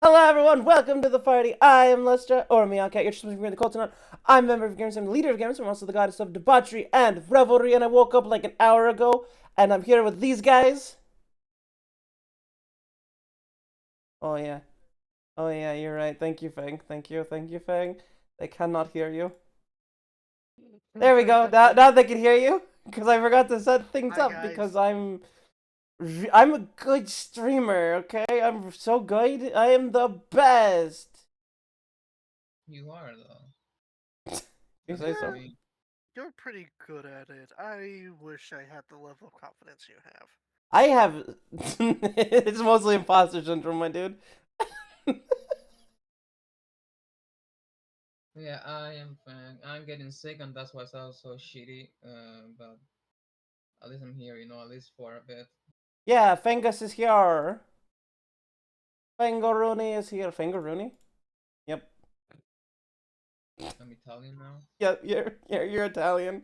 Hello everyone, welcome to the party. I am Lester, or Meowcat, you're just from the Colton. I'm a member of Gamers, I'm the leader of Gamers, I'm also the goddess of debauchery and revelry, and I woke up like an hour ago, and I'm here with these guys. Oh yeah. Oh yeah, you're right. Thank you, Fang. Thank you, Fang. They cannot hear you. There we go. Now they can hear you. Because I forgot to set things Hi up because guys. I'm a good streamer, okay? I'm so good. I am the best. You are though. You At say least for so. Yeah, me. you're pretty good at it. I wish I had the level of confidence you have. I have. It's mostly imposter syndrome, my dude. Yeah, I am fine. I'm getting sick and that's why I sound so shitty. But at least I'm here, at least for a bit. Yeah, Fengus is here. Fangoruni is here. Fangoruni? Yep. I'm Italian now. Yep, you're Italian.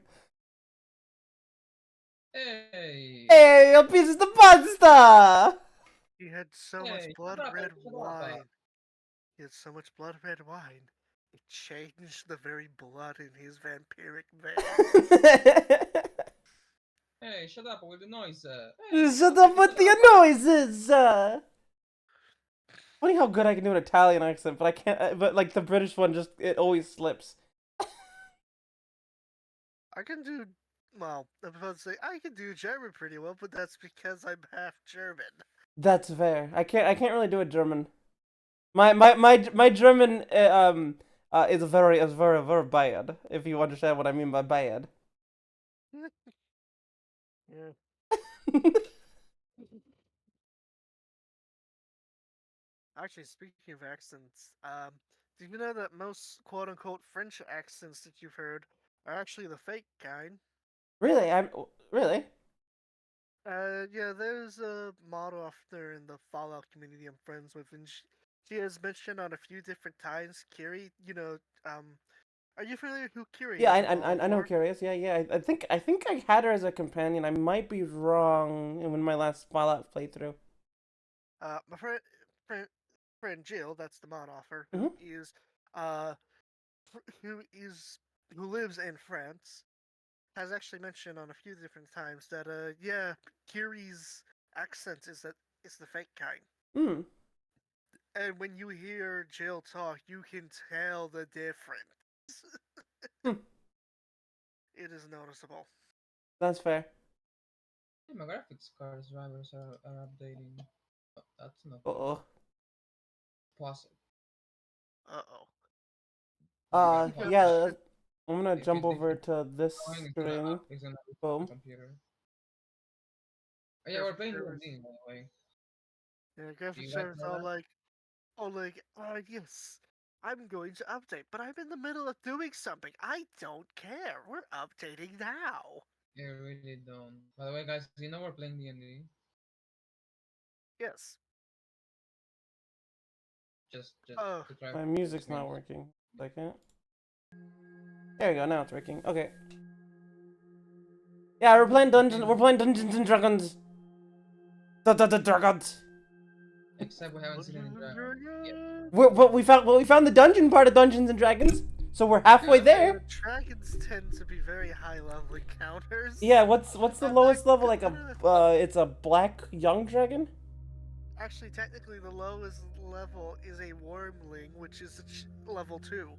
Hey! Hey, a piece of the pasta! He had so much Hey, blood shut up, red shut up. wine. He had so much blood red wine. It changed the very blood in his vampiric veins. Hey, shut up with the noise. Hey, Shut stop up it, with shut your up. noises! Funny how good I can do an Italian accent, but I can't. But like the British one, it always slips. I can do well, I'm about to say I can do German pretty well, but that's because I'm half German. That's fair. I can't really do a German. My German is very bad. If you understand what I mean by bad. Yeah. Actually, speaking of accents, do you know that most quote unquote French accents that you've heard are actually the fake kind? Really, really. Yeah, there's a mod author in the Fallout community I'm friends with, and she has mentioned on a few different times, Kiri, are you familiar who Kiri Yeah, is in Fallout I know 4? Curious. Yeah, yeah. I think I had her as a companion. I might be wrong in my last Fallout playthrough. My friend, friend Jill, that's the mod author, Hmm. uh, who is, who lives in France, has actually mentioned on a few different times that, yeah, Kiri's accent is the fake kind. Hmm. And when you hear Jill talk, you can tell the difference. Hmm. It is noticeable. That's fair. Hey, my graphics cards drivers are updating. Oh, that's not Uh oh. possible. Uh-oh. I got You caught. have to Yeah. ship. I'm gonna If jump it's over to this going into the screen. app, it's gonna restart my Boom. computer. Oh yeah, we're Graphic playing servers. D&D by the way. Yeah, Do graphic you guys servers know all that? like, yes, I'm going to update, but I'm in the middle of doing something. I don't care. We're updating now. Yeah, really don't. By the way, guys, you know we're playing D&D. Yes. Just Oh, to try My for music's not experience. working. Second. There we go. Now it's working. Okay. Yeah, we're playing dungeons. Okay, We're playing Dungeons and Dragons. Dragons. except we haven't seen any Dungeons and dragon yet. Dragons. We found the dungeon part of Dungeons and Dragons, so we're halfway Yeah. there. Dragons tend to be very high level encounters. Yeah, what's the I'm not lowest level? Like gonna. it's a black young dragon. Actually, technically, the lowest level is a wormling, which is level 2.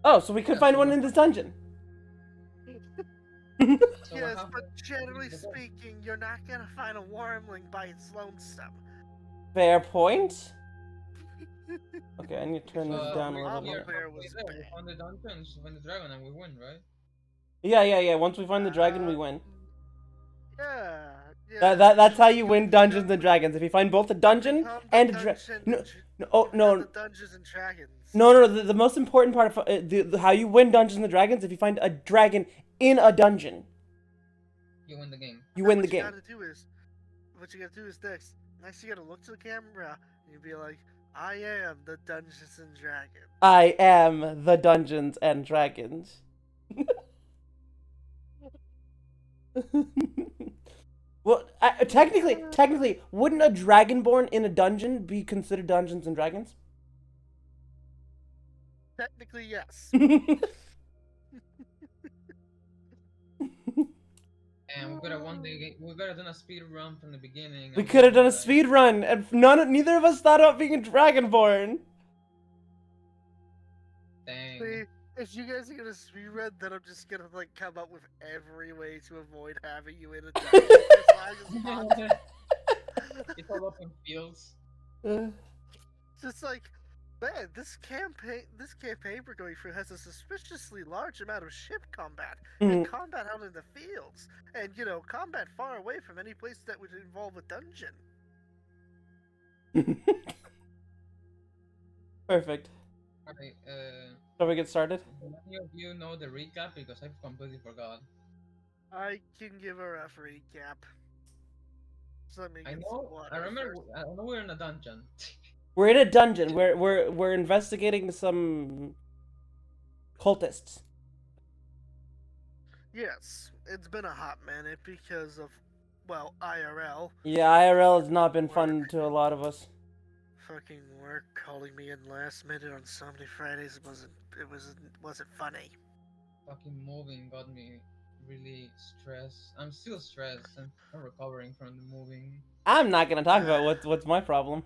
Oh, so we could Yeah, find one in this dungeon. so we're Yes, halfway but generally through the game. speaking, you're not gonna find a wormling by its lonesome. Fair point. Okay, I need to If turn you this thought down a little We bit. are Owlbear bear halfway was there. We bad. found the dungeons, find the dragon, and we win, right? Yeah. Once we find the dragon, Uh, we win. yeah, That's how you you win Dungeons and Dragons. If you find both a you dungeon become the and a dungeon no, and no, oh, you become no, the Dungeons and Dragons. no. The most important part of how you win Dungeons and Dragons, if you find a dragon in a dungeon, You win the game. you Now win the game. what you gotta do is next. Next, you gotta look to the camera and you be like, "I am the Dungeons and Dragons." I am the Dungeons and Dragons. Well, technically, wouldn't a dragonborn in a dungeon be considered Dungeons and Dragons? Technically, yes. And we gotta done a speed run from the beginning. We and could have done a like, speed run, and neither of us thought about being a dragonborn. Dang. See, if you guys are gonna speedrun, then I'm just gonna like come up with every way to avoid having you in a dungeon as long as possible. It's all open fields. Just like, man, this campaign we're going through has a suspiciously large amount of ship combat and combat out in the fields, and combat far away from any place that would involve a dungeon. Perfect. Okay, Shall we get started? do any of you know the recap? Because I completely forgot. I can give a rough recap. So let me I get know. some water I remember. first. I know we're in a dungeon. We're in a dungeon. We're investigating some cultists. Yes, it's been a hot minute because of, well, IRL. Yeah, IRL has not been fun to a lot of us. Fucking work calling me in last minute on so many Fridays wasn't funny. Fucking moving got me really stressed. I'm still stressed. I'm recovering from the moving. I'm not gonna talk about what's my problem.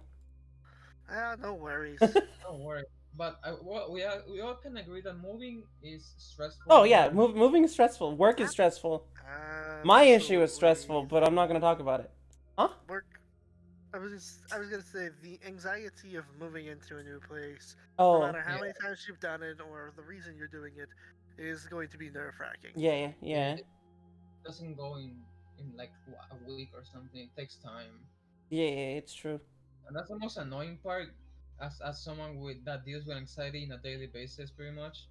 No worries. Don't worry. But we all can agree that moving is stressful. Oh yeah, moving is stressful. Work is stressful. My issue is stressful, but I'm not gonna talk about it. Huh? Work. I was gonna say the anxiety of moving into a new place, Oh. no matter how many times you've done it or the reason you're doing it, is going to be nerve-wracking. Yeah. It doesn't go in like a week or something. It takes time. Yeah, it's true. And that's the most annoying part, as someone that deals with anxiety on a daily basis, pretty much.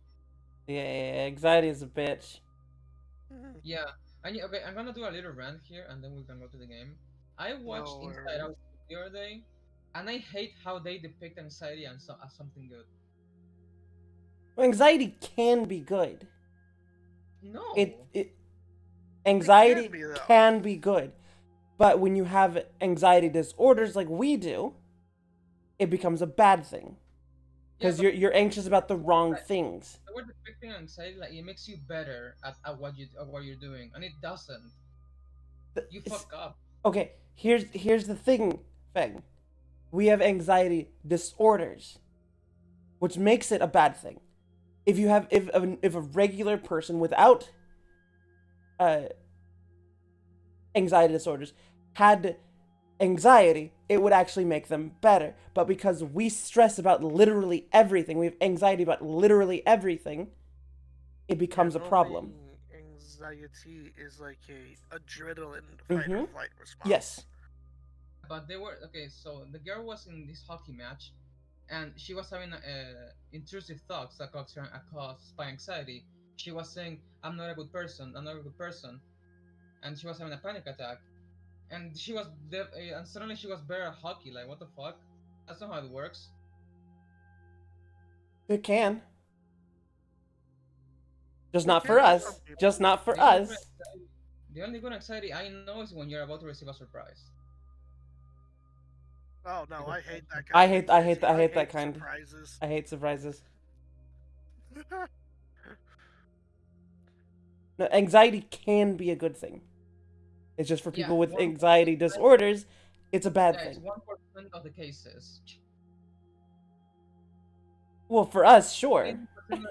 Yeah, anxiety is a bitch. Yeah, and okay, I'm gonna do a little rant here, and then we can go to the game. I watched No Inside worries. Out the other day, and I hate how they depict anxiety as something good. Well, anxiety can be good. No. Anxiety be, though. can be good, but when you have anxiety disorders like we do, it becomes a bad thing because you're anxious about the wrong things. We're depicting anxiety like it makes you better at what you're doing, and it doesn't. You fuck up. Okay, here's the thing, Feng. We have anxiety disorders, which makes it a bad thing. If a regular person without anxiety disorders had anxiety, it would actually make them better. But because we stress about literally everything, we have anxiety about literally everything, it becomes a problem. Anxiety is like a adrenaline fight or flight response. Yes. But they were okay. So the girl was in this hockey match, and she was having intrusive thoughts that caused by anxiety. She was saying, "I'm not a good person. I'm not a good person," and she was having a panic attack. And she was and suddenly she was better at hockey. Like, what the fuck? That's not how it works. It can. Just not for us. Just not for us. The only good anxiety I know is when you're about to receive a surprise. Oh no, I hate that kind. I hate that kind. Surprises. I hate surprises. No, anxiety can be a good thing. It's just for people with anxiety disorders, it's a bad thing. It's 1% of the cases. Well, for us, sure. 99%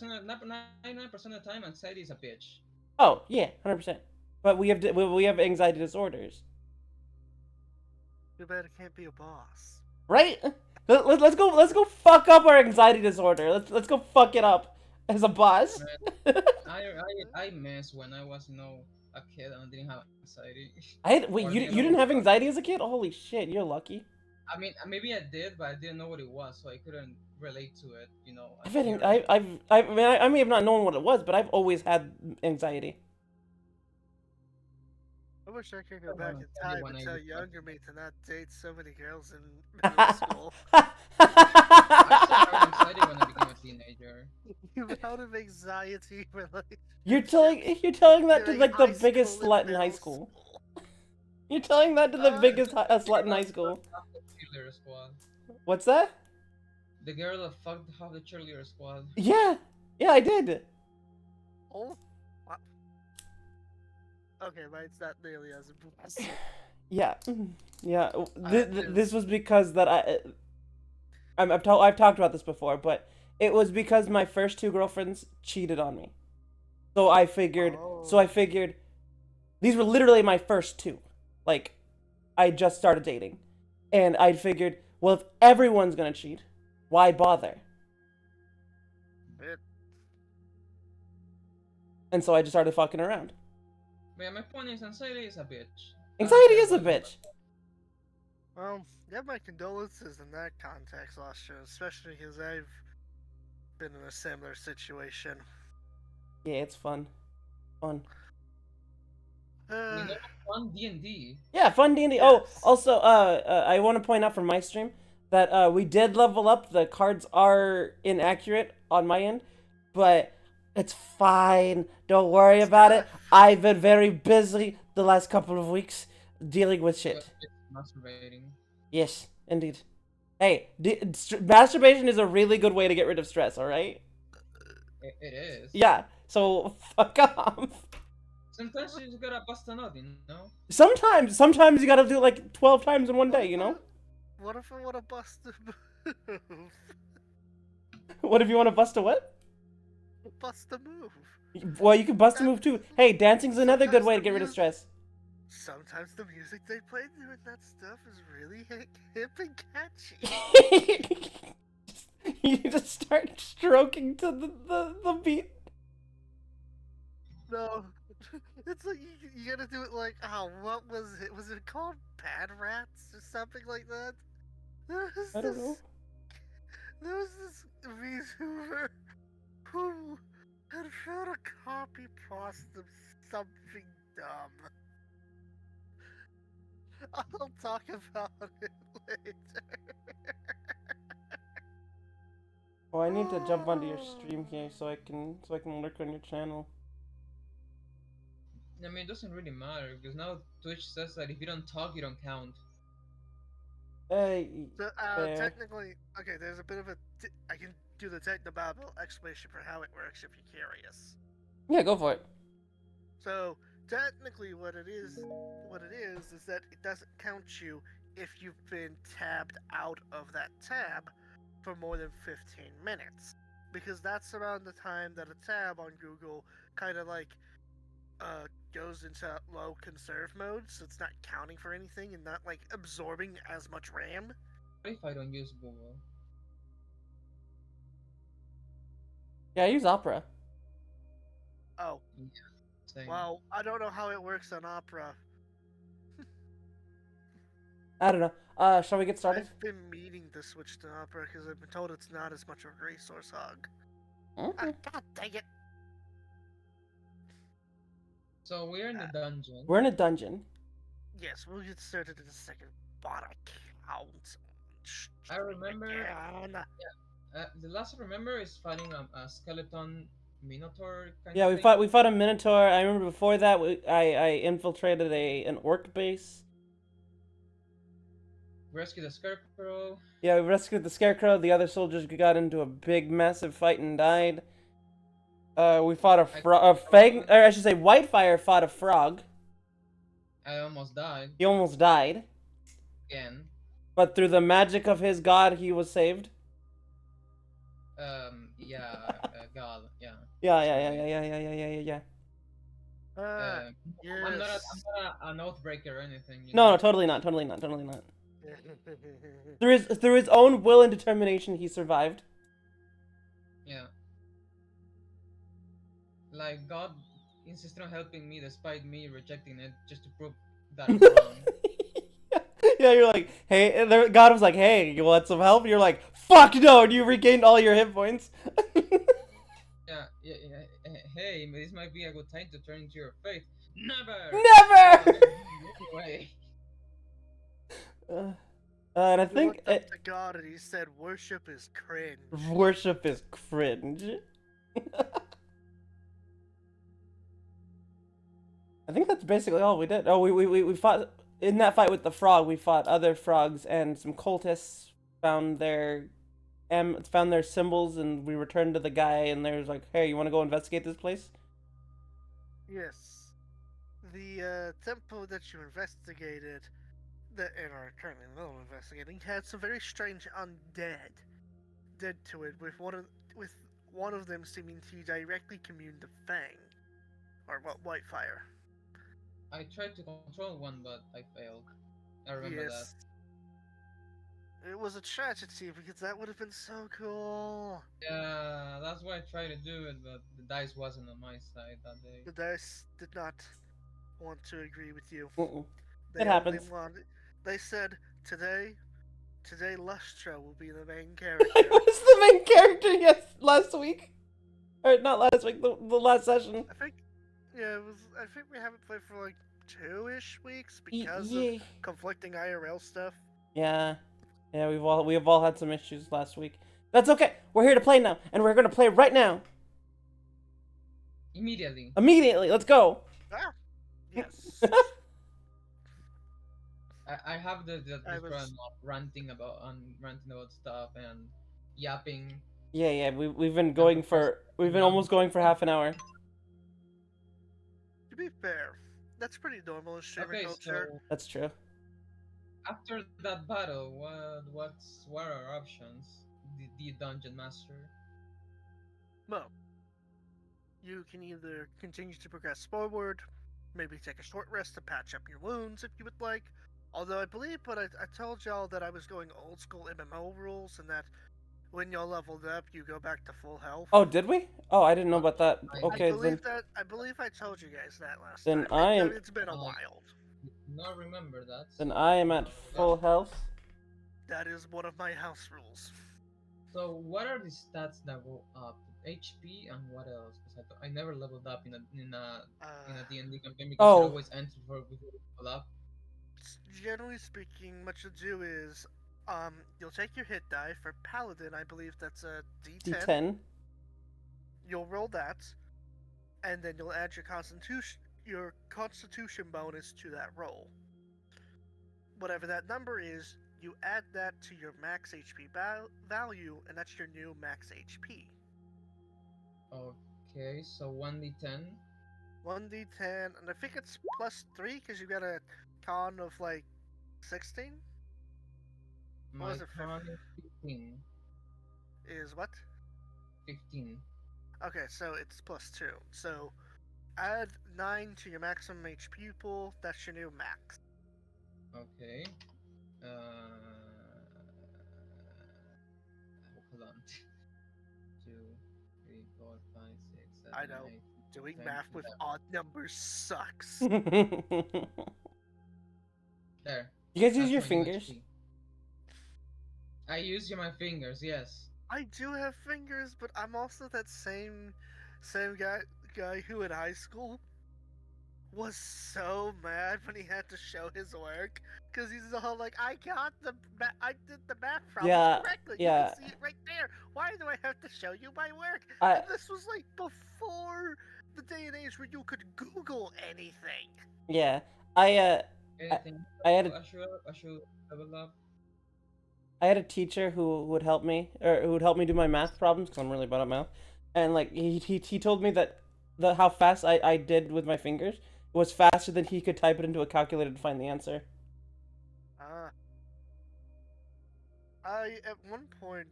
of the time, anxiety is a bitch. Oh yeah, 100%. But we have anxiety disorders. Too bad it can't be a boss. Right? Let's go fuck up our anxiety disorder. Let's go fuck it up as a boss. I miss when I was a kid and didn't have anxiety. Wait, you didn't have anxiety as a kid? Holy shit, you're lucky. I mean, maybe I did, but I didn't know what it was, so I couldn't relate to it. I may have not known what it was, but I've always had anxiety. I wish I could go back in time and tell younger me to not date so many girls in middle school. I still had anxiety when I became a teenager. You out of anxiety for like. You're telling that to like the biggest slut in high school. You're telling that to the biggest slut in high school. Half the cheerleader squad. What's that? The girl that fucked half the cheerleader squad. Yeah, I did. Oh. What? Okay, mine's not nearly as impressive. Yeah, yeah. do. This was because that I've talked about this before, but it was because my first 2 girlfriends cheated on me. So I figured. These were literally my first 2. Like, I just started dating, and I figured, well, if everyone's gonna cheat, why bother? It, And so I just started fucking around. But yeah, my point is, anxiety is a bitch. Anxiety is a bitch. well, yeah, my condolences in that context, Austria, especially because I've been in a similar situation. Yeah, it's fun. Fun. We know fun D&D. Yeah, fun D&D. Yes. Oh, also, I want to point out from my stream that we did level up. The cards are inaccurate on my end, but it's fine. Don't worry about it. I've been very busy the last couple of weeks dealing with shit. Masturbating. Yes, indeed. Hey, masturbation is a really good way to get rid of stress, alright? It is. Yeah, so fuck off. Sometimes you just gotta bust a nut, you know? Sometimes you gotta do it like 12 times in one day, you know? What if I want to bust a move? What if you want to bust a what? Bust a move. Well, you can bust a move too. Hey, dancing's another good way to get rid of stress. Sometimes the music they play during that stuff is really hip and catchy. You just start stroking to the beat. No, it's like you gotta do it like, oh, what was it? Was it called Bad Rats or something like that? I don't know. There was this VTuber who had found a copy past of something dumb. I'll talk about it later. Oh, I need to jump onto your stream here so I can lurk on your channel. I mean, it doesn't really matter, because now Twitch says that if you don't talk, you don't count. Hey, So, fair. technically, okay, there's a bit of a. I can do the technobabble explanation for how it works if you're curious. Yeah, go for it. So, technically, what it is that it doesn't count you if you've been tabbed out of that tab for more than 15 minutes. Because that's around the time that a tab on Google kind of like goes into low conserve mode, so it's not counting for anything and not like absorbing as much RAM. What if I don't use Google? Yeah, I use Opera. Oh, Same. well, I don't know how it works on Opera. I don't know. Shall we get started? I've been meaning to switch to Opera because I've been told it's not as much of a resource hog. Okay. God dang it! So we're in the dungeon. We're in a dungeon. Yes, we'll get started in a second, but I count. I remember. Again. The last I remember is fighting a skeleton minotaur kind Yeah, of we thing. fought a minotaur. I remember before that I infiltrated an orc base. Rescue the scarecrow. Yeah, we rescued the scarecrow. The other soldiers got into a big, massive fight and died. We fought a fang, or I should say, Whitefire fought a frog. I almost died He almost died, again. but through the magic of his god, he was saved. Yeah, God, yeah. Yeah. Yes. I'm not an oathbreaker or anything. You No, know? totally not. Through his own will and determination, he survived. Yeah. Like, God insisted on helping me despite me rejecting it just to prove that I'm wrong. Yeah, you're like, hey, and God was like, hey, you want some help? You're like, fuck no, and you regained all your hit points. Yeah. Hey, this might be a good time to turn into your faith. Never! Never! Anyway. And I He think looked up to God and he said, "Worship is cringe." worship is cringe. I think that's basically all we did. Oh, we fought. in that fight with the frog, we fought other frogs and some cultists found their found their symbols, and we returned to the guy, and there's like, hey, you want to go investigate this place? Yes. The temple that you investigated, that and are currently in the middle of investigating, had some very strange undead dead to it, with one of them seeming to directly commune to Fang, or what Whitefire. I tried to control one, but I failed. I remember that. Yes. It was a tragedy because that would have been so cool. Yeah, that's why I tried to do it, but the dice wasn't on my side that day. The dice did not want to agree with you. Mm-mm. It They only happens. wanted. They said today Lustra will be the main I character. was the main character, yes, last week. Or not last week, the last session. I think, yeah, it was. I think we haven't played for like 2-ish weeks Y- because of yeah. conflicting IRL stuff. Yeah. Yeah, we have all had some issues last week. That's okay. We're here to play now, and we're gonna play right now. Immediately. Immediately. Let's go. Ah, yes. I have I this was. run of ranting about stuff and yapping. Yeah, we've been going for almost going for half an hour. To be fair, that's pretty normal in streamer Okay, culture. so That's true. after that battle, what are our options? The dungeon master. Well, you can either continue to progress forward, maybe take a short rest to patch up your wounds if you would like. Although I believe, but I told y'all that I was going old school MMO rules and that when y'all leveled up, you go back to full health. Oh, did we? Oh, I didn't know about that. I Okay, then I believe I told you guys that last Then time. I am- It's been a I while. not remember that. I am at full health. That is one of my house rules. So what are the stats that go up? HP and what else? Because I never leveled up in a D&D campaign because Oh. I always enter for before we level up. Generally speaking, much ado is, you'll take your hit die for Paladin. I believe that's a D10. D10. You'll roll that, and then you'll add your Constitution bonus to that roll. Whatever that number is, you add that to your max HP value, and that's your new max HP. Okay, so 1d10. 1d10, and I think it's plus 3 because you got a con of like 16? My was it, con is 15. Is what? 15. Okay, so it's plus 2. So add 9 to your maximum HP pool, that's your new max. Okay. Hold on. 2, 3, 4, 5, 6, 7, I know. 8, Doing 10, math with 11. odd numbers sucks. You There. guys use That's your my new fingers? HP. I use my fingers, yes. I do have fingers, but I'm also that same guy who in high school was so mad when he had to show his work because he's all like, I did the math problems Yeah, correctly. yeah. You can see it right there. Why do I have to show you my work? I- And this was like before the day and age where you could Google anything. Yeah. Anything I had a- I should level up. I had a teacher who would help me, or who would help me do my math problems because I'm really bad at math, and like he told me that how fast I did with my fingers was faster than he could type it into a calculator to find the answer. I at one point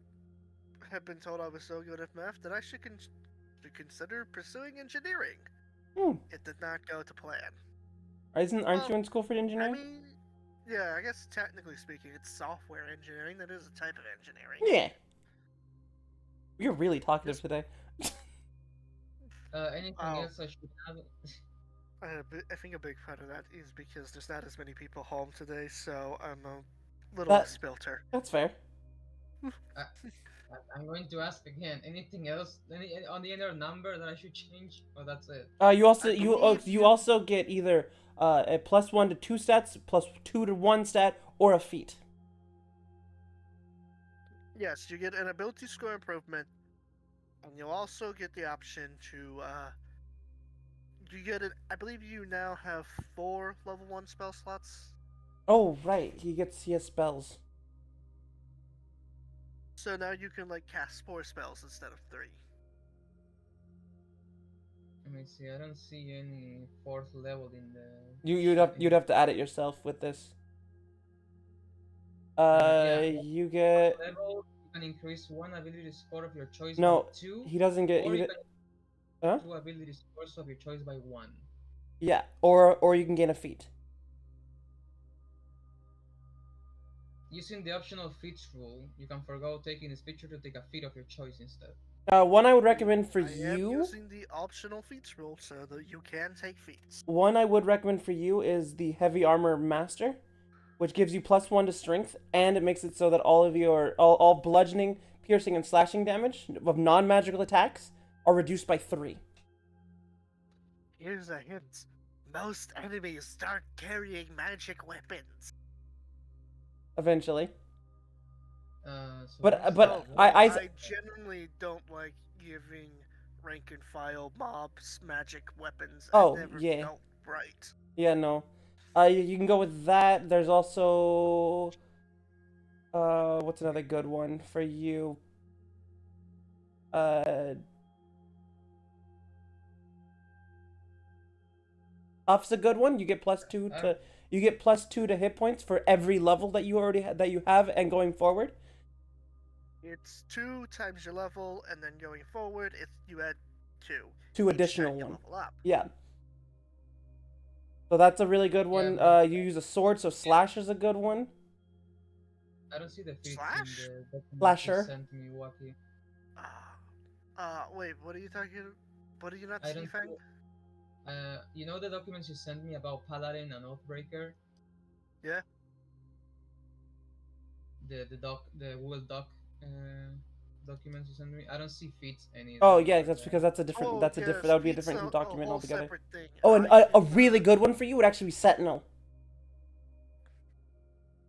had been told I was so good at math that I should consider pursuing engineering. Hmm. It did not go to plan. Aren't you in school for I engineering? mean, yeah, I guess technically speaking, it's software engineering. That is a type of engineering. Yeah. You're really talkative Yes. today. Anything Oh. else I should have? I think a big part of that is because there's not as many people home today, so I'm a little That- less filter. That's fair. I'm going to ask again. Anything else? On the other number that I should change? Or that's it? You also I believe you also get either a +1 to 2 stats, +2 to 1 stat, or a feat. Yes, you get an ability score improvement, and you'll also get the option to you get it. I believe you now have 4 level 1 spell slots. Oh, right. He has spells. So now you can like cast 4 spells instead of 3. Let me see. I don't see any fourth level in the. You'd have to add it yourself with this. Yeah. You get Level, you can increase one ability score of your choice by no. 2, He doesn't get. or you can Huh? 2 ability scores of your choice by 1. Yeah. Or you can gain a feat. Using the optional feats rule, you can forgo taking this picture to take a feat of your choice instead. One I would recommend for I am you. using the optional feats rule so that you can take feats. One I would recommend for you is the heavy armor master, which gives you +1 to strength, and it makes it so that all of your all bludgeoning, piercing, and slashing damage of non-magical attacks are reduced by 3. Here's a hint. Most enemies start carrying magic weapons. Eventually. So But where's but Oh, the well, I I genuinely don't like giving rank and file mobs magic weapons. Oh, It never yeah. felt right. Yeah, no. You can go with that. There's also what's another good one for you? Uh, Huff's a good one. You get +2 to hit points for every level that you already that you have and going forward. It's 2 times your level, and then going forward, you add 2. 2 each additional time you one. level up. Yeah. So that's a really good Yeah, one. but You use a sword, so slash is a good one. I don't see the feats in Slash? the documents you Slasher. sent me, Waki. Wait, what are you talking? What do you not I see, don't Fang? see. You know the documents you sent me about Paladin and Oathbreaker? Yeah. The Google Doc documents you sent me. I don't see feats Oh anywhere yeah, near that's there. because that's a different. Oh, That's a different. yes, That would be a feats different a document whole altogether. separate thing. Oh, and I a can, really good one for you would actually be Sentinel.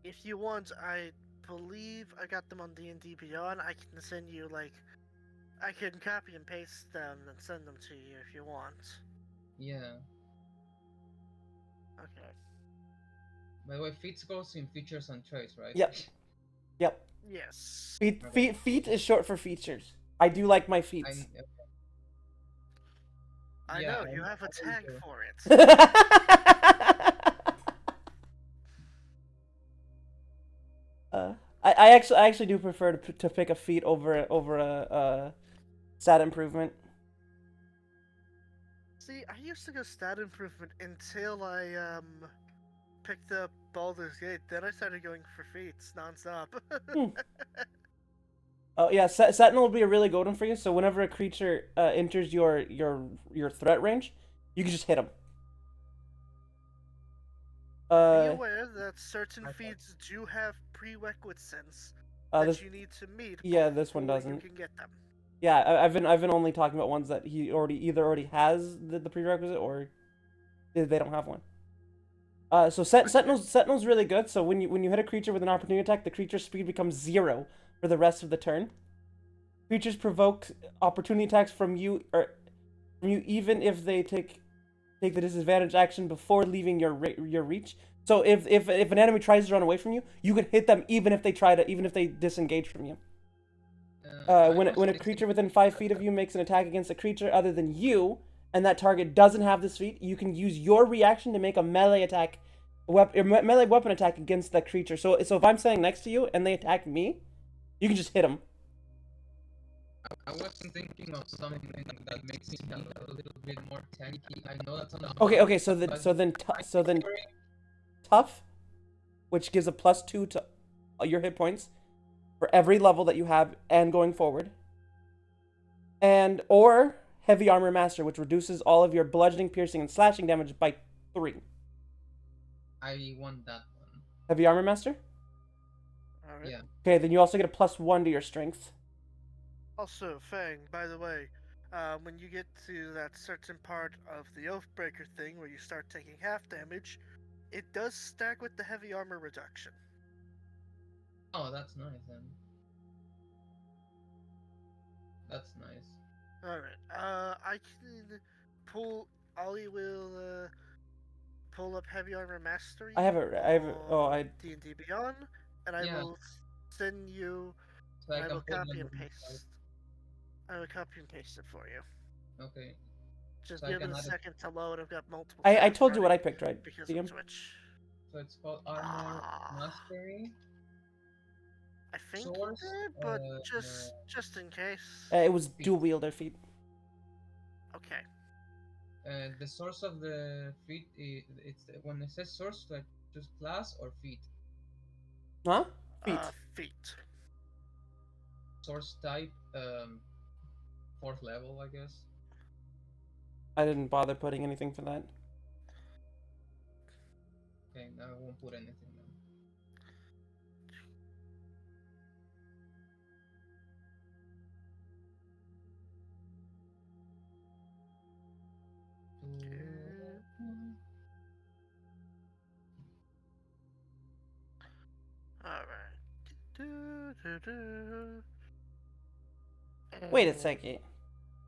if you want, I believe I got them on D&D Beyond. I can send you like, I can copy and paste them and send them to you if you want. Yeah. Okay. By the way, feats goes in features and traits, right? Yep. Yep. Yes. Feet is short for features. I do like my I feats. I yeah, know, you have a tag do. for it. I actually do prefer to pick a feat over a stat improvement. See, I used to go stat improvement until I picked up Baldur's Gate. Then I started going for feats nonstop. Hmm. Oh yeah, Sentinel will be a really good one for you. So whenever a creature enters your threat range, you can just hit him. Be aware that certain Okay. feats do have prerequisites This that you need to meet this one before you doesn't. can get them. Yeah, I've been only talking about ones that he already has the prerequisite or they don't have one. So Sentinel's really good. So when you hit a creature with an opportunity attack, the creature's speed becomes 0 for the rest of the turn. Creatures provoke opportunity attacks from you even if they take the disadvantage action before leaving your reach. So if an enemy tries to run away from you, you can hit them even if they disengage from you. When a creature within 5 feet of you makes an attack against a creature other than you, and that target doesn't have this feat, you can use your reaction to make a melee attack, melee weapon attack against that creature. So if I'm standing next to you and they attack me, you can just hit them. I wasn't thinking of something that makes me a little bit more tanky. I know that's not. Okay. So then tough, which gives a +2 to your hit points for every level that you have and going forward. And or heavy armor master, which reduces all of your bludgeoning, piercing, and slashing damage by 3. I want that one. Heavy armor master. Alright. Yeah. Okay, then you also get a +1 to your strength. Also, Fang, by the way, when you get to that certain part of the Oathbreaker thing where you start taking half damage, it does stack with the heavy armor reduction. Oh, that's nice then. That's nice. Alright, I can pull. Ollie will pull up Heavy Armor Mastery. I have it. I have it. Oh, on I. D&D Beyond, and I Yeah. will send you. So I I can will put copy them and on the side. paste. I will copy and paste it for you. Okay. Just So I give it can a add it. second to load. I've got multiple. I tabs told you what I running picked, right? because DM? of Twitch. So it's called Armor Ah, Mastery. I think you Source. did, but just in case. It was Feet. dual wielder feet. Okay. The source of the feet. It's when it says source, like choose class or feet. Huh? Feet. Feet. Source type. Fourth level, I guess. I didn't bother putting anything for that. Okay, now I won't put anything then. Alright. Wait a second.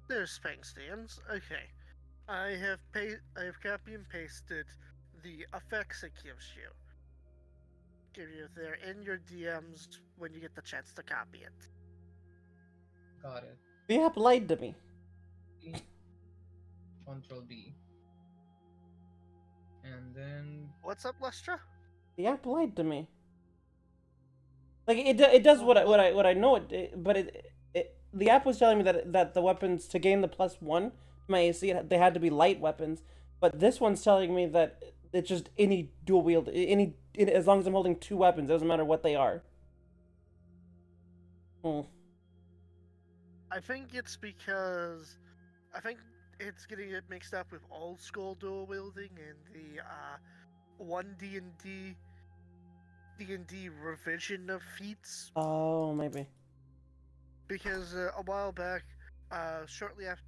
There's Spank-Stands. Okay. I have copy and pasted the effects it gives you. Give you there in your DMs when you get the chance to copy it. Got it. The app lied to me. Control D. And then What's up, Lestra? The app lied to me. Like it does what I know but the app was telling me that the weapons to gain the +1 to my AC they had to be light weapons, but this one's telling me that it's just any dual wield as long as I'm holding 2 weapons, it doesn't matter what they are. I think it's because I think it's getting it mixed up with old school dual wielding and the one D&D revision of feats. Oh, maybe. Because a while back, shortly after,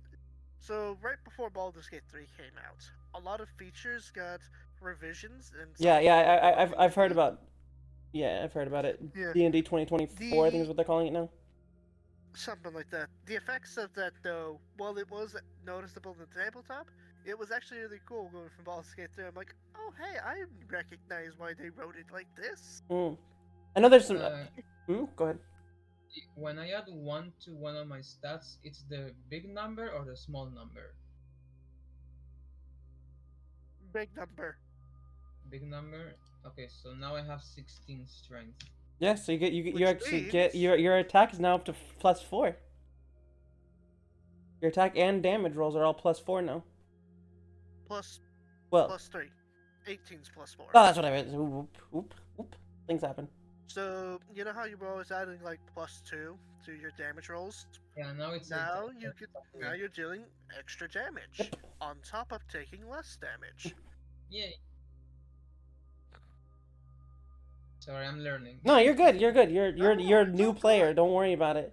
so right before Baldur's Gate 3 came out, a lot of features got revisions and I've heard about. Yeah, I've heard about it. Yeah. D&D 2024, I think is what they're calling it now. Something like that. The effects of that, though, while it was noticeable in the tabletop, it was actually really cool going from Baldur's Gate 3. I'm like, oh hey, I recognize why they wrote it like this. I know there's some. Go ahead. when I add 1 to one of my stats, it's the big number or the small number? Big number. Big number. Okay, so now I have 16 strength. Yeah, so you actually means- get your attack is now up to +4. Your attack and damage rolls are all +4 now. Plus Well, plus 3. 18's plus 4. oh, that's what I meant. Oop. Things happen. So, you know how you were always adding like +2 to your damage rolls? Yeah, now it's Now it's- you get now you're dealing extra damage Yep. on top of taking less damage. Yeah. Sorry, I'm learning. No, you're good. You're good. You're a it's new all player. good. Don't worry about it.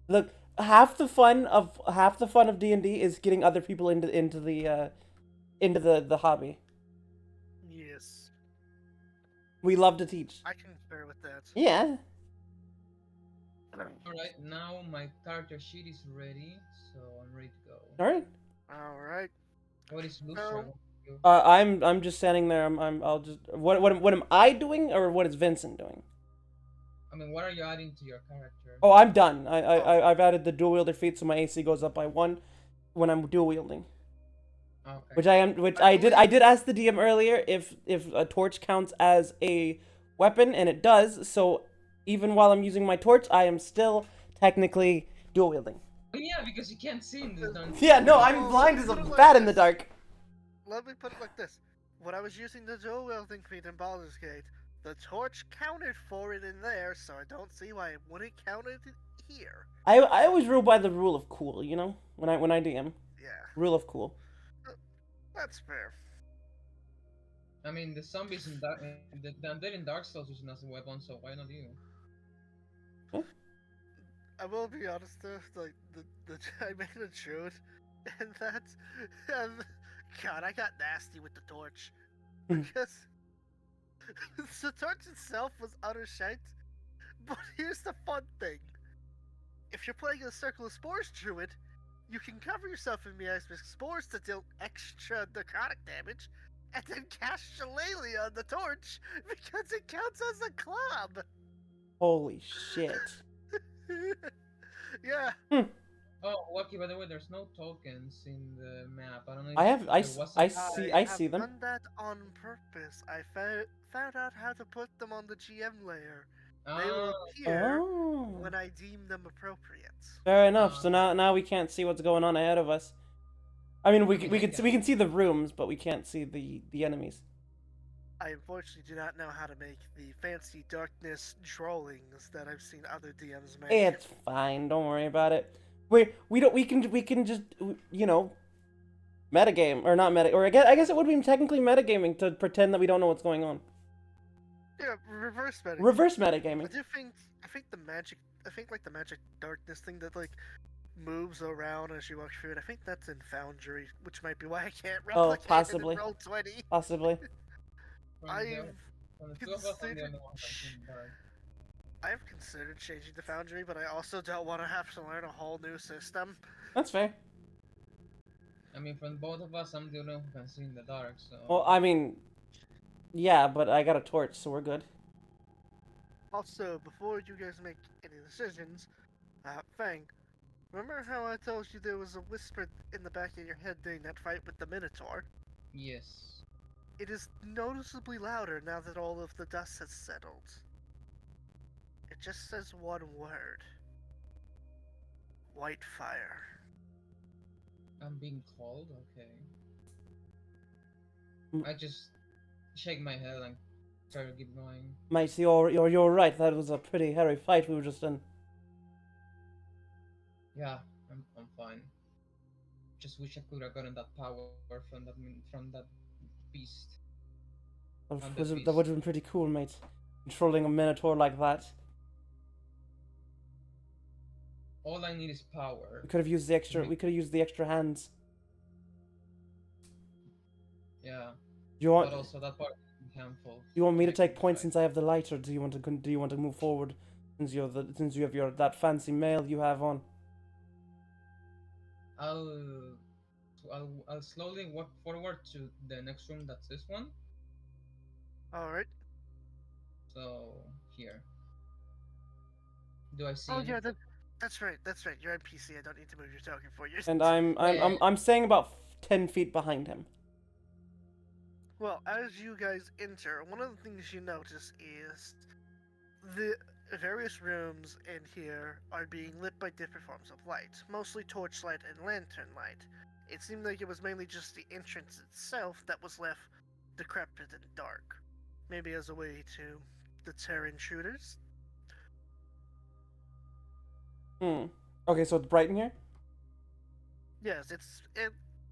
Look, half the fun of D&D is getting other people into the hobby. Yes, We love to teach. I can bear with that. Yeah. Alright, now my character sheet is ready, so I'm ready to go. All right. All right. What is Lustra? No. What do you do? I'm just standing there. I'll just what am I doing or what is Vincent doing? I mean, what are you adding to your character? Oh, I'm done. I've added the dual wielder feat, so my AC goes up by 1 when I'm dual wielding. Okay. Which I did ask the DM earlier if a torch counts as a weapon, and it does. So even while I'm using my torch, I am still technically dual wielding. Oh, yeah, because you can't see in the dark. Yeah, no, I'm blind as a bat in the dark. Let me put it like this: when I was using the dual wielding feat in Baldur's Gate, the torch counted for it in there, so I don't see why it wouldn't count it here. I always rule by the rule of cool, you know, when I DM. Yeah, Rule of cool. that's fair. I mean, the zombies in Dark, the undead in Dark Souls using as a weapon, so why not you? I will be honest though, like I made a druid, and God, I got nasty with the torch because the torch itself was utter shite. But here's the fun thing: if you're playing a Circle of Spores druid, you can cover yourself in miasmic spores to deal extra necrotic damage, and then cast Shillelagh on the torch because it counts as a club. Holy shit. Yeah, Oh, Wacky, by the way, there's no tokens in the map. I don't know I if have I, there s- was I a see I I have see them. done that on purpose. I found out how to put them on the GM layer. They will Ah, appear Oh. when I deem them appropriate. Fair enough. So okay. now we can't see what's going on ahead of us. I mean, I mean, I we can. can see the rooms, but we can't see the enemies. I unfortunately do not know how to make the fancy darkness drawings that I've seen other DMs make. It's fine. Don't worry about it. We don't we can just metagame or not meta or I guess it would be technically metagaming to pretend that we don't know what's going on. Yeah, reverse metagaming. Reverse I metagaming. do think I think like the magic darkness thing that like moves around as you walk through it. I think that's in Foundry, which might be why I can't Oh, replicate possibly. it in Roll20. Possibly. From the, I've from the two of us, I'm the considered only one that's in the dark. I've considered changing to Foundry, but I also don't want to have to learn a whole new system. That's fair. I mean, from both of us, I'm the only one who can see in the dark, so. Well, I mean, yeah, but I got a torch, so we're good. Also, before you guys make any decisions, Fang, remember how I told you there was a whisper in the back of your head during that fight with the Minotaur? Yes. It is noticeably louder now that all of the dust has settled. It just says one word. Whitefire. I'm being called? Okay. Mm. I just shake my head and try to keep going. Mate, you're right. That was a pretty hairy fight we were just in. Yeah, I'm fine. Just wish I could have gotten that power from that beast. That would have been pretty cool, mate. Controlling a minotaur like that. All I need is power. We could have used the extra. We could have used the extra hands. Yeah, Do you want? but also that part is harmful. You want me to take Connecting points the since I have the light, or do you want to move forward since you have your that fancy mail you have on? I'll I'll slowly walk forward to the next room. That's this one. Alright. So here. Do I see Oh anything? yeah, that's right, that's right. You're NPC, I don't need to move your token for you. And Yeah. I'm staying about 10 feet behind him. Well, as you guys enter, one of the things you notice is the various rooms in here are being lit by different forms of light, mostly torchlight and lantern light. It seemed like it was mainly just the entrance itself that was left decrepit and dark, maybe as a way to deter intruders. Okay, so it's bright in here. Yes,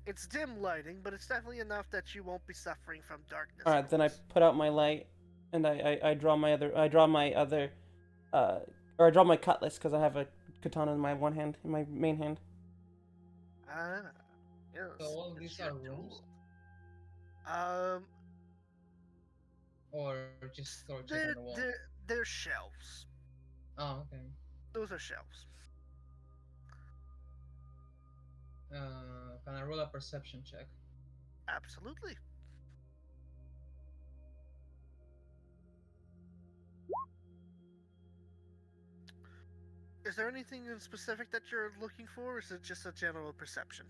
it's dim lighting, but it's definitely enough that you won't be suffering from darkness. All right, then I put out my light, and I draw my other or I draw my cutlass because I have a katana in my main hand. Ah, yes. So all it's these your are rooms, duel. or just torches on the wall. They're shelves. Oh, okay. Those are shelves. Can I roll a perception check? Absolutely. Is there anything in specific that you're looking for, or is it just a general perception?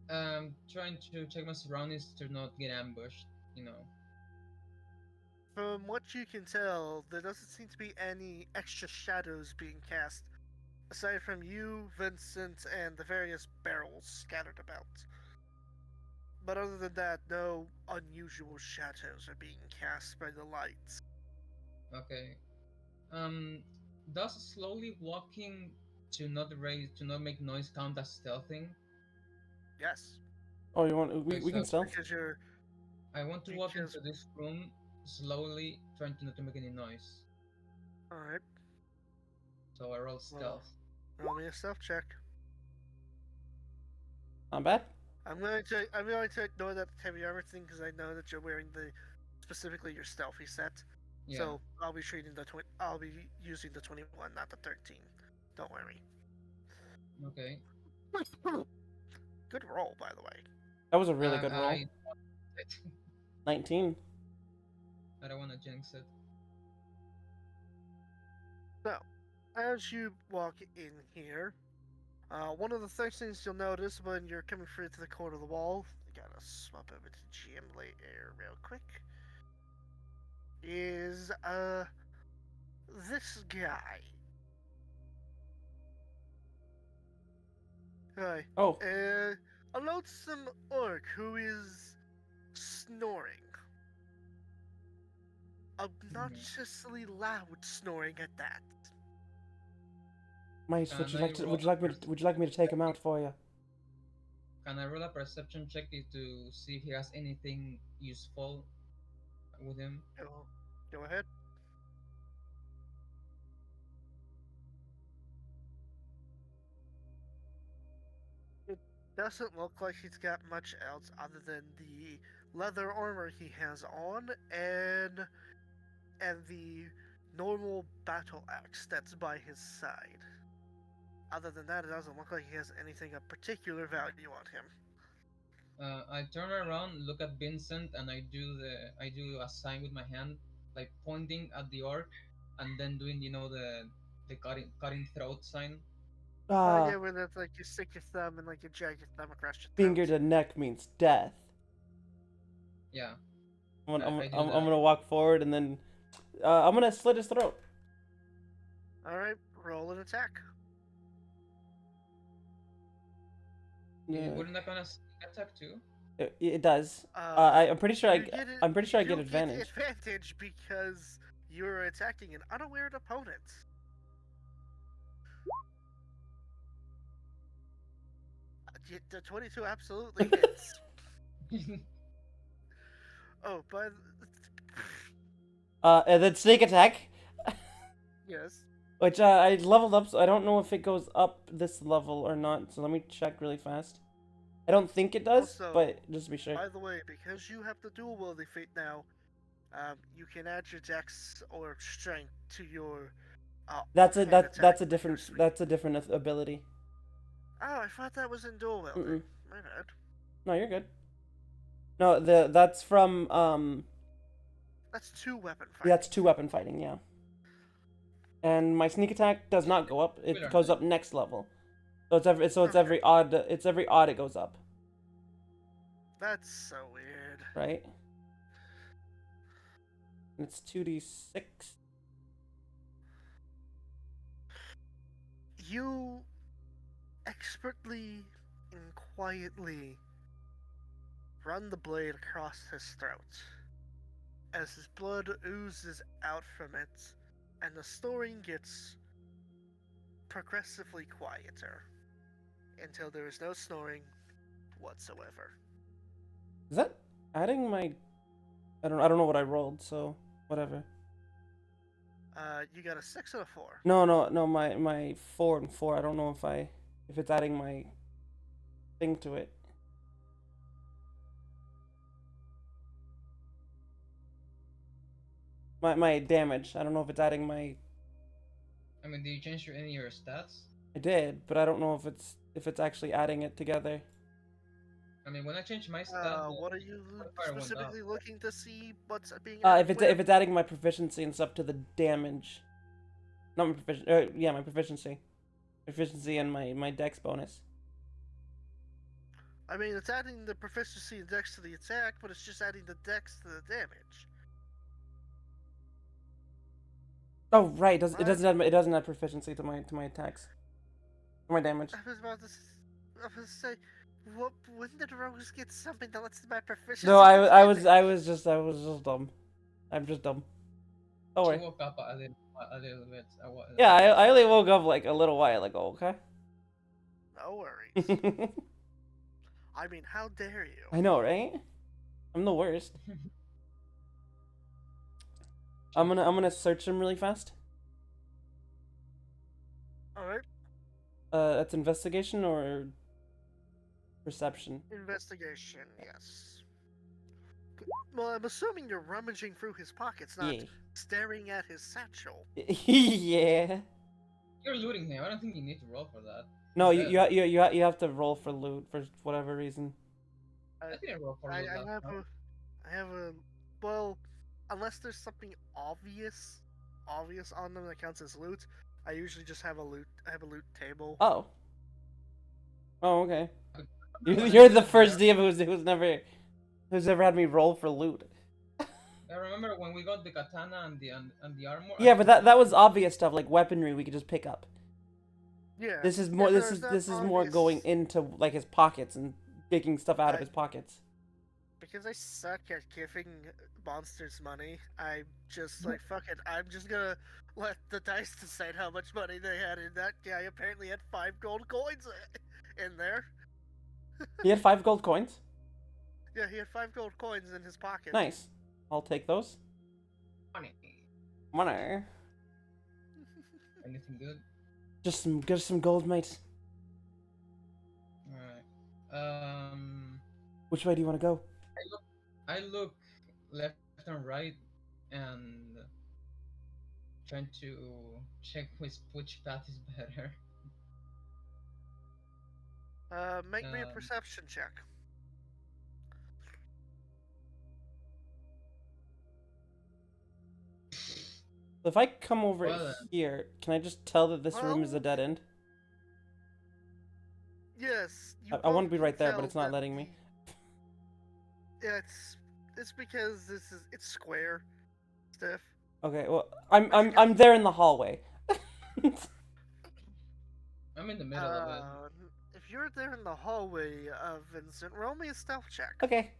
Trying to check my surroundings to not get ambushed. You know. From what you can tell, there doesn't seem to be any extra shadows being cast, aside from you, Vincent, and the various barrels scattered about. But other than that, no unusual shadows are being cast by the lights. Okay. Does slowly walking to not make noise count as stealthing? Yes, Oh, you want Okay, we can so stealth. because you're I want to walk because into this room slowly, trying to not to make any noise. all right. So I roll Well, stealth. roll me a stealth check. Not bad. I'm going to ignore that heavy armor thing because I know that you're wearing the specifically your stealthy set. Yeah. So I'll be I'll be using the 21, not the 13. Don't worry. Okay. Good roll, by the way. That was a really good roll. 19. I don't want to jinx it. So, as you walk in here, one of the first things you'll notice when you're coming through to the corner of the wall, I gotta swap over to GM later real quick, is this guy. Hi. Oh, A loathsome orc who is snoring. Obnoxiously loud snoring at that. Mice, Can I roll would you like me to take him out for you? Can I roll a perception check to see if he has anything useful with him? Go ahead. It doesn't look like he's got much else other than the leather armor he has on and the normal battle axe that's by his side. Other than that, it doesn't look like he has anything of particular value on him. I turn around, look at Vincent, and I do a sign with my hand, like pointing at the orc, and then doing the cutting throat sign. Yeah, Ah, where that's like you stick your thumb and like you drag your thumb across your finger throat. to neck means death. Yeah, I'm I do I'm that. gonna walk forward and then I'm gonna slit his throat. Alright, roll an attack. Yeah, Wouldn't that kind of attack too? it does. I'm pretty sure You get it, I'm pretty sure I you get advantage. advantage because you're attacking an unaware opponent. The 22 absolutely hits. Oh, but And then sneak attack, yes. which I leveled up, so I don't know if it goes up this level or not. So let me check really fast. I don't think it does, Also, but just to be sure. by the way, because you have the dual wielding feat now, you can add your dex or strength to your That's a offhand attack that's a with your different speed. ability. Oh, I thought that was in dual wielding. Mm-mm. My bad. No, you're good. No, that's from That's two weapon fighting. that's 2-weapon fighting, yeah. And my sneak attack does not go up; it goes up next level. So it's Okay. every odd it goes up, That's so weird. right? And it's 2d6. You expertly and quietly run the blade across his throat as his blood oozes out from it, and the snoring gets progressively quieter until there is no snoring whatsoever. Is that adding my? I don't know what I rolled, so whatever. You got a 6 and a 4. No. My 4 and 4. I don't know if it's adding my thing to it. My damage. I don't know if it's adding my. I mean, do you change any of your stats? I did, but I don't know if it's actually adding it together. I mean, when I changed my stat, What are you modifier went up. specifically looking to see what's being added where? If it's adding my proficiency and stuff to the damage. Not my proficiency. Yeah, my proficiency and my dex bonus. I mean, it's adding the proficiency and dex to the attack, but it's just adding the dex to the damage. Oh right, What? it doesn't add proficiency to my attacks. Or my damage. I was about to say, what? When did Rose get something that lets my proficiency? No, I damage? was just dumb. I'm just dumb. Don't She worry. woke up a little bit. Yeah, I only woke up like a little while ago. Okay. No worries. I mean, how dare you? I know, right? I'm the worst. I'm gonna search him really fast. All right, That's investigation or perception. investigation. Yes. Well, I'm assuming you're rummaging through his pockets, not Yeah. staring at his satchel. Yeah. You're looting him. I don't think you need to roll for that. No, He's you dead. you have to roll for loot for whatever reason. I didn't roll for I loot last have time. I have a well, unless there's something obvious on them that counts as loot. I usually just have a loot. I have a loot table. Oh. Oh, okay. When I You're the got first the DM who's ever had me roll for loot. I remember when we got the katana and the armor. Yeah, but that was obvious stuff like weaponry we could just pick up. Yeah. This is more. if This there's is not this is more going obvious- into like his pockets and taking stuff out of I- his pockets. Because I suck at giving monsters money, I'm just like, fuck it. I'm just gonna let the dice decide how much money they had. And that guy apparently had 5 gold coins in there. He had 5 gold coins. Yeah, he had 5 gold coins in his pocket. Nice. I'll take those. funny. Money. Anything good? Just some gold, mate. Alright. Which way do you want to go? I look left and right and trying to check which path is better. Make me a Um, perception check. If I come over Well, then. here, can I just tell that this room is a Well, dead end? Yes. I want to be both right there, but tell it's not that letting me. Yeah, it's because it's square, Steph. Okay, well, I forgot- I'm there in the hallway. I'm in the middle of it. If you're there in the hallway, Vincent, roll me a stealth check. Okay.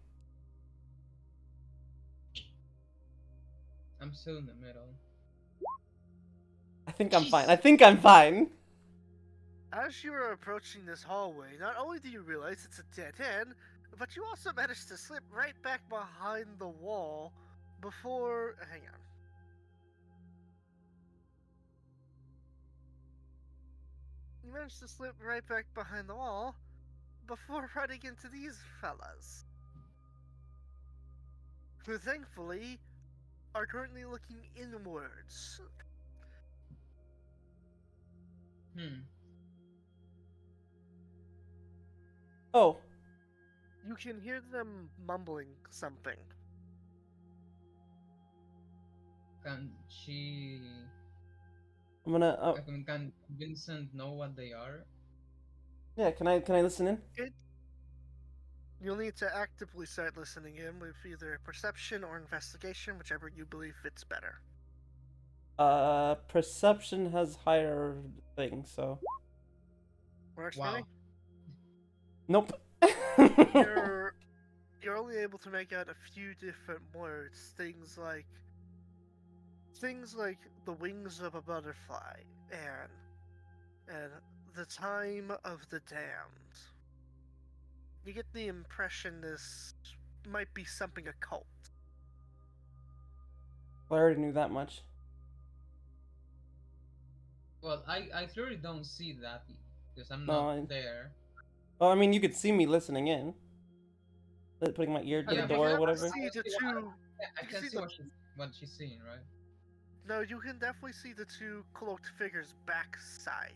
I'm still in the middle. I think I'm fine. Jeez. I think I'm fine. As you are approaching this hallway, not only do you realize it's a dead end, but you also manage to slip right back behind the wall before. Hang on. You managed to slip right back behind the wall before running into these fellas, who thankfully are currently looking inwards. Oh, You can hear them mumbling something. Can she? I'm gonna. Can Vincent know what they are? Yeah. Can I listen in? You'll need to actively start listening in with either perception or investigation, whichever you believe fits better. Perception has higher things, so. Works for Wow. me? Nope. You're only able to make out a few different words. Things like the wings of a butterfly and the time of the damned. You get the impression this might be something occult. I already knew that much. Well, I clearly don't see that because I'm No, not there. Well, I mean, you could see me listening in. Putting my ear to Yeah, the but door you or have to whatever. See the See what- two. I You can see see the- what she's seeing, right? No, you can definitely see the two cloaked figures backside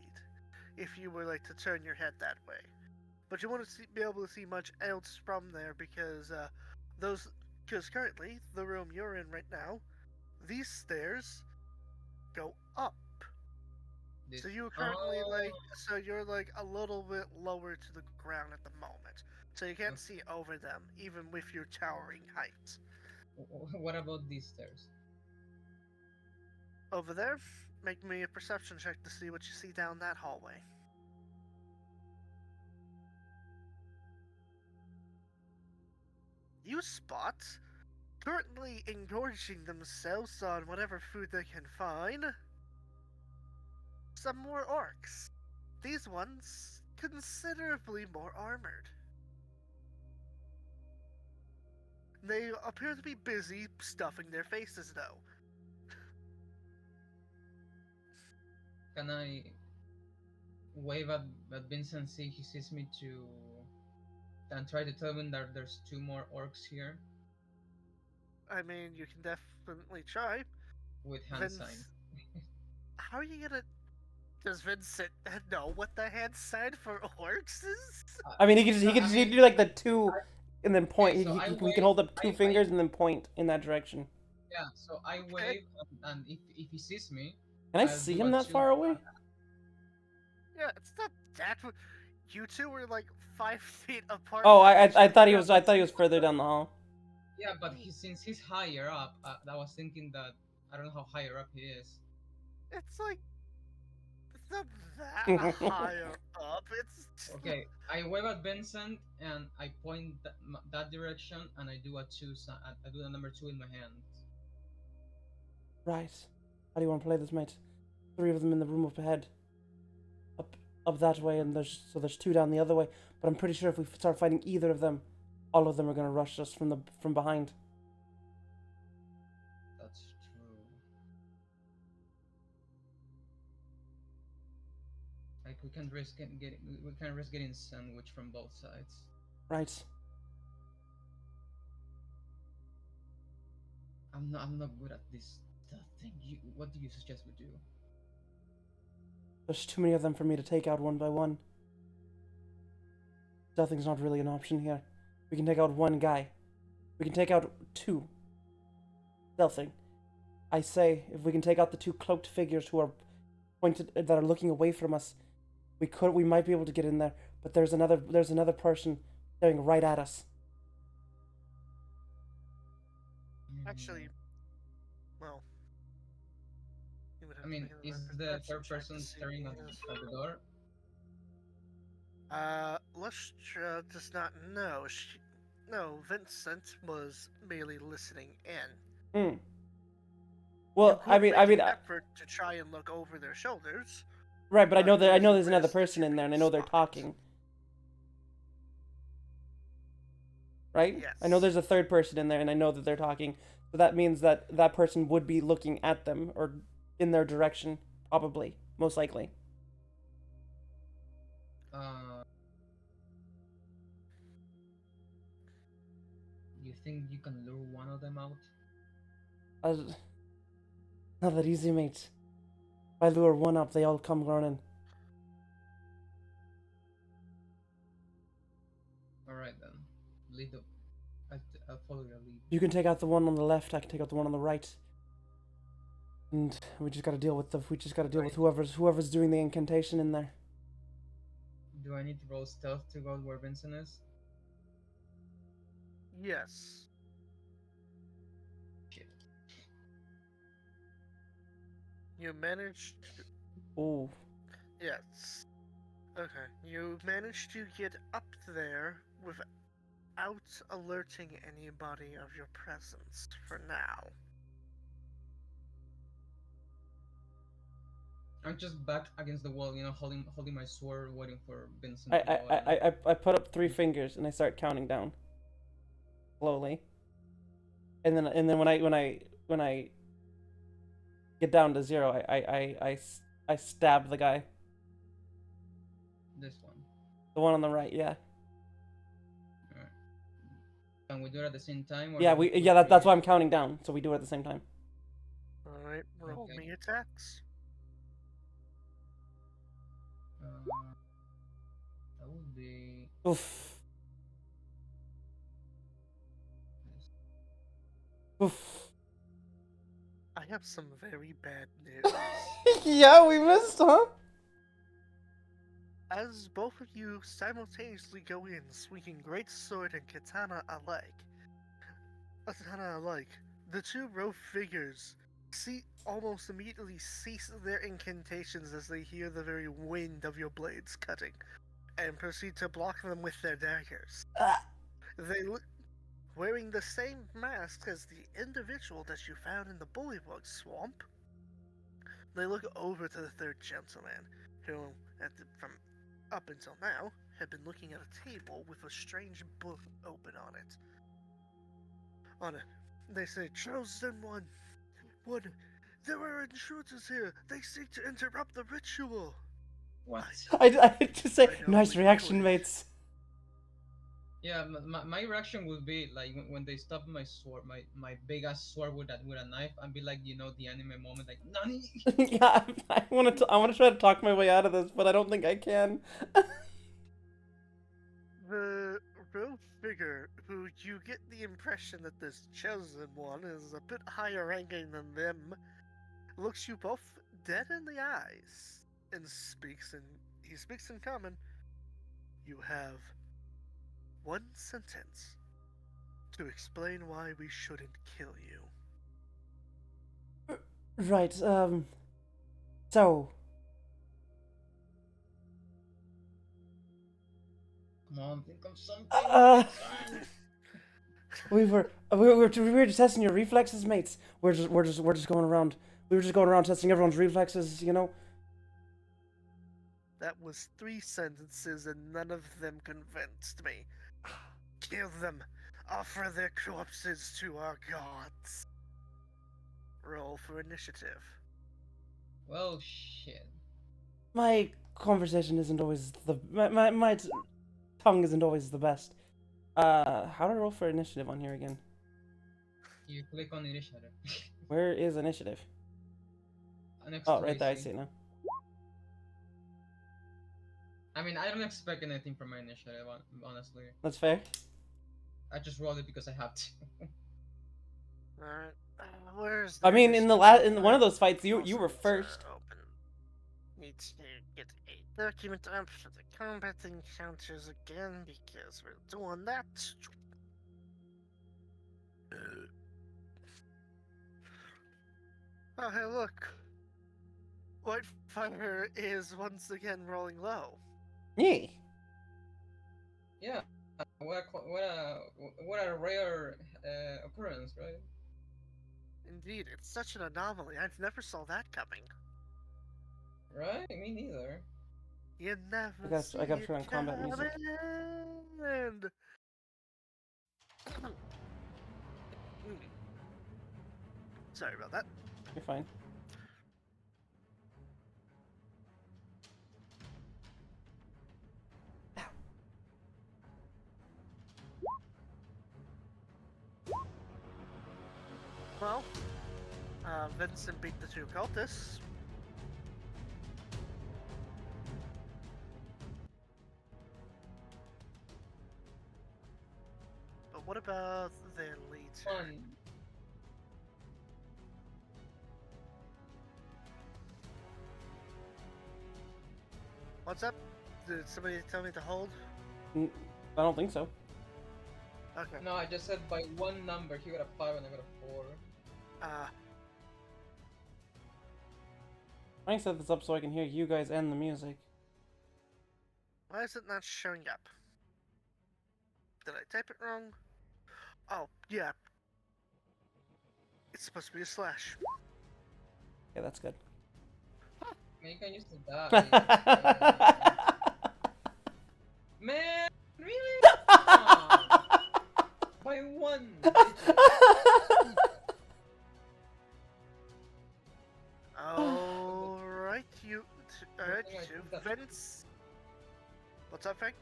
if you were like to turn your head that way. But you want to be able to see much else from there because currently the room you're in right now, these stairs go up. So you're currently Oh, you're like a little bit lower to the ground at the moment. So you can't see over them even with your towering height. What about these stairs? Over there, make me a perception check to see what you see down that hallway. You spot, currently engorging themselves on whatever food they can find, some more orcs. These ones considerably more armored. They appear to be busy stuffing their faces though. Can I wave at Vincent, see he sees me to, and try to tell him that there's 2 more orcs here I mean, you can definitely try. with hand Vince- signs. How are you gonna... Does Vincent know what the hand sign for orcs is? I mean, he could just do like the two and then point. Okay, so I He wave. can hold up two I fingers and then point in that direction. yeah. So I Okay. wave, and if he sees me, Can I I'll see do him a that two. far away? Yeah, it's not that. You two were like 5 feet apart. Oh, from each I other. thought he Yeah, was. I but thought he was further down the hall. yeah, but since he's higher up, I was thinking that I don't know how higher up he is. It's like it's not that higher up. It's Okay, I wave at Vincent and I point that direction, and I do a two. I do the number two in my hand. Right. How do you want to play this, mate? 3 of them in the room up ahead. Up that way, and there's 2 down the other way. But I'm pretty sure if we start fighting either of them, all of them are gonna rush us from behind. That's true. Like we can risk getting sandwich from both sides. Right. I'm not good at this stuff thing. What do you suggest we do? There's too many of them for me to take out one by one. Stealthing's not really an option here. We can take out one guy. We can take out 2. Stealthing. I say, if we can take out the 2 cloaked figures who are pointed that are looking away from us, we might be able to get in there. But there's another person staring right at us. actually, well. you would have I to mean, make is another the perception third check person to see staring who is. at the door? Lustra does not know. No, Vincent was merely listening in. Hmm. You Well, could make an effort to try and look over their shoulders. right, but I know it is a there's another risk that person you in there, and I could know they're spot. talking. Right? Yes. I know there's a third person in there, and I know that they're talking. So that means that that person would be looking at them or in their direction, probably, most likely. You think you can lure one of them out? Not that easy, mate. If I lure one up, they all come running. All right then, lead the. I'll follow your lead. You can take out the one on the left. I can take out the one on the right. And we just gotta deal with with whoever's doing the incantation in there. Do I need to roll stealth to go where Vincent is? Yes. Shit. You managed. Ooh. Yes. Okay. You managed to get up there without alerting anybody of your presence for now. I'm just back against the wall, holding my sword, waiting for Vincent to go out. I put up 3 fingers and I start counting down. Slowly. And then when I get down to 0, I stab the guy. This one. The one on the right, yeah. Alright. Can we do it at the same time? Or Yeah, that's why I'm counting down, so we do it at the same time. Alright, roll Okay. me attacks. That would be. Oof. This. Oof. I have some very bad news. Yeah, we missed, huh? As both of you simultaneously go in, swinging great sword and katana alike, the 2 row figures almost immediately cease their incantations as they hear the very wind of your blades cutting, and proceed to block them with their daggers. They look wearing the same mask as the individual that you found in the bullywug swamp. They look over to the 3rd gentleman, who, from up until now, had been looking at a table with a strange book open on it. They say, "Chosen one, there are intruders here. They seek to interrupt the ritual." What? I just say, I know, nice we reaction, could. mates. Yeah, my reaction would be like when they stop my sword, my big ass sword with a knife, and be like, the anime moment, like Nani. Yeah, I want to try to talk my way out of this, but I don't think I can. The row figure who you get the impression that this chosen one is a bit higher ranking than them, looks you both dead in the eyes and he speaks in common. You have one sentence to explain why we shouldn't kill you. Right, so... Come on, think of something. Uh, we were just testing your reflexes, mates. We're just going around. We were just going around testing everyone's reflexes, you know. That was 3 sentences and none of them convinced me. Kill them. Offer their corpses to our gods. Roll for initiative. Well, shit. My conversation isn't always the my tongue isn't always the best. How do I roll for initiative on here again? You click on initiative. Where is initiative? Next Oh, to right there. I AC. see it now. I mean, I don't expect anything from my initiative, honestly. That's fair. I just rolled it because I have to. Alright. Where's I mean, in one of those fights, you were first. Open. Need to get a document up for the combat encounters again because we're doing that. Oh, hey, look. Whitefire is once again rolling low. Yeah. Yeah. What a rare occurrence, right? Indeed, it's such an anomaly. I never saw that coming. Right? Me neither. You never I gotta turn on combat music. And sorry about that. You're fine. Well, Vincent beat the 2 cultists. But what about their leader? Fun. What's up? Did somebody tell me to hold? I don't think so. Okay. No, I just said by one number. He got a 5 and I got a 4. I set this up so I can hear you guys and the music. Why is it not showing up? Did I type it wrong? Oh, yeah. It's supposed to be a slash. Yeah, that's good. Man, you can use the die. Man, really? Aw. By one. Alright, alright, Good thing I took that- Vince. What's up, Frank?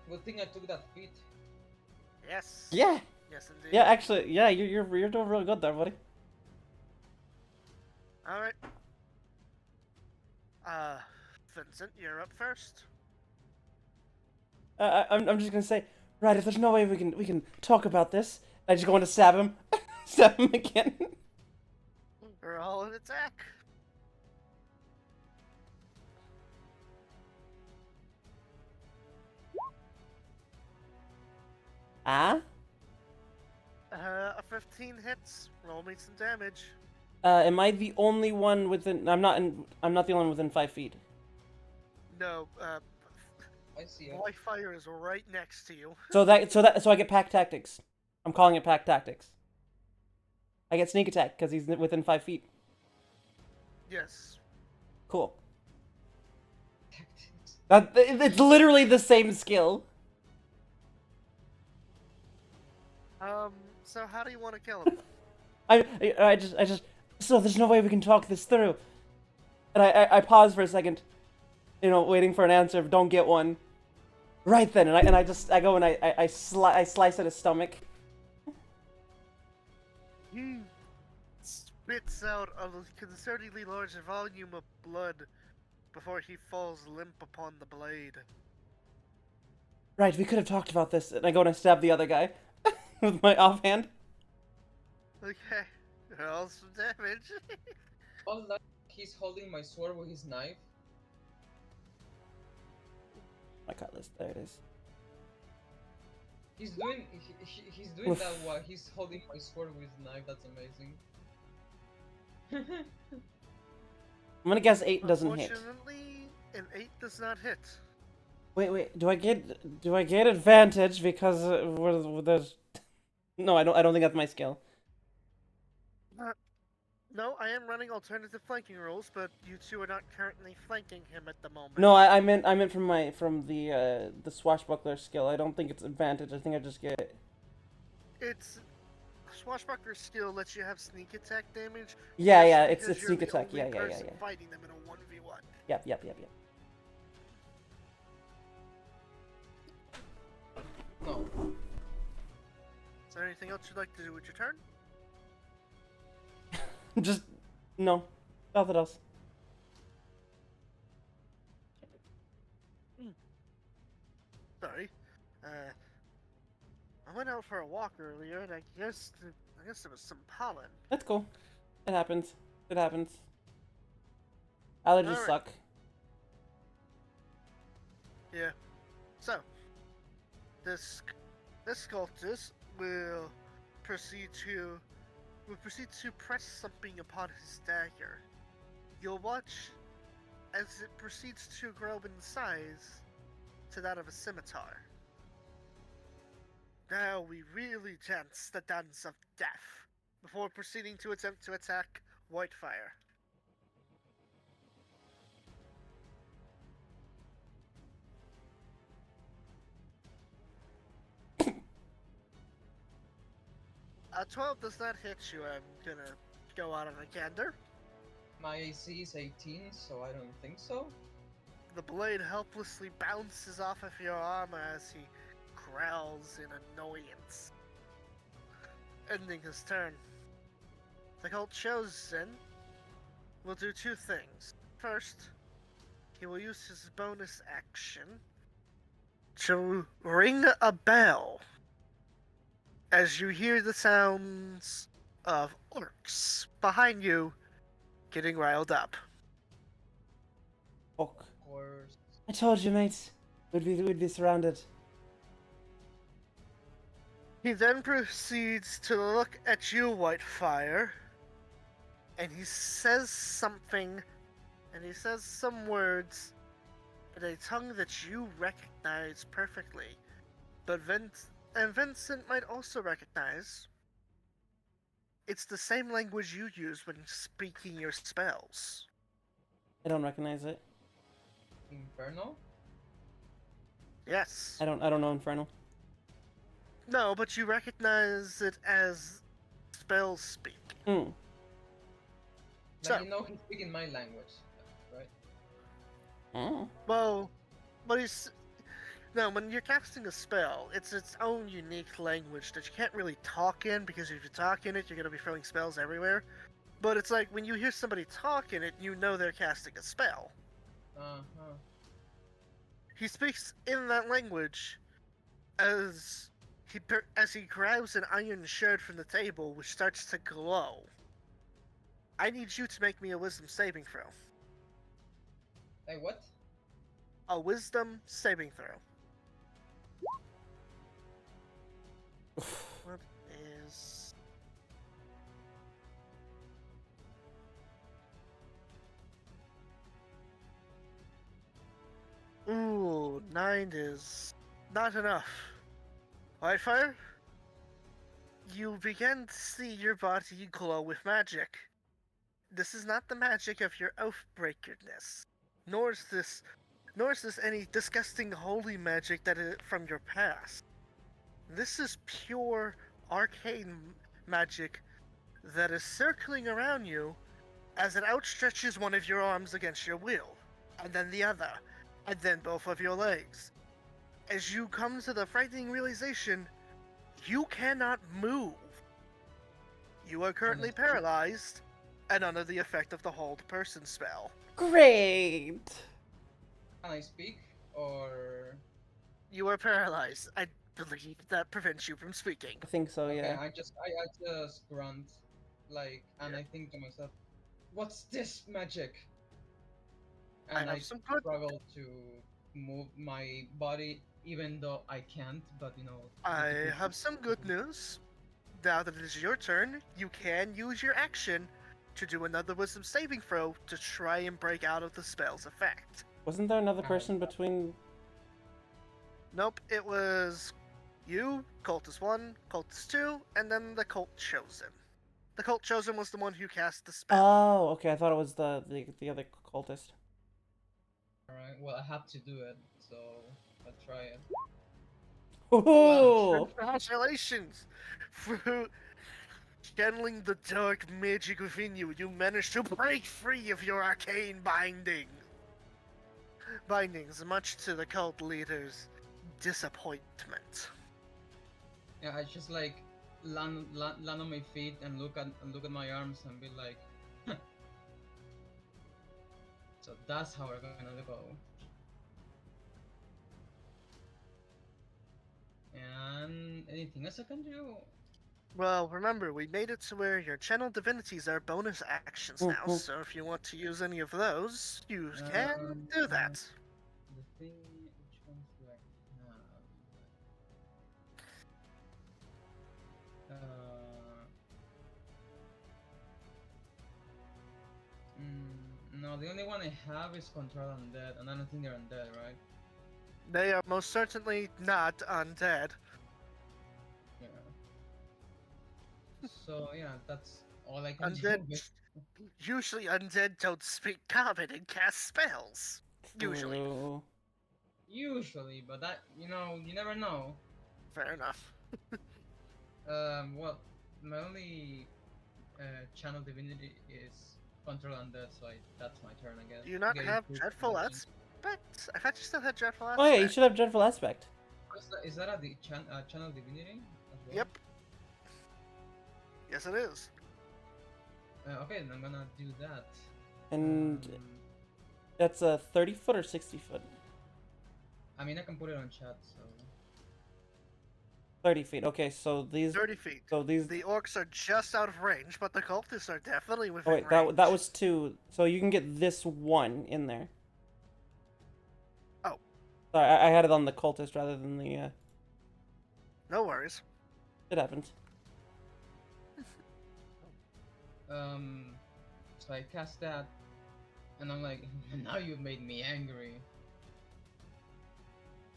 Good thing I took that feat. Yes. Yeah. Yes, indeed. Yeah, actually, yeah, you're doing real good there, buddy. Alright. Vincent, you're up first. I'm just gonna say, right, if there's no way we can talk about this, I just go in to stab him, stab him again. Roll an attack. Ah? A 15 hits. Roll me some damage. Am I the only one within? I'm not the only one within 5 feet. No, I see it. Whitefire is right next to you. So I get pack tactics. I'm calling it pack tactics. I get sneak attack because he's within 5 feet. Yes. Cool. Tactics. It's literally the same skill. So how do you want to kill him? I just. So there's no way we can talk this through. And I pause for a second, waiting for an answer. Don't get one. Right then, and I go and I slice at his stomach. He spits out a concerningly large volume of blood before he falls limp upon the blade. Right, we could have talked about this. And I go and I stab the other guy with my offhand. Okay, roll some damage. All that he's holding my sword with his knife. My cutlass, there it is. He's doing he's doing Oof. that while he's holding my sword with his knife. That's amazing. I'm gonna guess 8 doesn't hit. Unfortunately, an 8 does not hit. Wait, do I get advantage because there's... No, I don't think that's my skill. No, I am running alternative flanking rules, but you two are not currently flanking him at the moment. No, I meant from the swashbuckler skill. I don't think it's advantage. I think I just get... It's swashbuckler skill lets you have sneak attack damage. Yeah, just yeah, because it's you're sneak the attack. only Yeah. person fighting them in a 1v1. Yep. No. Is there anything else you'd like to do with your turn? Just no, nothing else. Sorry. I went out for a walk earlier, and I guess there was some pollen. That's cool. It happens. It happens. Allergies Alright. suck. Yeah. So, this cultist will proceed to press something upon his dagger. You'll watch as it proceeds to grow in size to that of a scimitar. Now we really dance the dance of death before proceeding to attempt to attack Whitefire. A 12 does not hit you. I'm gonna go out on a gander. My AC is 18, so I don't think so. The blade helplessly bounces off of your armor as he growls in annoyance, ending his turn. The cult chosen will do two things. First, he will use his bonus action to ring a bell as you hear the sounds of orcs behind you getting riled up. Fuck. Of course. I told you, mates. We'd be surrounded. He then proceeds to look at you, Whitefire, and he says something, and he says some words in a tongue that you recognize perfectly, but Vincent might also recognize. It's the same language you use when speaking your spells. I don't recognize it. Infernal? Yes. I don't know Infernal. No, but you recognize it as spell speak. Hmm. Like, So- you know he's speaking my language, right? Oh. Well, when you're casting a spell, it's its own unique language that you can't really talk in, because if you talk in it, you're gonna be throwing spells everywhere. But it's like when you hear somebody talk in it, you know they're casting a spell. Uh-huh. He speaks in that language as he grabs an iron shard from the table, which starts to glow. I need you to make me a wisdom saving throw. Hey, what? A wisdom saving throw. What is... Ooh, 9 is not enough. Whitefire, you begin to see your body glow with magic. This is not the magic of your oathbreakerness, nor is this any disgusting holy magic that is from your past. This is pure arcane magic that is circling around you as it outstretches one of your arms against your will, and then the other, and then both of your legs. As you come to the frightening realization, you cannot move. You are currently paralyzed and under the effect of the hold person spell. Great. Can I speak? Or... You are paralyzed. I believe that prevents you from speaking. I think so, Okay, yeah. I just grunt, like, and Yeah. I think to myself, what's this magic? I And have I some good. struggle to move my body, even though I can't. But I have some good news. Now that it is your turn, you can use your action to do another wisdom saving throw to try and break out of the spell's effect. Wasn't there another Alright. person between? Nope, it was you, Cultist 1, Cultist 2, and then the Cult Chosen. The Cult Chosen was the one who cast the spell. Oh, okay. I thought it was the other cultist. All right. Well, I have to do it, so I'll try it. Ooh! Congratulations! For channeling the dark magic within you, you managed to break free of your arcane bindings, much to the cult leader's disappointment. Yeah, I just like land on my feet and look at my arms and be like, "Huh." So that's how we're gonna go. And anything else I can do? Well, remember, we made it to where your channel divinities are bonus actions now, Mhm. so if you want to use any of those, you can do that. The thing, which ones do I have? No, the only one I have is Control Undead, and I don't think they're undead, right? They are most certainly not undead. Yeah. So yeah, that's all I can Undead. do with. Usually, undead don't speak common and cast spells. Usually. True. Usually, but that you never know. Fair enough. Well, my only channel divinity is Control Undead, so that's my turn, I guess. Do you not Get have improved Dreadful action. Aspect? I thought you still had Dreadful Oh yeah, you Aspect. should have dreadful aspect. Is that a channel divinity as well? Yep. Yes, it is. Okay, then I'm gonna do that. And Um, that's a 30-foot or 60-foot? I mean, I can put it on chat, so 30 feet. Okay, so these. 30 feet. So these. The orcs are just out of range, but the cultists are definitely Oh within wait, range. that was two. So you can get this one in there. Oh. Sorry, I had it on the cultist rather than the. No worries. It happens. so I cast that, and I'm like, now you've made me angry.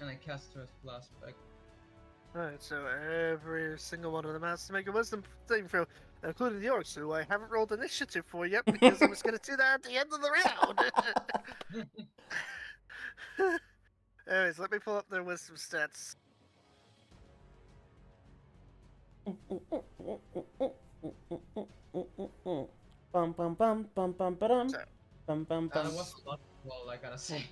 And I cast Dreadful Aspect. Alright, so every single one of them has to make a wisdom saving throw, including the orcs, who I haven't rolled initiative for yet because I was going to do that at the end of the round. Anyways, let me pull up their wisdom stats. Bum bum bum bum bum ba-dum. So, Bum bum That bum. was a lot, well, I gotta say.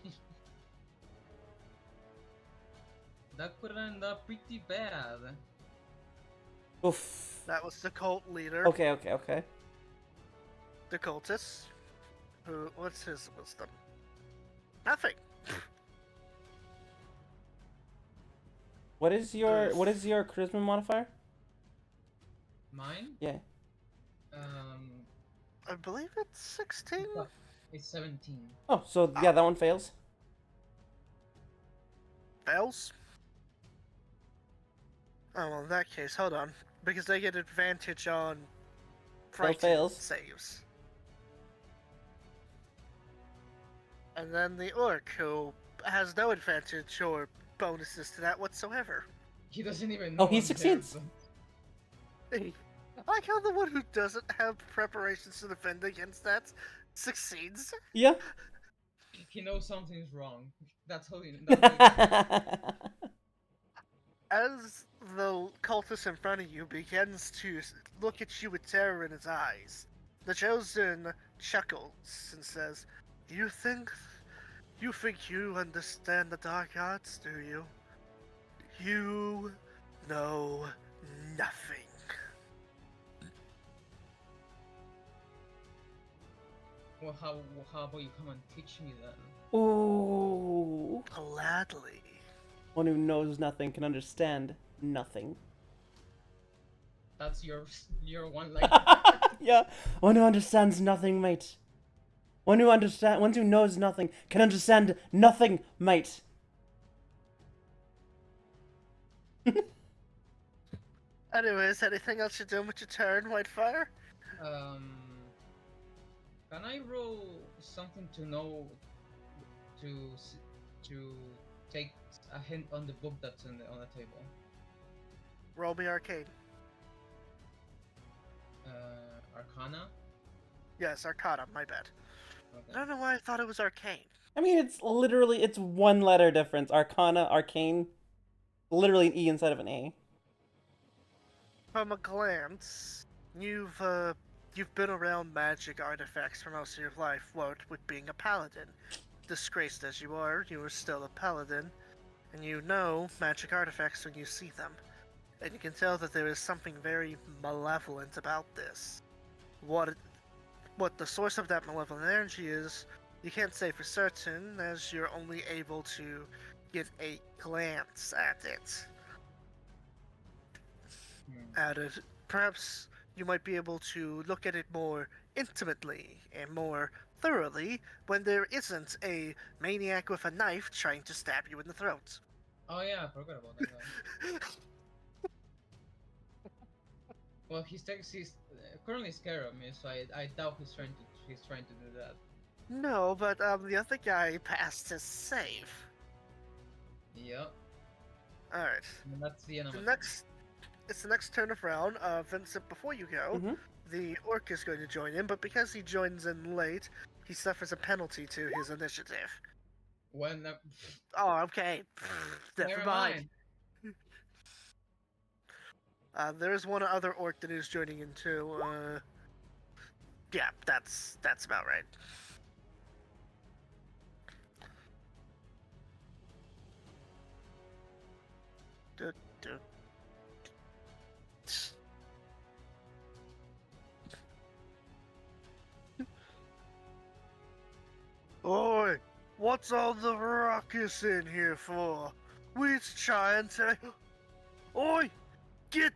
That could end up pretty bad. Oof. that was the cult leader, Okay, okay, okay. the cultist. Who? What's his wisdom? Nothing. What is your charisma modifier? Mine? Yeah. I believe it's 16. It's 17. Oh, so yeah, that one fails. Fails. Oh well, in that case, hold on, because they get advantage on frightened fails. saves. And then the orc, who has no advantage or bonuses to that whatsoever. He doesn't even know. Oh, he I'm there, succeeds. but- I like how the one who doesn't have preparations to defend against that succeeds. Yeah. He knows something's wrong. That's all he. As the cultist in front of you begins to look at you with terror in his eyes, the chosen chuckles and says, You think you understand the dark arts, do you? You know nothing. Well, how about you come and teach me then? Ooh. Gladly. One who knows nothing can understand nothing. That's your one line. Yeah. One who understands nothing, mate. One who knows nothing can understand nothing, mate. Anyways, anything else you're doing with your turn, Whitefire? Um, can I roll something to know to to take a hint on the book that's on the table? Roll me arcane. Arcana. Yes, Arcana, my bad. I Okay. don't know why I thought it was arcane. I mean, it's one letter difference. Arcana, arcane, literally an E instead of an A. From a glance, you've been around magic artifacts for most of your life, what with being a paladin. Disgraced as you are still a paladin, and you know magic artifacts when you see them. And you can tell that there is something very malevolent about this. What the source of that malevolent energy is, you can't say for certain, as you're only able to get a glance at it. Perhaps you might be able to look at it more intimately and more thoroughly when there isn't a maniac with a knife trying to stab you in the throat. Oh yeah, I forgot about that guy. Well, he's currently scared of me, so I doubt he's trying to do that. No, but the other guy passed his save. Yep. Alright. And that's the end of The my next It's the next turn of round. Vincent, before you go, Mhm. the orc is going to join in, but because he joins in late, he suffers a penalty to his initiative. When Oh, okay. Never mind. There is one other orc that is joining in too. Yeah, that's about right. Du- du- Oi! What's all the ruckus in here for? We trying to. Oi! Get!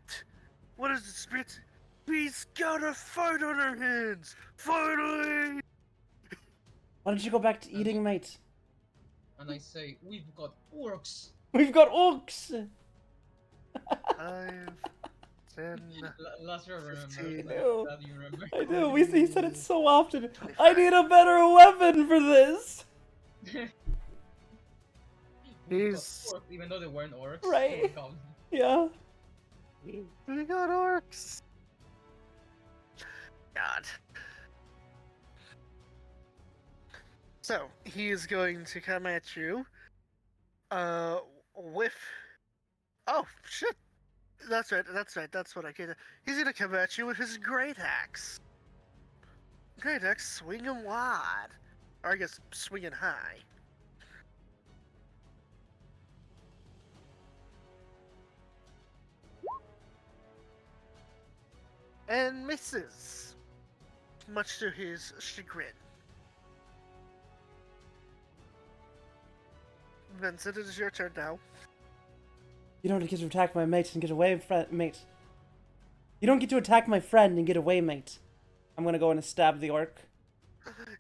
What is it, Spitz? He's got a fight on our hands! Finally! Why don't you go back to eating, mate? and I say we've got orcs. We've got orcs! 5, 10, Last year, remember 15. that you remember. I do. He said it so often. 25. I need a better weapon for this. We've got He's- orcs, even though they weren't orcs. Right. we called them. Yeah. We got orcs! God. So, he is going to come at you, with... Oh, shit! That's right, that's what I get. He's gonna come at you with his great axe. Great axe swinging wide. Or I guess swinging high. And misses. Much to his chagrin. Vincent, it is your turn now. You don't get to attack my mate and get away, mate. You don't get to attack my friend and get away, mate. I'm gonna go and stab the orc.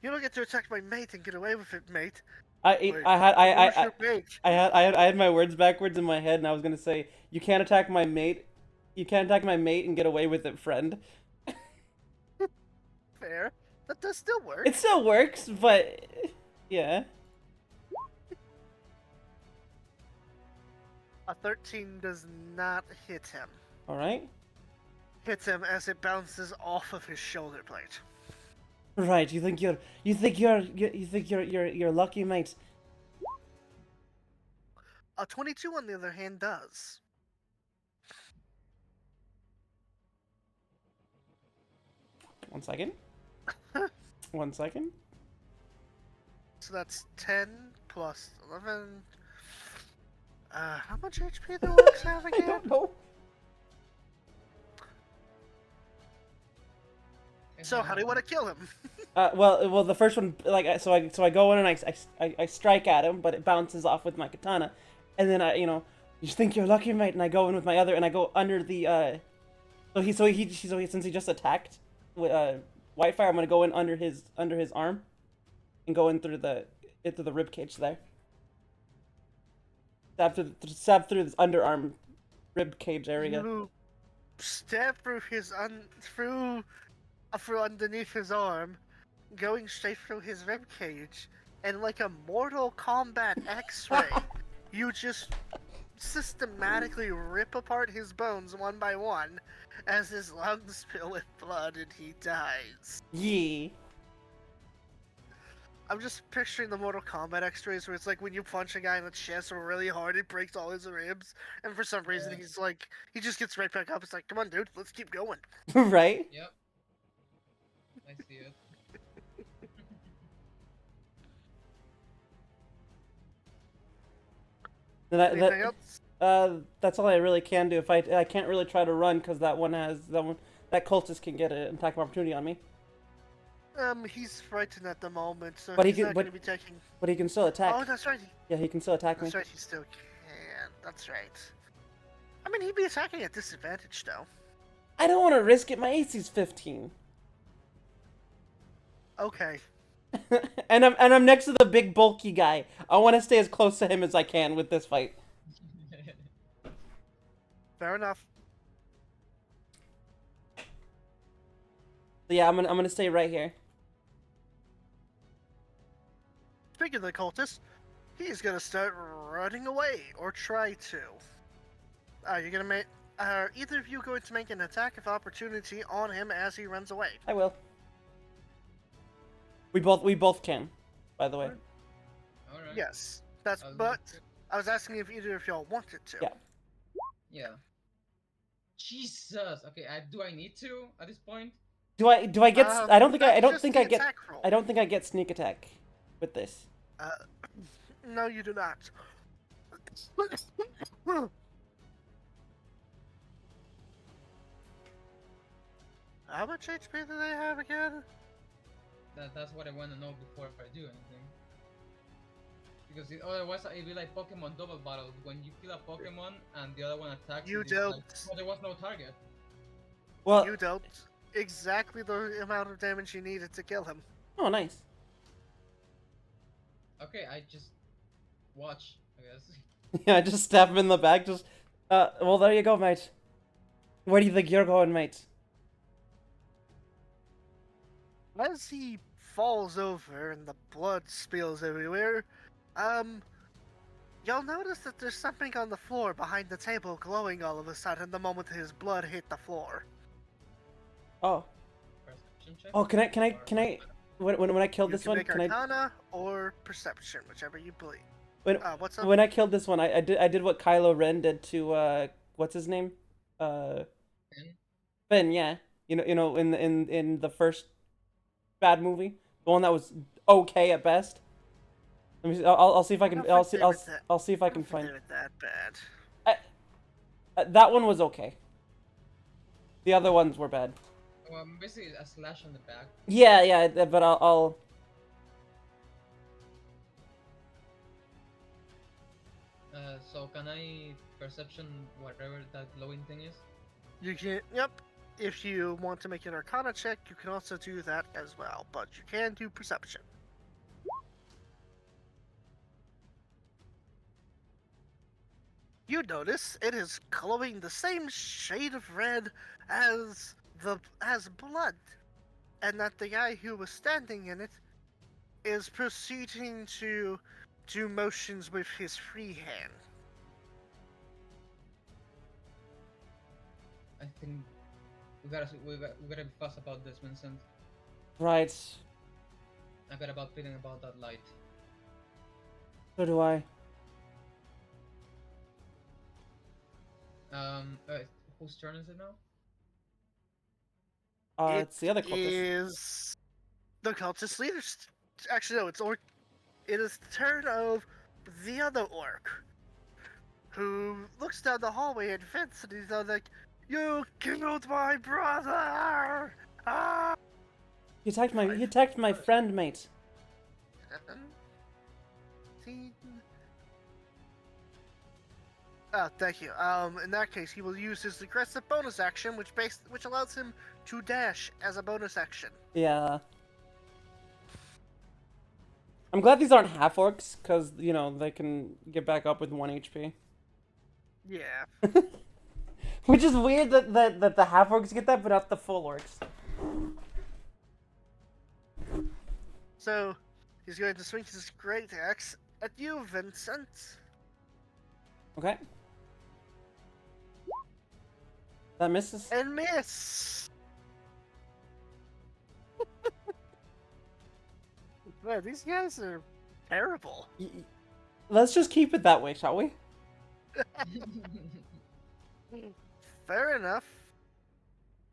You don't get to attack my mate and get away with it, mate. I Wait, had who's your mate? I had my words backwards in my head, and I was gonna say, you can't attack my mate. You can't attack my mate and get away with it, friend. Fair. That does still work. It still works, but yeah. A 13 does not hit him. All right. Hits him as it bounces off of his shoulder blade. Right. You think you're lucky, mate. A 22, on the other hand, does. One second. 1 second. So that's 10 plus 11. How much HP do orcs have I again? don't know. So how do you want to kill him? Well, the first one, like, so I go in and I strike at him, but it bounces off with my katana, and then you think you're lucky, mate, and I go in with my other, and I go under the. Since he just attacked with Whitefire, I'm gonna go in under his arm, and go in through the rib cage there. Stab through his underarm rib cage area. You stab through his through underneath his arm, going straight through his rib cage, and like a Mortal Kombat X-ray, you just systematically rip apart his bones one by one as his lungs fill with blood and he dies. Yeah. I'm just picturing the Mortal Kombat X-rays where it's like when you punch a guy in the chest really hard, it breaks all his ribs, and for some reason Yeah. he's like, he just gets right back up. It's like, come on, dude, let's keep going. Right? Yep. I see it. Anything else? That's all I really can do. If I can't really try to run because that cultist can get an attack of opportunity on me. He's frightened at the moment, so But he he's can- not but- going to be taking. But he can still attack. Oh, that's right. Yeah, he can still attack me. That's right. He still can. That's right. I mean, he'd be attacking at disadvantage, though. I don't want to risk it. My AC's 15. Okay. and I'm next to the big bulky guy. I want to stay as close to him as I can with this fight. Fair enough. So yeah, I'm gonna stay right here. Speaking of the cultist, he's gonna start running away, or try to. You're gonna make. Are either of you going to make an attack of opportunity on him as he runs away? I will. We both can, by the way. Alright. Yes. That's. I'll do But it. I was asking if either of y'all wanted to. Yeah. Yeah. Jesus. Okay. Do I need to at this point? Do I get? I don't think I that's don't just think the I get. attack roll. I don't think I get sneak attack with this. No, you do not. How much HP do they have again? That's what I want to know before I do anything. Because otherwise it'd be like Pokemon double battles when you kill a Pokemon and the other one attacks. You it's like, don't. oh, there was no target. Well, You dealt exactly the amount of damage you needed to kill him. oh nice. Okay, I just watch, I guess. Yeah, just stab him in the back. Just, well, there you go, mate. Where do you think you're going, mate? As he falls over and the blood spills everywhere, you'll notice that there's something on the floor behind the table glowing all of a sudden the moment his blood hit the floor. Oh, Perception check? oh, can I? When I killed You this can one, make can I? Arcana or Perception, whichever you believe. When, What's up? when I killed this one, I did what Kylo Ren did to what's his name? Ten? Ben. Yeah, you know in the first bad movie, the one that was okay at best. Let me see, I'll see if I can don't I'll think see they I'll, were that- I'll see if I I can don't think find they were that bad. that one was okay. The other ones were bad. Well, basically a slash on the back. Yeah, but I'll So can I perception whatever that glowing thing is? You can, yep. If you want to make an Arcana check, you can also do that as well, but you can do Perception. You notice it is glowing the same shade of red as blood, and that the guy who was standing in it is proceeding to do motions with his free hand. I think we gotta be fast about this, Vincent. right. I got about feeling about that light. So do I. Whose turn is it now? It's the other cultist. Is the cultist leader. Actually, no, it is the turn of the other orc, who looks down the hallway at Vince and he's all like, "You killed my brother!" Ah! He attacked my friend, mate. 17. Oh, thank you. In that case, he will use his aggressive bonus action, which allows him to dash as a bonus action. Yeah. I'm glad these aren't half orcs, because, you know, they can get back up with 1 HP. Yeah. Which is weird that the half orcs get that, but not the full orcs. So, he's going to swing his great axe at you, Vincent. Okay. That misses. And miss! Man, these guys are terrible. Let's just keep it that way, shall we? Fair enough.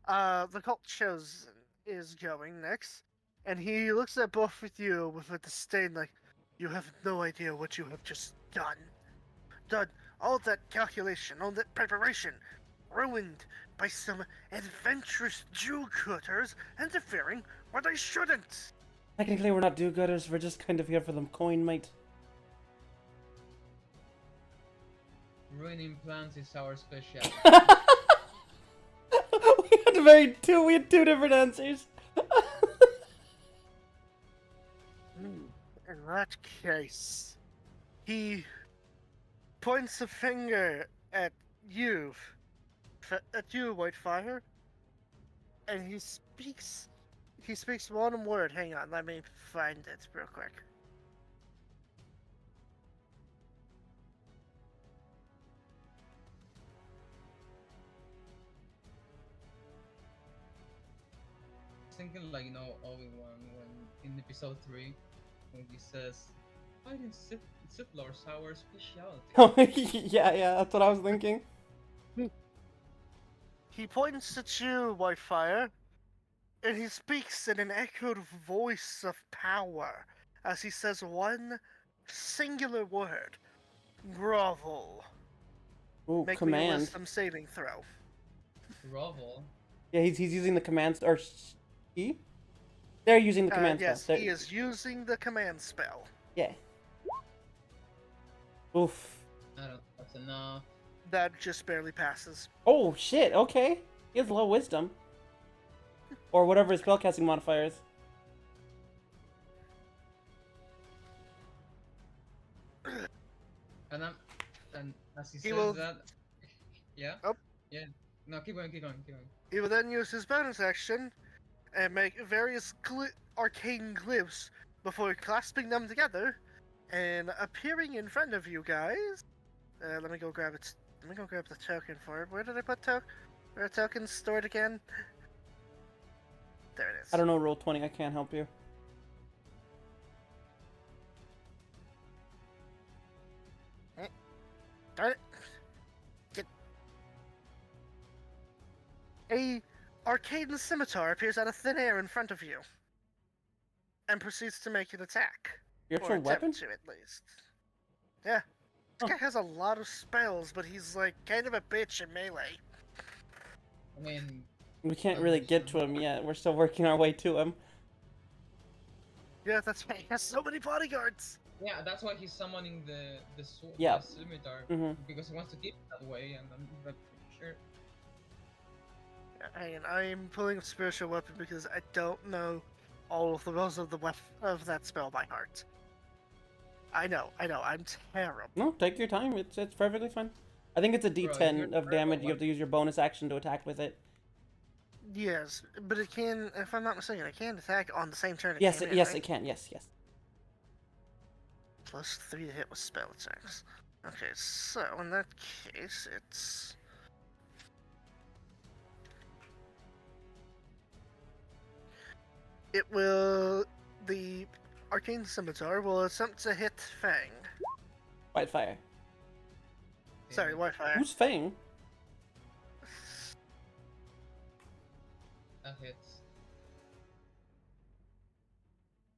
The cult chosen is going next, and he looks at both of you with a disdain like, you have no idea what you have just done. Done all that calculation, all that preparation, ruined by some adventurous do-gooders interfering where they shouldn't. Technically, we're not do-gooders. We're just kind of here for them coin, mate. Ruining plans is our specialty. We had two different answers. In that case, he points a finger at you, Whitefire, and he speaks one word. Hang on, let me find it real quick. Thinking like, you know, Obi-Wan when in episode 3 when he says, fighting Sith Lords is our specialty. Yeah, that's what I was thinking. He points at you, Whitefire, and he speaks in an echoed voice of power as he says one singular word: grovel. Ooh, Make me a command. wisdom saving throw. Grovel. Yeah, he's using the command or he? They're using the command Yes, spell. he is using the command spell. Yeah. Oof. I don't. That's enough. That just barely passes. Oh shit. Okay. He has low wisdom, or whatever his spellcasting modifier is. And as he He says will- that, yeah. Oh. Yeah. No, keep going. He will then use his bonus action and make various arcane glyphs before clasping them together and appearing in front of you guys. Let me go grab it. Let me go grab the token for it. Where did I put token? Where are tokens stored again? There it is. I don't know. Roll 20. I can't help you. Darn it. Get. A arcane scimitar appears out of thin air in front of you and proceeds to make an attack. Or Spiritual attempt weapon? to, at least. Yeah. This guy has a lot of spells, but he's like kind of a bitch in melee. I mean, We can't really get to him yet. We're still working our way to him. Yeah, that's right. He has so many bodyguards. yeah, that's why he's summoning the sword, Yeah. the scimitar, Mhm. because he wants to keep it that way, and I'm pretty sure. And I'm pulling a spiritual weapon because I don't know all of the rules of of that spell by heart. I know, I'm terrible. No, take your time. It's perfectly fine. I think it's a Bro, D10 you're of damage. You terrible. have to use your bonus action to attack with it. Yes, but it can, if I'm not mistaken, it can attack on the same turn. Yes, came in, yes, right? it can. Yes, yes. Plus 3 to hit with spell attacks. Okay, so in that case, it's. It will. The arcane scimitar will attempt to hit Fang. Whitefire. Sorry, Wi-Fi. Who's Fang? That hits.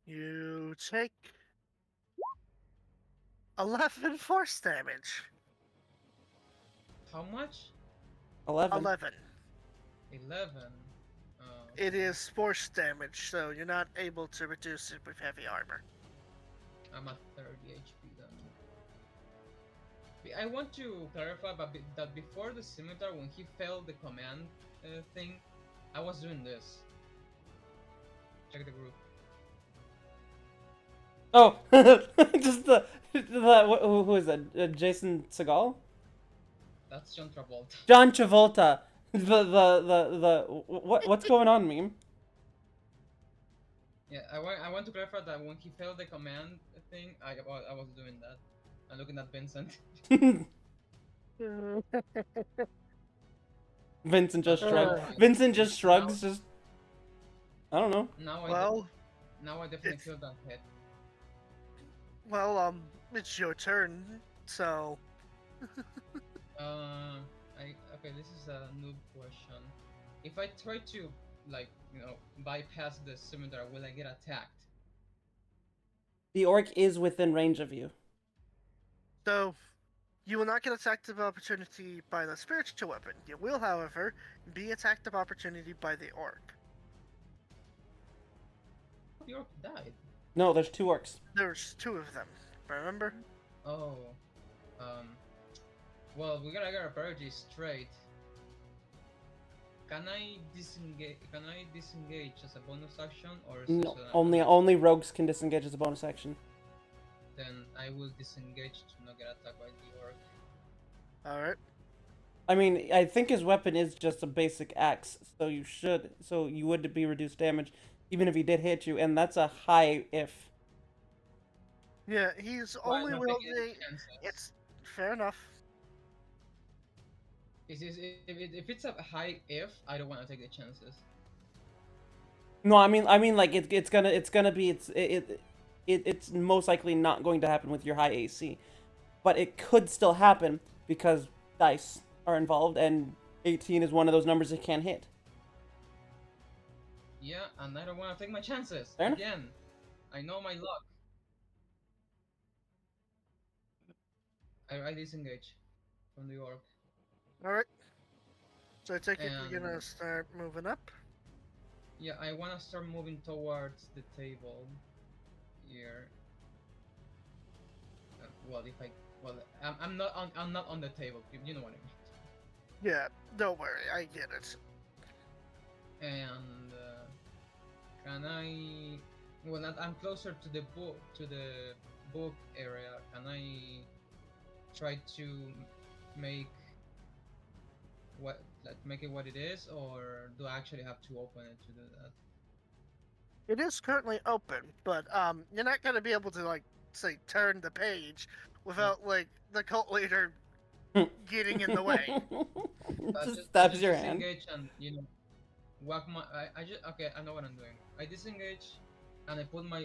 You take 11 force damage. How much? 11. 11. 11. It is force damage, so you're not able to reduce it with heavy armor. I'm at 30 HP then. I want to clarify that before the scimitar, when he failed the command thing, I was doing this. Check the group. Oh, just who is that? Jason Segal? That's John Travolta. John Travolta. What's going on, meme? Yeah, I want to clarify that when he failed the command thing, I was doing that. I'm looking at Vincent. Vincent just But shrugged. now Vincent just shrugs. now, Just I don't know. Well, now I definitely it's feel that hit. it's your turn. So Okay, this is a noob question. If I try to like bypass the scimitar, will I get attacked? The orc is within range of you. so you will not get attacked of opportunity by the spiritual weapon. You will, however, be attacked of opportunity by the orc. The orc died. No, there's two orcs. There's two of them. Remember? Oh, well, we gotta get our priorities straight. Can I disengage? Can I disengage as a bonus action, or is No, this only rogues can disengage as a bonus action. Then I will disengage to not get attacked by the orc. All right. I mean, I think his weapon is just a basic axe, so you would be reduced damage, even if he did hit you, and that's a high if. Yeah, he's Well, only not taking any wielding. chances. It's fair enough. If it's a high if, I don't want to take the chances. No, I mean, like it's gonna be it's most likely not going to happen with your high AC, but it could still happen because dice are involved, and 18 is one of those numbers it can't hit. Yeah, and I don't want to take my chances. Fair enough. Again, I know my luck. I disengage from the orc. All right. So I take it you're And gonna start moving up. yeah, I want to start moving towards the table here. Well, if I well, I'm not on the table. You know what I mean. Yeah. Don't worry. I get it. And can I? Well, I'm closer to the book area. Can I try to make make it what it is, or do I actually have to open it to do that? It is currently open, but you're not gonna be able to like say turn the page without like the cult leader getting in the way. Just I stabs just your hand. disengage and whack my. I just okay. I know what I'm doing. I disengage, and I put my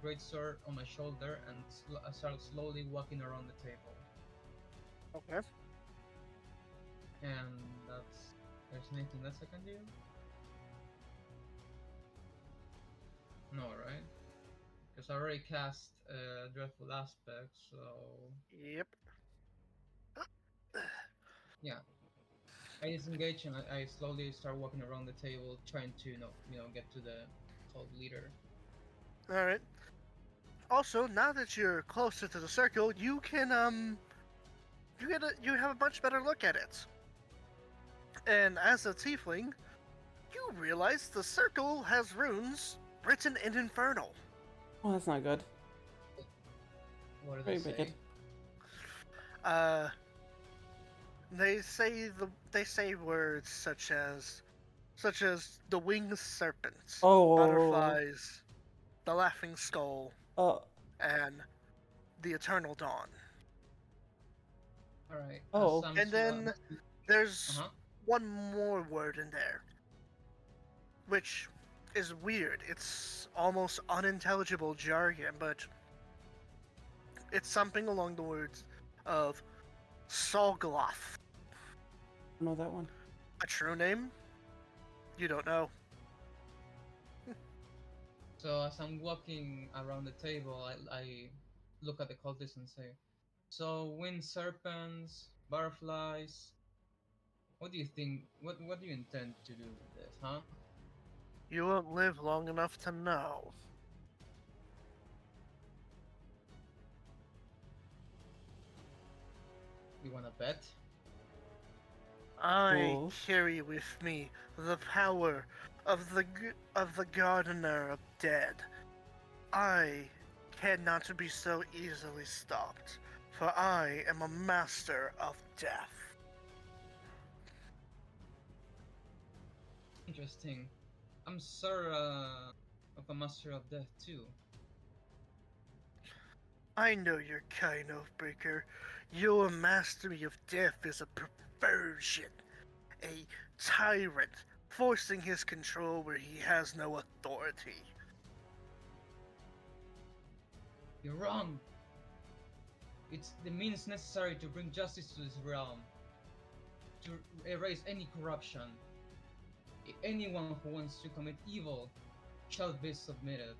great sword on my shoulder and I start slowly walking around the table. Okay. And that's there's anything else I can do. No, right? Because I already cast Dreadful Aspect, so Yep. yeah. I disengage and I slowly start walking around the table, trying to get to the cult leader. All right. Also, now that you're closer to the circle, you can you have a much better look at it. And as a tiefling, you realize the circle has runes written in Infernal. Oh, that's not good. What do Very they say? wicked. Uh, they say words such as the winged serpent, Oh. butterflies, the laughing skull, Oh. and the eternal dawn. All right. Oh. And then there's Uh-huh. one more word in there, which is weird. It's almost unintelligible jargon, but it's something along the words of Solgloth. I know that one. A true name? You don't know. So as I'm walking around the table, I look at the cultists and say, "So wind serpents, butterflies. What do you think? What do you intend to do with this, huh?" You won't live long enough to know. wanna bet? I Oh. carry with me the power of the Gardener of Dead. I cannot be so easily stopped, for I am a master of death. Interesting. I'm sort of a master of death too. I know your kind of breaker. Your mastery of death is a perversion, a tyrant, forcing his control where he has no authority. You're wrong. It's the means necessary to bring justice to this realm, to erase any corruption. Anyone who wants to commit evil shall be submitted.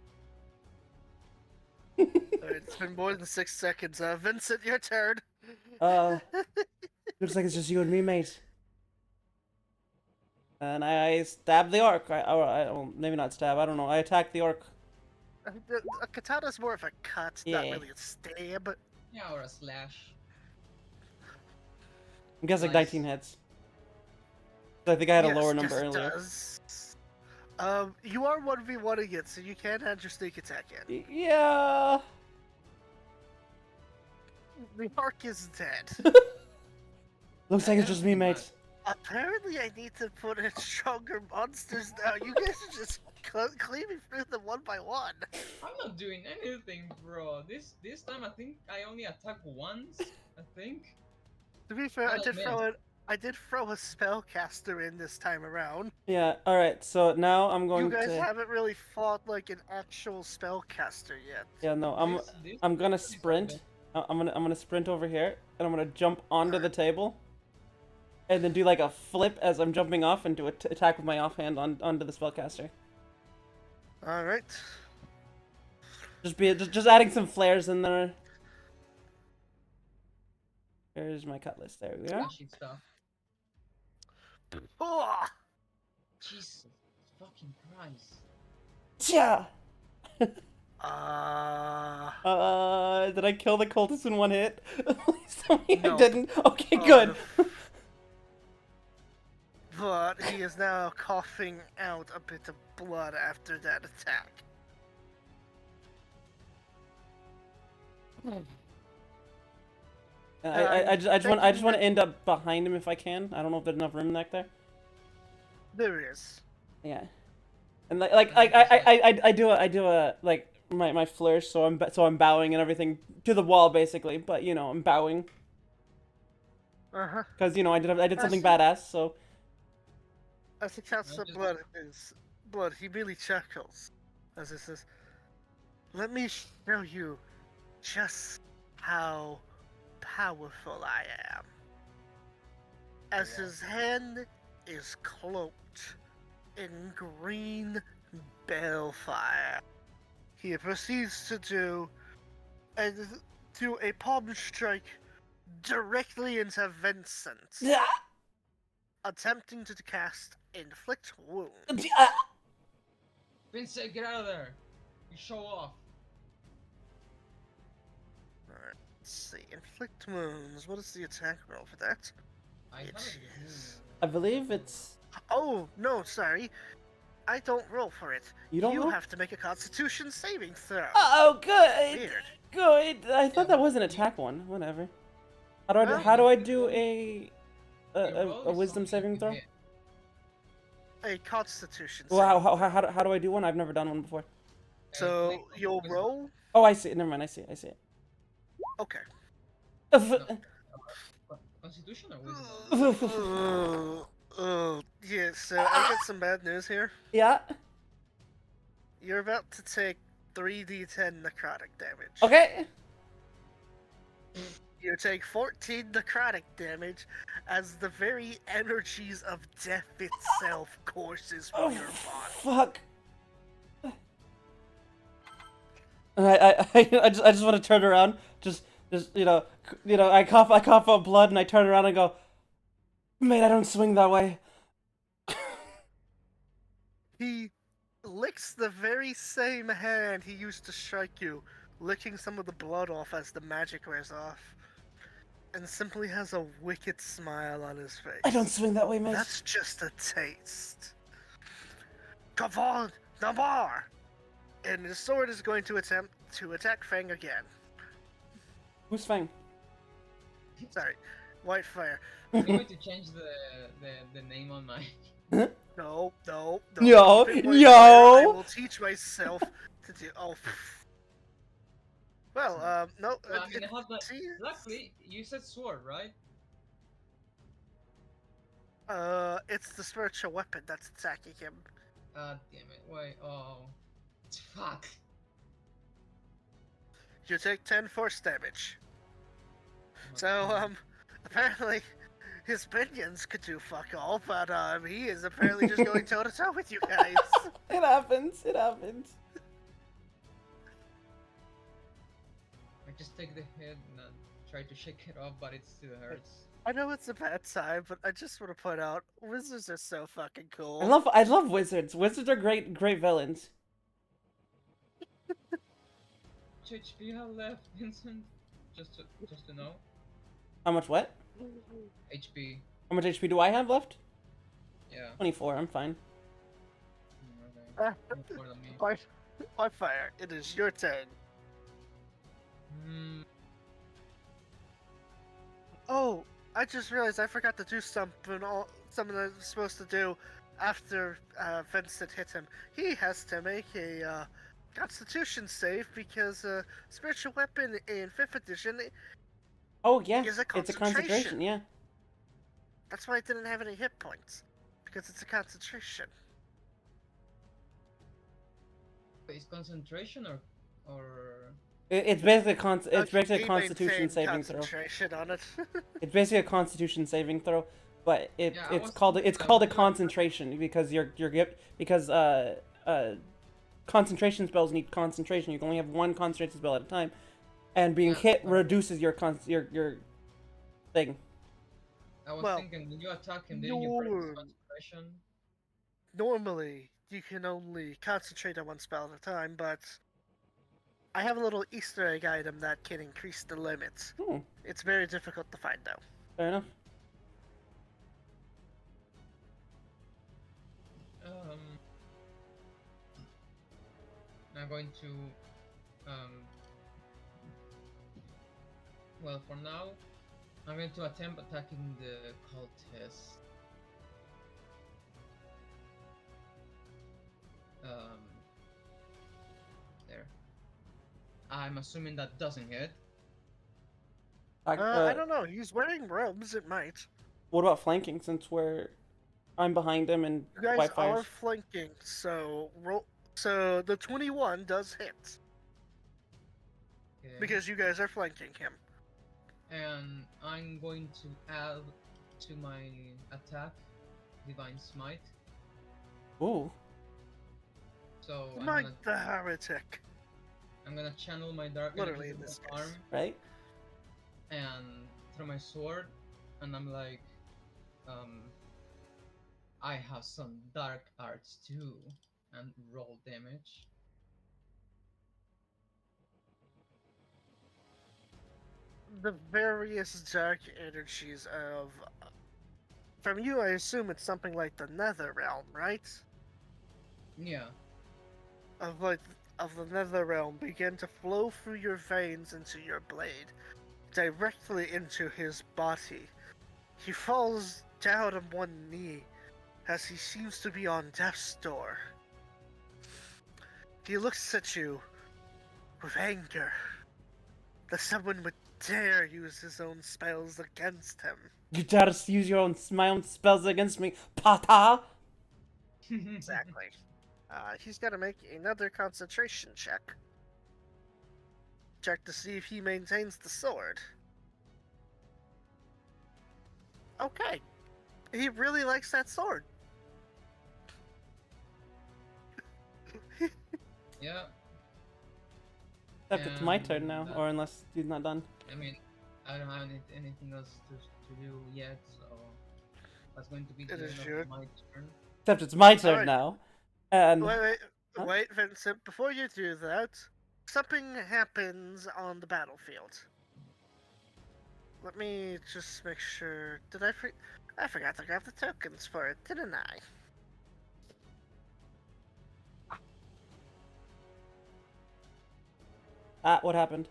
It's been more than 6 seconds. Vincent, your turn. Looks like it's just you and me, mate. And I stab the orc. Well, maybe not stab. I don't know. I attack the orc. A katana's more of a cut, not Yeah. really a stab. Yeah, or a slash. I'm guessing Nice. 19 hits. I think I had a Yes, lower yes, number it earlier. does. You are 1v1ing it, so you can add your sneak attack in. Yeah. The arc is dead. Looks like it's just me, mate. Apparently, I need to put in stronger monsters now. You guys are just cleaving through them one by one. I'm not doing anything, bro. This time I think I only attacked once. I think. To be fair, I admit. I did throw a spellcaster in this time around. Yeah. All right. So now I'm going You guys to. haven't really fought like an actual spellcaster yet. Yeah. No. This I'm gonna is sprint. I'm gonna sprint over here, and I'm gonna jump onto the table, and then do like a flip as I'm jumping off, and do an attack with my offhand onto the spellcaster. All right. Just adding some flares in there. There's my cut list. There we are. flashy stuff. Oh! Jesus fucking Christ. Yeah. Did I kill the cultist in one hit? Please tell me I No. didn't. Okay, good. But he is now coughing out a bit of blood after that attack. I just want to end up behind him if I can. I don't know if there's enough room back there. There is. Yeah, and I do a like my flourish, so I'm bowing and everything to the wall basically. But you know I'm bowing Uh-huh. because you know I did something badass. So As he counts the blood in his blood, he merely chuckles as he says, "Let me show you just how powerful I am." As his hand is cloaked in green balefire, he proceeds to do a palm strike directly into Vincent, attempting to cast Inflict Wound. Vincent, get out of there! You show off. Alright, let's see. Inflict Wounds. What is the attack roll for that? I It have it. is- I believe it's Oh, no, sorry. I don't roll for it. You don't roll? have to make a Constitution saving throw. oh good Weird. good. I thought Yeah, that was an but attack one. Whatever. Well, How do I you do roll- a Your roll a is wisdom something saving you throw? hit. A Constitution Well, saving throw. how do I do one? I've never done one before. So, Click on you'll wisdom. roll? Oh, I see it. Never mind. I see it. Okay. Constitution or wisdom? Yeah, so I got some bad news here. Yeah. You're about to take 3d10 necrotic damage. Okay. You take 14 necrotic damage as the very energies of death itself courses Oh, through your body. fuck. And I just want to turn around, just you know, I cough up blood, and I turn around and go, mate, I don't swing that way. He licks the very same hand he used to strike you, licking some of the blood off as the magic wears off. and simply has a wicked smile on his face. I don't swing that way, mate. That's just a taste. Come on, no more! And his sword is going to attempt to attack Fang again. Who's Fang? Sorry, Whitefire. I'm going to change the name on my. No. No, Keep it Whitefire. I no. will teach myself to do. Oh. Well, no. Well, I mean, I have the. See? Luckily, you said sword, right? It's the spiritual weapon that's attacking him. Damn it! Wait. Oh. Fuck. You take 10 force damage. So, Okay. apparently, his minions could do fuck all, but, he is apparently just going toe to toe with you guys. It happens. It happens. I just take the hit and then try to shake it off, but it still hurts. I know it's a bad time, but I just want to point out, wizards are so fucking cool. I love wizards. Wizards are great villains. How much HP you have left, Vincent? Just to know. How much what? HP. How much HP do I have left? Yeah. 24. I'm fine. Okay. More than me. Whitefire, it is your turn. Hmm. Oh, I just realized I forgot to do something that I was supposed to do after Vincent hit him. He has to make a Constitution save because spiritual weapon in 5th edition. Oh yeah, Is a it's a concentration. concentration. Yeah. That's why it didn't have any hit points, because it's a concentration. Is concentration or It's basically it's basically He a Constitution maintained saving throw. concentration on it. It's basically a Constitution saving throw, but Yeah, I it's was called thinking it's that called a we were- concentration because because concentration spells need concentration. You can only have one concentration spell at a time, and being Yeah, hit but- reduces your thing. I was Well, thinking when you attack him, didn't you break his you're- concentration? Normally, you can only concentrate on one spell at a time, but I have a little Easter egg item that can increase the limits. Hmm, It's very difficult to find, though. fair enough. I'm going to well, for now, I'm going to attempt attacking the cultist. There. I'm assuming that doesn't hit. I don't know. He's wearing robes. It might. What about flanking? Since I'm behind him and You guys Whitefire's. are flanking, so roll. So the 21 does hit Okay. because you guys are flanking him. And I'm going to add to my attack Divine Smite. Ooh. So Smite the heretic. I'm gonna channel my dark Literally energy in this arm case. Right? and throw my sword, and I'm like, I have some dark arts too, and roll damage. The various dark energies of. From you, I assume it's something like the Nether Realm, right? Yeah. Of the Nether Realm begin to flow through your veins into your blade, directly into his body. He falls down on one knee, as he seems to be on death's door. He looks at you with anger, that someone would dare use his own spells against him. You dare to use my own spells against me, Pata? Exactly. He's got to make another concentration check. Check to see if he maintains the sword. Okay. He really likes that sword. Yeah. Except it's my And, turn now, or unless he's not done. I mean, I don't have anything else to do yet, so that's going to be the It is end your- of my turn. Except it's my turn Alright. now. And Huh? Wait, Vincent. Before you do that, something happens on the battlefield. let me just make sure. Did I forgot to grab the tokens for it, didn't I? Ah, what happened?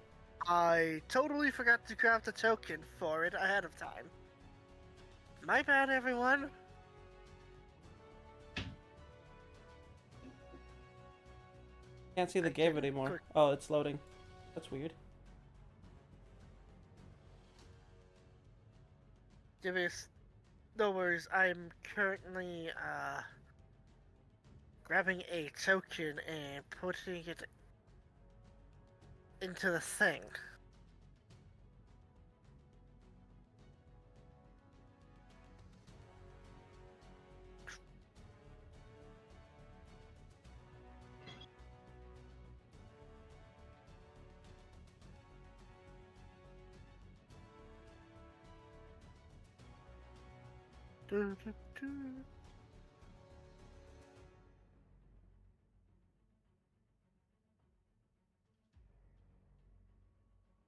I totally forgot to grab the token for it ahead of time. My bad, everyone. Can't see the I game can anymore. quick- Oh, it's loading. That's weird. No worries. I'm currently grabbing a token and putting it into the thing. Do, do, do.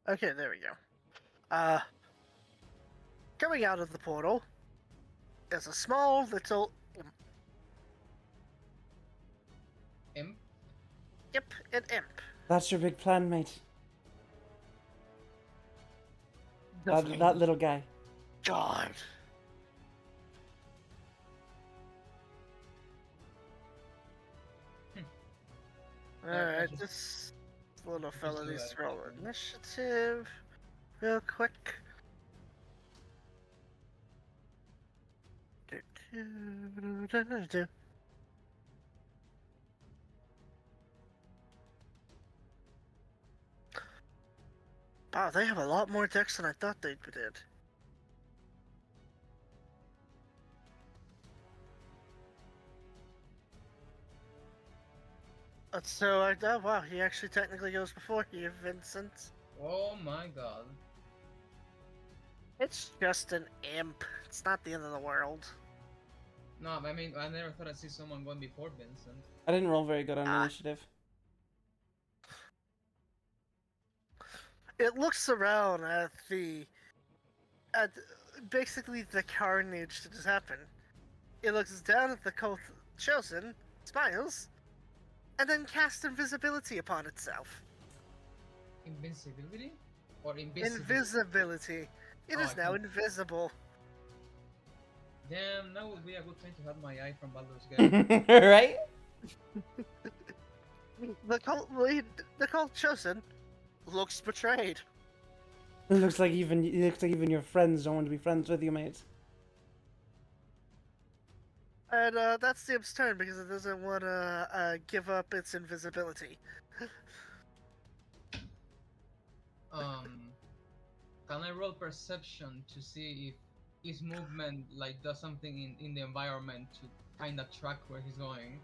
Okay, there we go. Coming out of the portal is a small little Imp? Yep, an imp. That's your big plan, mate. Nothing. That little guy. God. Alright, just- this little just fella do needs that. to roll initiative real quick. Do, do, do, do, do. Wow, they have a lot more decks than I thought they did. Oh wow, he actually technically goes before you, Vincent. Oh my god. It's just an imp. It's not the end of the world. No, I mean, I never thought I'd see someone going before Vincent. I didn't roll very good on Ah. initiative. It looks around at basically the carnage that has happened. It looks down at the cult chosen, smiles, and then casts invisibility upon itself. Invincibility? Or invisibility? Invisibility. It Oh, is I now can't- invisible. Damn, that would be a good time to have my eye from Baldur's Gate. Right? The cult lead, the cult chosen, looks betrayed. It looks like even your friends don't want to be friends with you, mate. And that's the imp's turn because it doesn't want to give up its invisibility. Can I roll perception to see if his movement like does something in the environment to kind of track where he's going?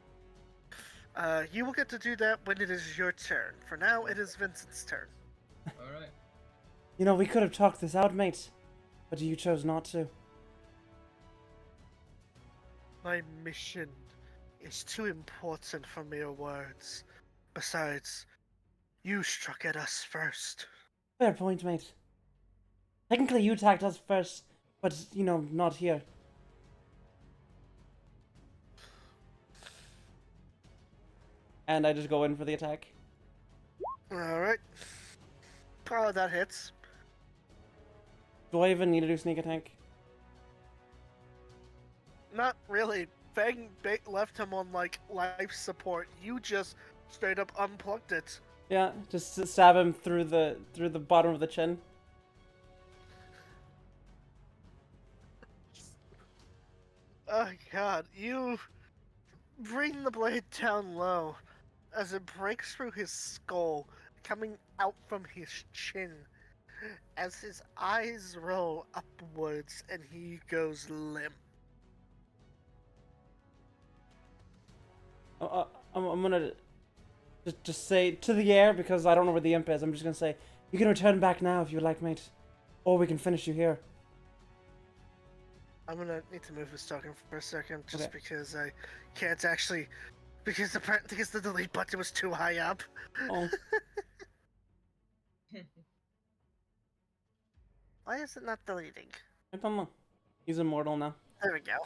You will get to do that when it is your turn. For now, it is Vincent's turn. All right. You know, we could have talked this out, mate, but you chose not to. My mission is too important for mere words. Besides, you struck at us first. Fair point, mate. Technically, you attacked us first, but, you know, not here. And I just go in for the attack. Alright. Oh, that hits. Do I even need to do sneak attack? Not really. Fang left him on, like, life support. You just straight up unplugged it. Yeah, just to stab him through the bottom of the chin. Oh god, you bring the blade down low as it breaks through his skull, coming out from his chin. As his eyes roll upwards and he goes limp. I'm gonna just say to the air because I don't know where the imp is. I'm just gonna say you can return back now if you like, mate, or we can finish you here. I'm gonna need to move this token for a second, just Okay. because I can't actually, because the delete button was too high up. Oh, Why is it not deleting? I don't know. He's immortal now. There we go.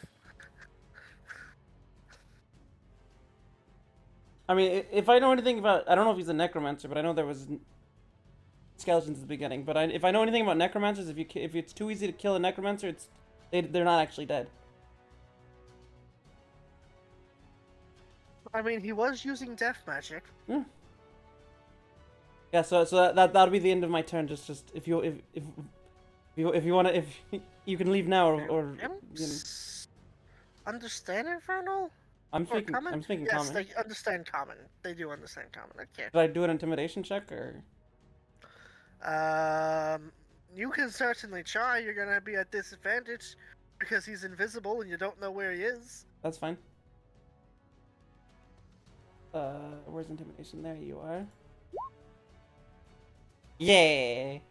I mean, if I know anything about, I don't know if he's a necromancer, but I know there was skeletons at the beginning. But if I know anything about necromancers, if it's too easy to kill a necromancer, they're not actually dead. I mean, he was using death magic. Yeah, so that'll be the end of my turn. Just if you wanna, if you can leave now, or you know. Understand Infernal? I'm Or speaking common? I'm speaking Yes, common. they understand common. They do understand common. Okay. Should I do an intimidation check or? You can certainly try. You're gonna be at disadvantage because he's invisible and you don't know where he is. That's fine. Where's intimidation? There you are. Yay!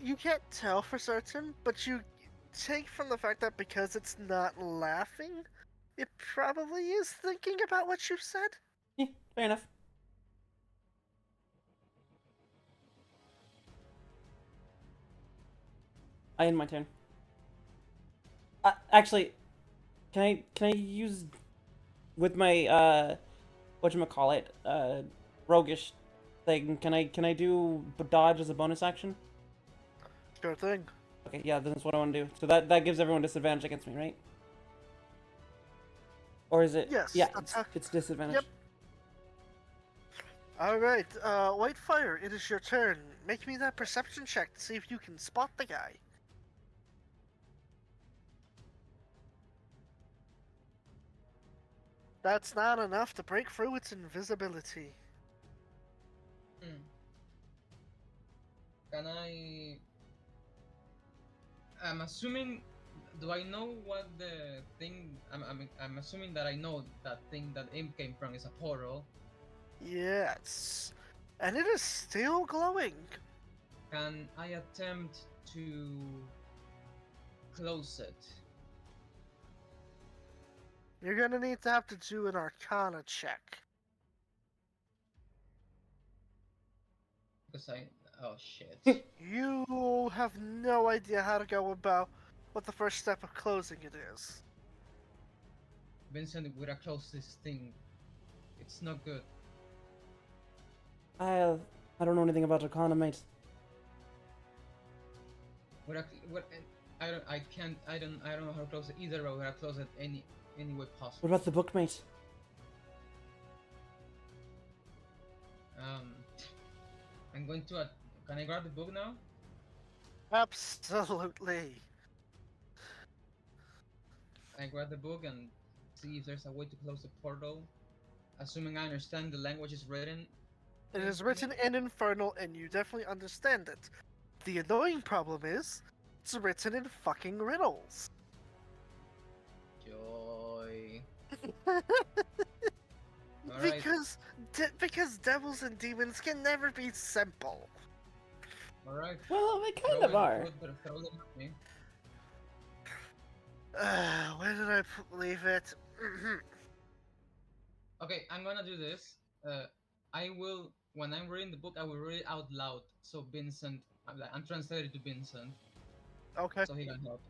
You can't tell for certain, but you take from the fact that because it's not laughing, it probably is thinking about what you said. Yeah, fair enough. I end my turn. Actually, can I use with my whatchamacallit, roguish thing? Can I do dodge as a bonus action? Sure thing. Okay, yeah, that's what I want to do. So that gives everyone disadvantage against me, right? Or is it? Yes, Yeah, that's it's disadvantage. Yep. Alright, Whitefire, it is your turn. Make me that perception check to see if you can spot the guy. That's not enough to break through its invisibility. Can I? I'm assuming. Do I know what the thing? I'm assuming that I know that thing that Imp came from is a portal. Yes. And it is still glowing. Can I attempt to close it? You're gonna need to have to do an Arcana check. Because I. Oh shit. You have no idea how to go about what the first step of closing it is. Vincent, we're gonna close this thing. It's not good. I don't know anything about Arcana, mate. I can't. I don't know how to close it either. But we're gonna close it any way What possible. about the book, mate? I'm going to. Can I grab the book now? Absolutely. I grab the book and see if there's a way to close the portal. Assuming I understand the language is written. It is written in Infernal and you definitely understand it. The annoying problem is, it's written in fucking riddles. Joy. Alright. Because devils and demons can never be simple. Alright. Well, they kind of are. Throw them at me. Where did I leave it? Okay, I'm gonna do this. I will, when I'm reading the book, I will read it out loud. So Vincent, I'm translating to Vincent. Okay. So he can help.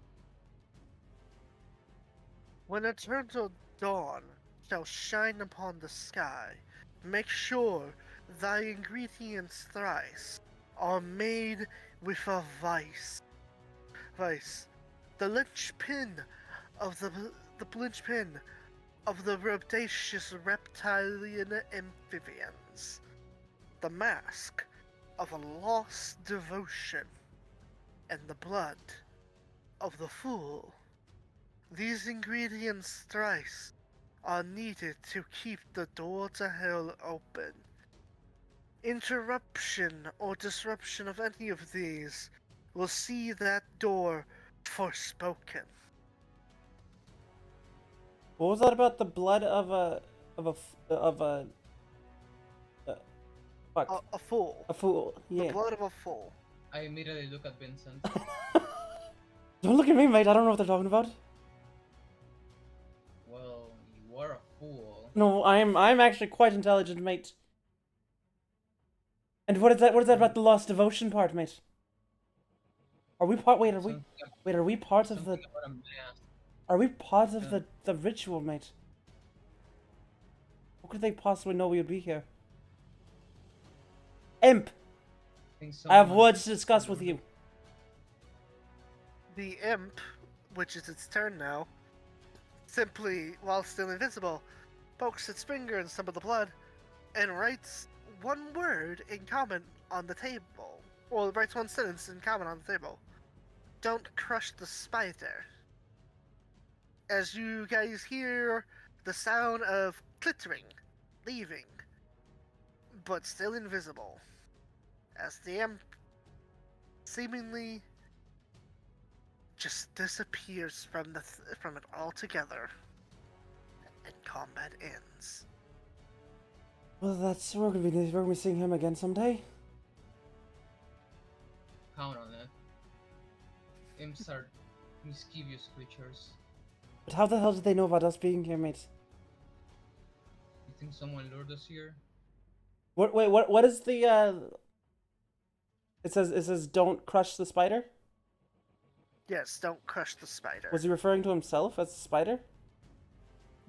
When eternal dawn shall shine upon the sky, make sure thy ingredients thrice are made with a vice. The linchpin of the linchpin of the rapacious reptilian amphibians. The mask of a lost devotion, and the blood of the fool. These ingredients thrice are needed to keep the door to hell open. Interruption or disruption of any of these will see that door forspoken. What was that about the blood of a fuck? A fool. A fool. The Yeah. blood of a fool. I immediately look at Vincent. Don't look at me, mate. I don't know what they're talking about. Well, you are a fool. No, I'm actually quite intelligent, mate. And what is that? What is that about the lost devotion part, mate? Are we part? Wait, are we? Something, Wait, are we part of something the? about a mask. Are we part of Yeah. the ritual, mate? What could they possibly know we would be here? Imp, I think I have someone- words to discuss with you. The imp, which is its turn now, simply, while still invisible, pokes its finger in some of the blood and writes one word in common on the table. Or writes one sentence in common on the table. Don't crush the spider. As you guys hear the sound of clittering, leaving, but still invisible, as the imp seemingly just disappears from from it altogether, and combat ends. Well, we're gonna be seeing him again someday. Count on it. Imps are mischievous creatures. But how the hell did they know about us being here, mate? You think someone lured us here? What? Wait, what is the? It says don't crush the spider. Yes, don't crush the spider. Was he referring to himself as a spider?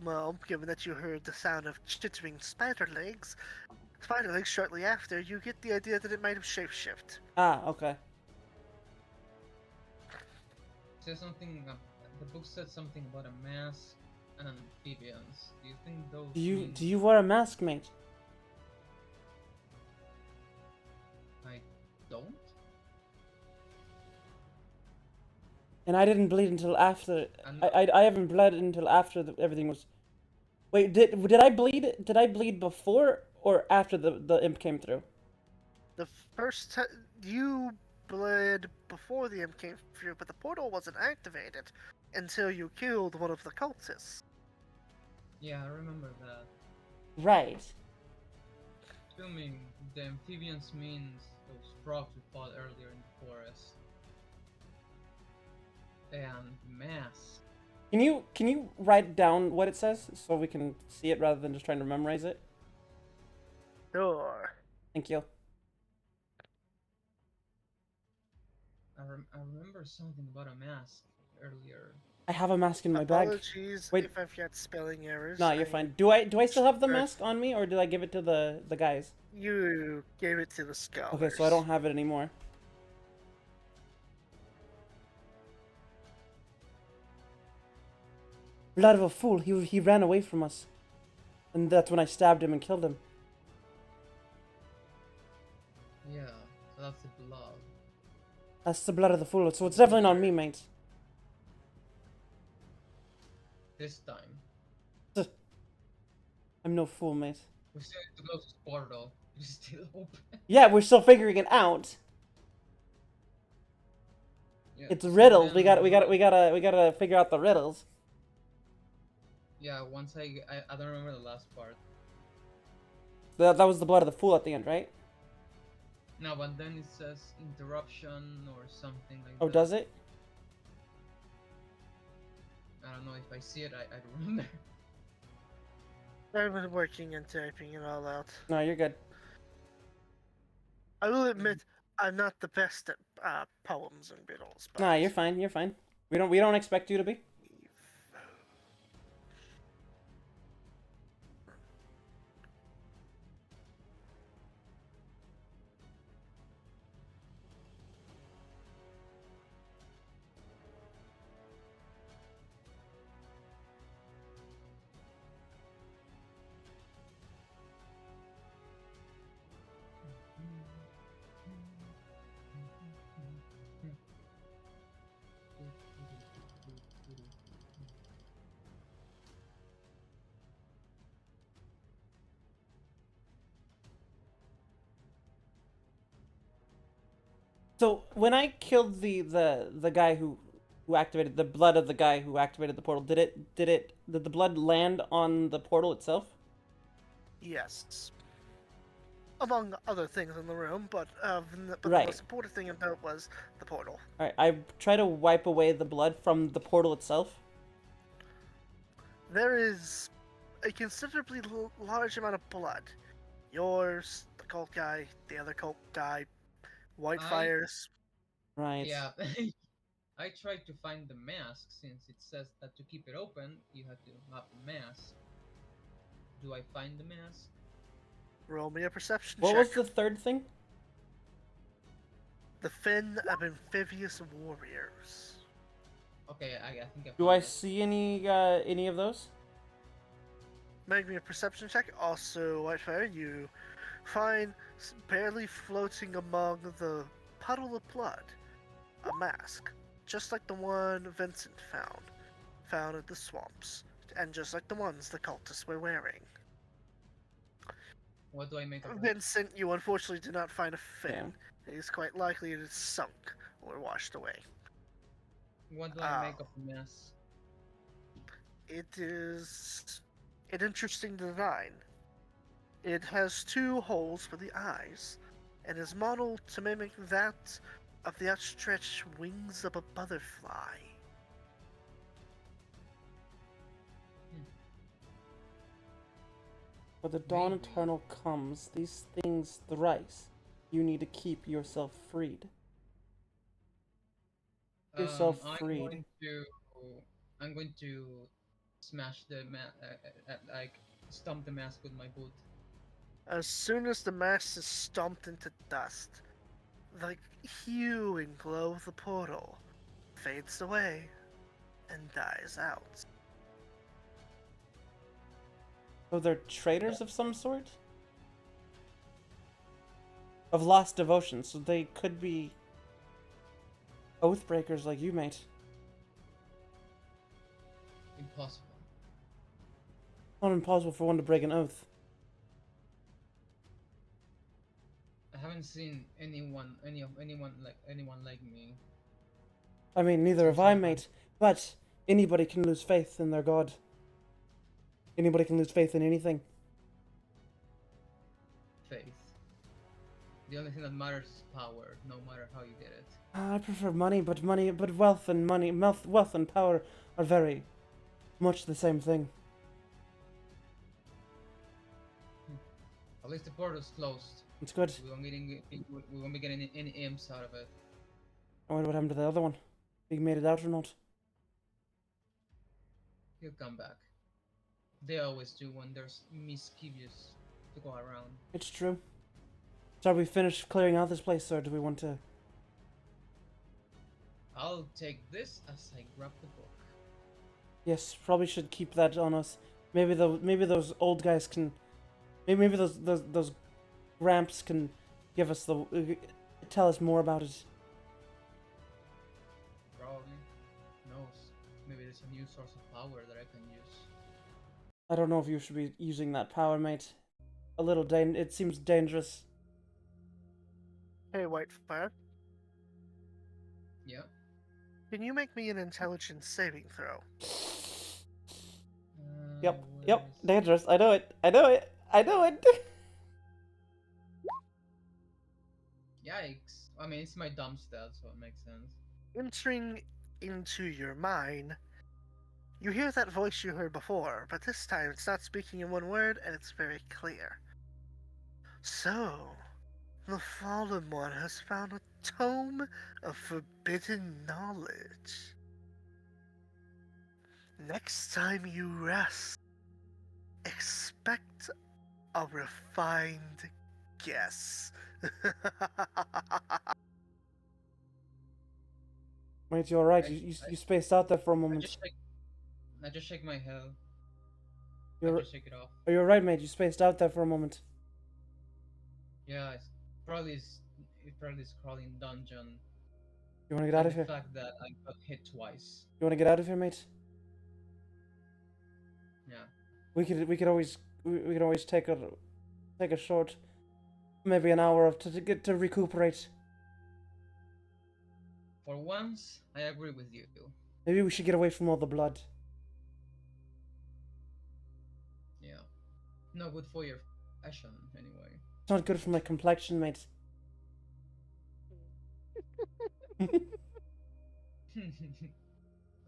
Well, given that you heard the sound of chittering spider legs shortly after, you get the idea that it might have shapeshift. Ah, okay. It says something. The book said something about a mask and amphibians. Do you think those? Do you wear a mask, mate? I don't. And I didn't bleed until after. And I haven't bled until after everything was. Wait, did I bleed? Did I bleed before or after the imp came through? The first time you bled before the imp came through, but the portal wasn't activated until you killed one of the cultists. yeah, I remember that. Right. Assuming the amphibians means those frogs we fought earlier in the forest. And mask. Can you write down what it says so we can see it rather than just trying to memorize it? Sure. Thank you. I remember something about a mask earlier. I have a mask in my bag. Apologies Wait. if I've got spelling errors. No, you're fine. Do I still have the Sure. mask on me, or did I give it to the guys? You gave it to the scholars. Okay, so I don't have it anymore. Blood of a fool. He ran away from us, and that's when I stabbed him and killed him. Yeah, so that's the blood. That's the blood of the fool. So it's definitely not me, mate. This time. I'm no fool, mate. We still need to close this portal. It's still open. Yeah, we're still figuring it out. Yeah, It's so riddles. then- We gotta figure out the riddles. Yeah, once I don't remember the last part. That was the blood of the fool at the end, right? No, but then it says interruption or something like Oh, that. does it? I don't know if I see it. I don't remember. I've been working and typing it all out. No, you're good. I will admit, I'm not the best at poems and riddles. But Nah, you're fine. You're fine. We don't expect you to be. So when I killed the guy who activated the blood of the guy who activated the portal, did the blood land on the portal itself? Yes. Among other things in the room, but Right. the most important thing about was the portal. All right, I try to wipe away the blood from the portal itself. There is a considerably large amount of blood. Yours, the cult guy, the other cult guy, Whitefire's. Right. Yeah. I tried to find the mask since it says that to keep it open you have to have the mask. Do I find the mask? Roll me a perception What check. was the third thing? The Fin of Amphibious Warriors. Okay, I think I Do found I it. see any of those? Make me a perception check. Also, Whitefire, you find barely floating among the puddle of blood a mask, just like the one Vincent found at the swamps, and just like the ones the cultists were wearing. What do I make of it? Vincent, you unfortunately did not find a fin. Okay. It is quite likely it is sunk or washed away. What do I make of the mask? It is an interesting design. It has two holes for the eyes, and is modeled to mimic that of the outstretched wings of a butterfly. When the dawn Maybe. eternal comes, these things thrice. You need to keep yourself freed. Yourself freed. I'm going to smash the like stomp the mask with my boot. As soon as the mask is stomped into dust, the hue and glow of the portal fades away and dies out. So they're traitors of some sort? Of lost devotion, so they could be oathbreakers like you, mate. Impossible. Not impossible for one to break an oath. I haven't seen anyone like me. I mean, neither have Seems I, like mate. But anybody can lose faith in their god. Anybody can lose faith in anything. faith. The only thing that matters is power, no matter how you get it. I prefer money, but wealth and wealth and power are very much the same thing. At least the portal's closed. It's good. We won't be getting any imps out of it. I wonder what happened to the other one. If he made it out or not. He'll come back. They always do when there's mischievous to go around. It's true. So are we finished clearing out this place, or do we want to... I'll take this as I grab the book. Yes, probably should keep that on us. Maybe those old guys can... Maybe those Gramps can give us tell us more about it. Probably. Who knows? Maybe there's a new source of power that I can use. I don't know if you should be using that power, mate. It seems dangerous. Hey, Whitefire, Yeah. can you make me an intelligence saving throw? Yep, Where is- dangerous. I know it. I know it. I know it. Yikes. I mean, it's my dumb stat, so it makes sense. Entering into your mind, you hear that voice you heard before, but this time it's not speaking in one word and it's very clear. So, the Fallen One has found a tome of forbidden knowledge. Next time you rest, expect a refined guess. Mate, you alright? I- You spaced out there for a I moment. just shake my head. I You're, just shake it off. are you alright, mate? You spaced out there for a moment. Yeah, it probably is crawling dungeon. You wanna get out And of here? the fact that I got hit twice. You wanna get out of here, mate? Yeah. We could always take a short, maybe an hour to recuperate. For once, I agree with you. Maybe we should get away from all the blood. Yeah. No good for your fashion, anyway. It's not good for my complexion, mate.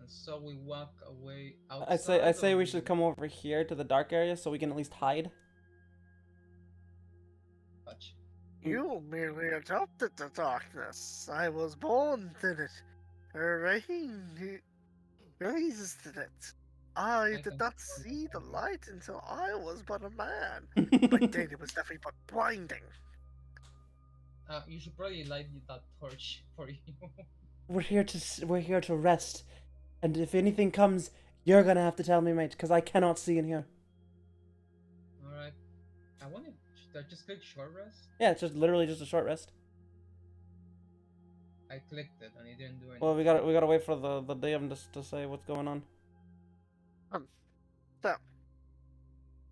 and so we walk away outside. I say or we should come over here to the dark area so we can at least hide. Touch. You merely adopted the darkness. I was born in it, raised in it. I I did can not control see the the light until I was but a man. But then it was nothing but blinding. You should probably light that torch for you. we're here to rest, and if anything comes, you're gonna have to tell me, mate, because I cannot see in here. Alright. I wanted. Should I just click short rest? Yeah, it's just literally just a short rest. I clicked it and it didn't do anything. Well, we gotta wait for the DM to say what's going on. So,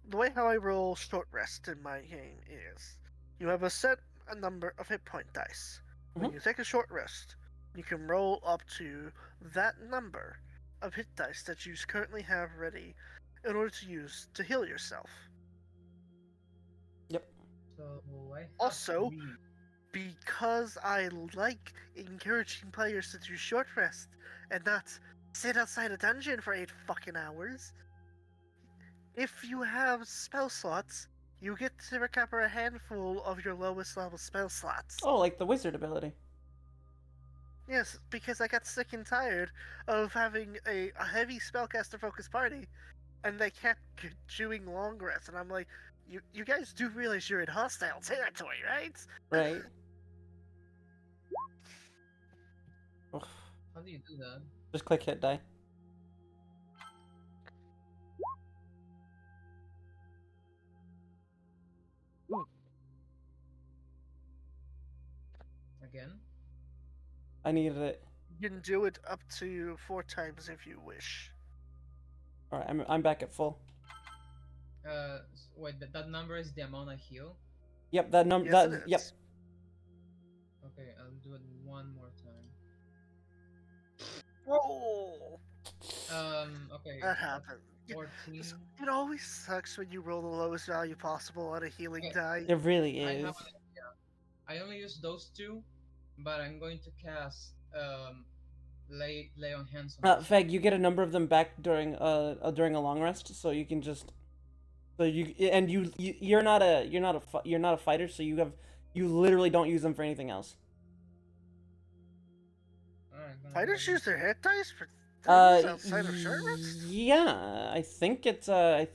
the way how I roll short rest in my game is you have a number of hit point dice. When you take a short rest, you can roll up to that number of hit dice that you currently have ready in order to use to heal yourself. Yep. So I have Also, 3. because I like encouraging players to do short rest and not sit outside a dungeon for 8 fucking hours, if you have spell slots, you get to recover a handful of your lowest level spell slots. Oh, like the wizard ability. Yes, because I got sick and tired of having a heavy spellcaster focused party, and they kept doing long rests, and I'm like, you guys do realize you're in hostile territory, right? Right. Ugh. How do you do that? Just click hit die. Again? I needed it. You can do it up to 4 times if you wish. All right, I'm back at full. Wait, that number is the amount I heal? Yep, that number. Yes, That it is. yep. Okay, I'll do it one more time. Roll! Okay. That happened. 14. It always sucks when you roll the lowest value possible on a healing Okay. die. It really I is. have an idea. I only use those 2, but I'm going to cast lay on hands on this. Feg, you get a number of them back during a long rest, so you can just you're not a fighter, so you literally don't use them for anything else. Alright, Fighters use their hit dice for things outside of short rest? Yeah, I think it's I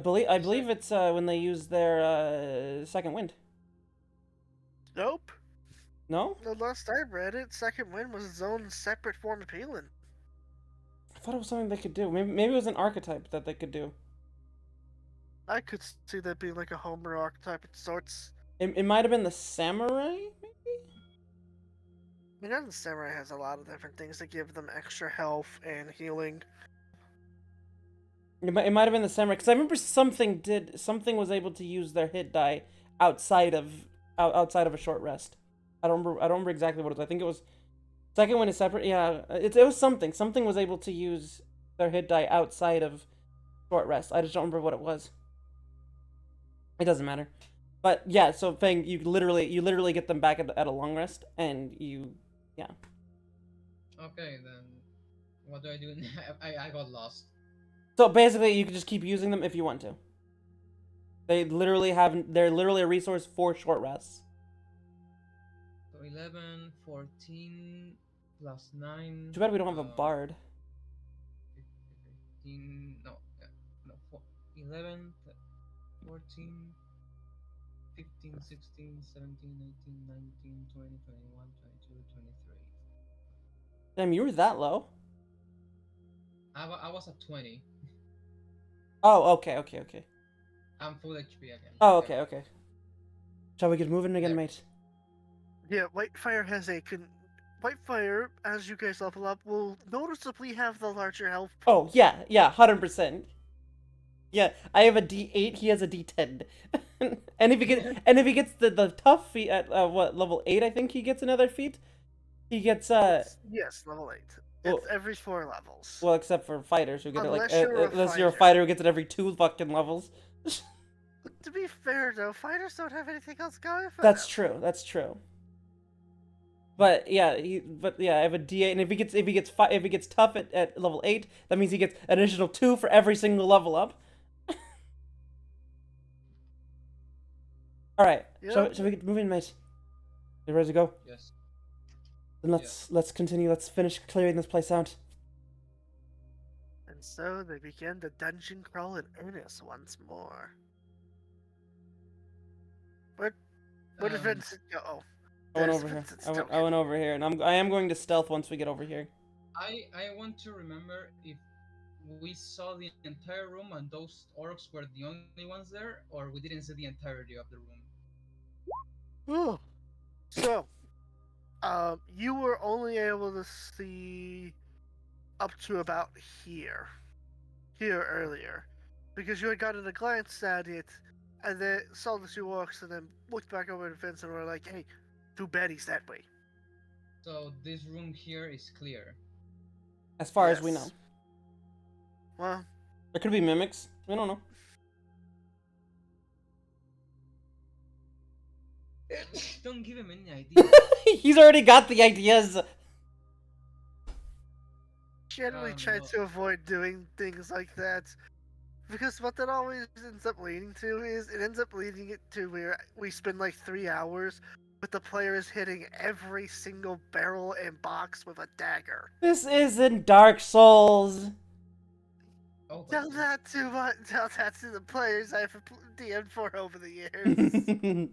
believe it's when they use their second wind. Nope. No? The last I read it, second wind was its own separate form of healing. I thought it was something they could do. Maybe it was an archetype that they could do. I could see that being like a Homer archetype of sorts. It might have been the samurai, maybe? I mean, the samurai has a lot of different things that give them extra health and healing. It might have been the samurai, because I remember something was able to use their hit die outside of a short rest. I don't remember exactly what it was. I think it was second one is separate. Yeah, it was something. Something was able to use their hit die outside of short rest. I just don't remember what it was. It doesn't matter. But yeah, so Fang, you literally get them back at a long rest, and yeah. Okay, then what do I do? I got lost. So basically, you can just keep using them if you want to. They're literally a resource for short rests. So 11, 14, plus 9. Too bad we don't have a bard. 15, no, 11, 14, 15, 16, 17, 18, 19, 20, 21, 22, 23. Damn, you were that low? I was at 20. Oh, okay. I'm full HP again. Oh, okay. Shall we get moving again, Yeah. mate? Yeah, Whitefire has Whitefire, as you guys level up, will noticeably have the larger health pool. Oh, yeah, 100%. Yeah, I have a D8, he has a D10. and if he gets the tough feat at what, level 8, I think he gets another feat. He gets Yes, level 8. Well- It's every 4 levels. well, except for fighters who get Unless it you're a unless you're a fighter. fighter who gets it every 2 fucking levels. To be fair, though, fighters don't have anything else going for That's them. true. That's true. But yeah, I have a D8, and if he gets tough at level 8, that means he gets an additional 2 for every single level up. All right, Yeah. shall we get moving, mate? You ready to go? Yes. Then let's continue. Let's finish clearing this place out. And so they began the dungeon crawl in earnest once more. Where did Vincent go? Oh, I went there's over here. Vincent's I token. went over here, and I am going to stealth once we get over here. I want to remember if we saw the entire room and those orcs were the only ones there, or we didn't see the entirety of the room. Ooh. So, you were only able to see up to about here earlier, because you had gotten a glance at it, and then saw the two orcs, and then looked back over the fence and were like, "Hey, too bad he's that way." So this room here is clear. As far as we know, Yes. Well, there could be mimics. We don't know. Don't give him any idea. He's already got the ideas. generally try No. to avoid doing things like that, because what that always ends up leading to is it ends up leading it to where we spend like 3 hours with the players hitting every single barrel and box with a dagger. This isn't Dark Souls. Oh, but Tell that to the players I've DM'd for over the years.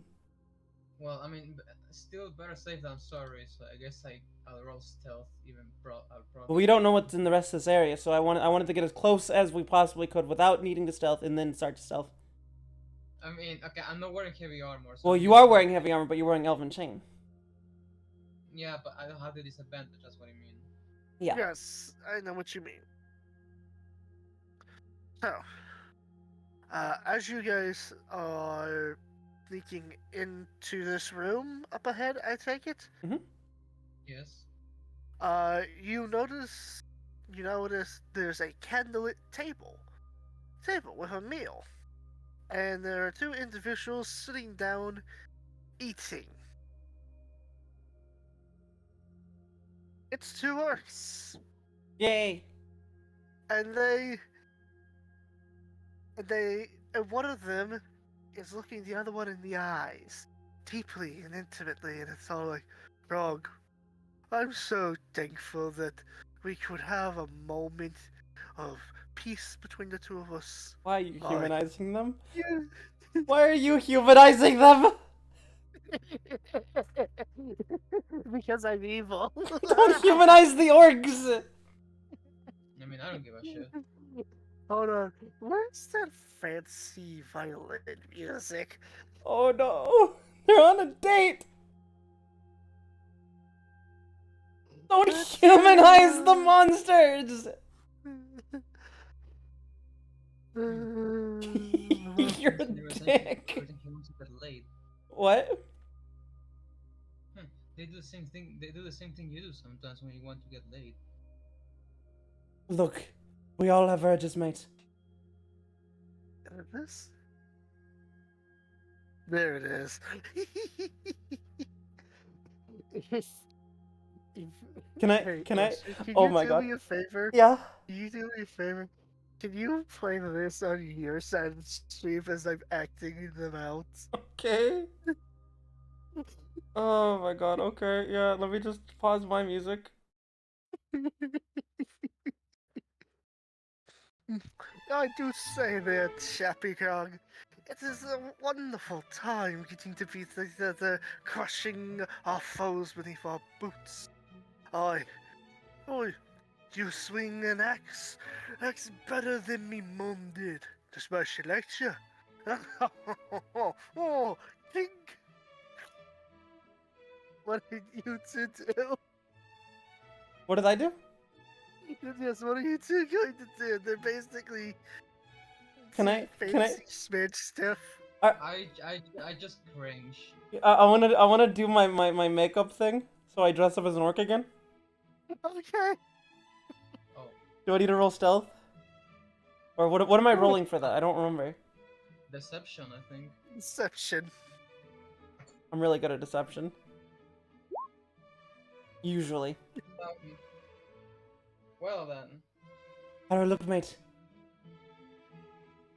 well, I mean, still better safe than sorry. So I guess I'll roll stealth even I'll But probably. we don't know what's in the rest of this area, so I wanted to get as close as we possibly could without needing to stealth, and then start to stealth. I mean, okay, I'm not wearing heavy armor. So Well, I'm you are using wearing heavy armor, but you're wearing Elven Chain. Yeah, but I don't have the disadvantage. That's what I mean. Yeah. Yes, I know what you mean. So, as you guys are sneaking into this room up ahead, I take it. Yes. You notice there's a candlelit table with a meal, and there are two individuals sitting down eating. It's two orcs, Yay. and one of them is looking the other one in the eyes, deeply and intimately, and it's all like, "Frog, I'm so thankful that we could have a moment of peace between the two of us." Why are you Like, humanizing them? yeah. Why are you humanizing them? Because I'm evil. Don't humanize the orcs! I mean, I don't give a shit. Hold on. Where's that fancy violin music? Oh no! They're on a date! Don't humanize the monsters! You're a They were saying dick. he wants to get laid. What? They do the same thing. They do the same thing you do sometimes when you want to get laid. Look, we all have urges, mate. This? There it is. Can I? Hey, Can I? Ashley, can Oh you my do god. me a favor? Yeah. Can you do me a favor? Can you play this on your side of the stream as I'm acting them out? Okay. Oh my god. Okay. Yeah. Let me just pause my music. I do say there, Chappy Cog. It is a wonderful time getting to be the crushing our foes beneath our boots. Oh, you swing an axe. Axe better than me mum did. The special lecture. Oh, King. What did you two do? What did I do? Yes, what are you two going to do? They're basically Can I? fancy schmidge stuff. I just cringe. I wanna do my makeup thing. So I dress up as an orc again. Okay. Oh, Do I need to roll stealth? Or what am I rolling for that? I don't remember. deception. I think. Inception. I'm really good at deception. Usually. Um, well then. How do I look, mate?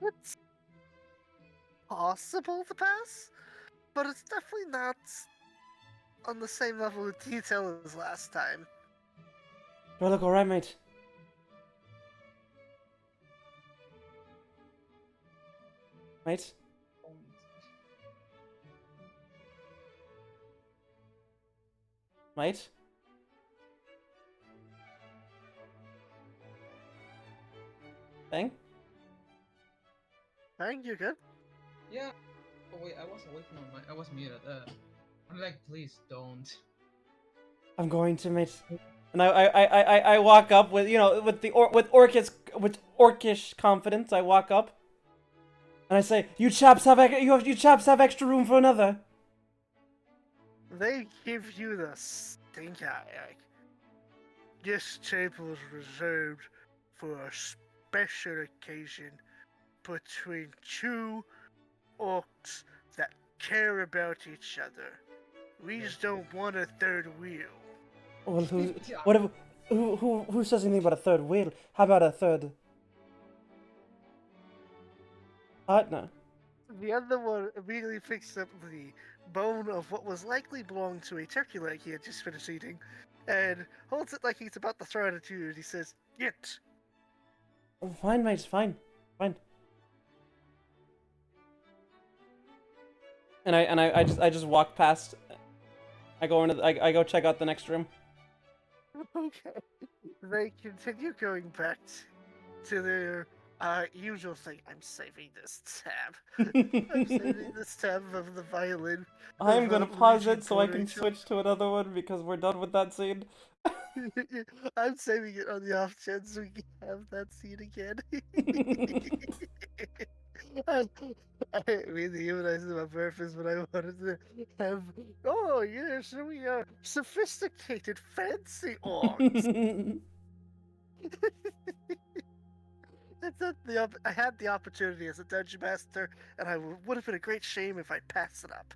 It's possible to pass, but it's definitely not on the same level of detail as last time. Do I look alright, mate? Mate? Mate? Thing? Fang, you good? Yeah. Oh wait, I was away from my. I was muted. I'm like, please don't. I'm going to, mate. And I walk up with, you know, with orcish confidence. I walk up and I say, "You chaps have you chaps have extra room for another." They give you the stink eye. Like, this table is reserved for a special occasion between two orcs that care about each other. We just don't want a third wheel. Well, Yeah. who says anything about a third wheel? How about a third partner? The other one immediately picks up the bone of what was likely belonged to a turkey leg he had just finished eating and holds it like he's about to throw it at you, and he says, "Get." Oh, fine, mate. Fine, fine. And I just walk past. I go into I go check out the next room. Okay. They continue going back to their usual thing. I'm saving this tab. I'm saving this tab of the violin. I'm of, gonna pause Luigi it so I can Porridge. switch to another one because we're done with that scene. I'm saving it on the off chance we can have that scene again. I, I mean, humanized my purpose, but I wanted to have. Oh, yes, we are sophisticated, fancy orcs. I had the opportunity as a dungeon master, and would have been a great shame if I passed it up.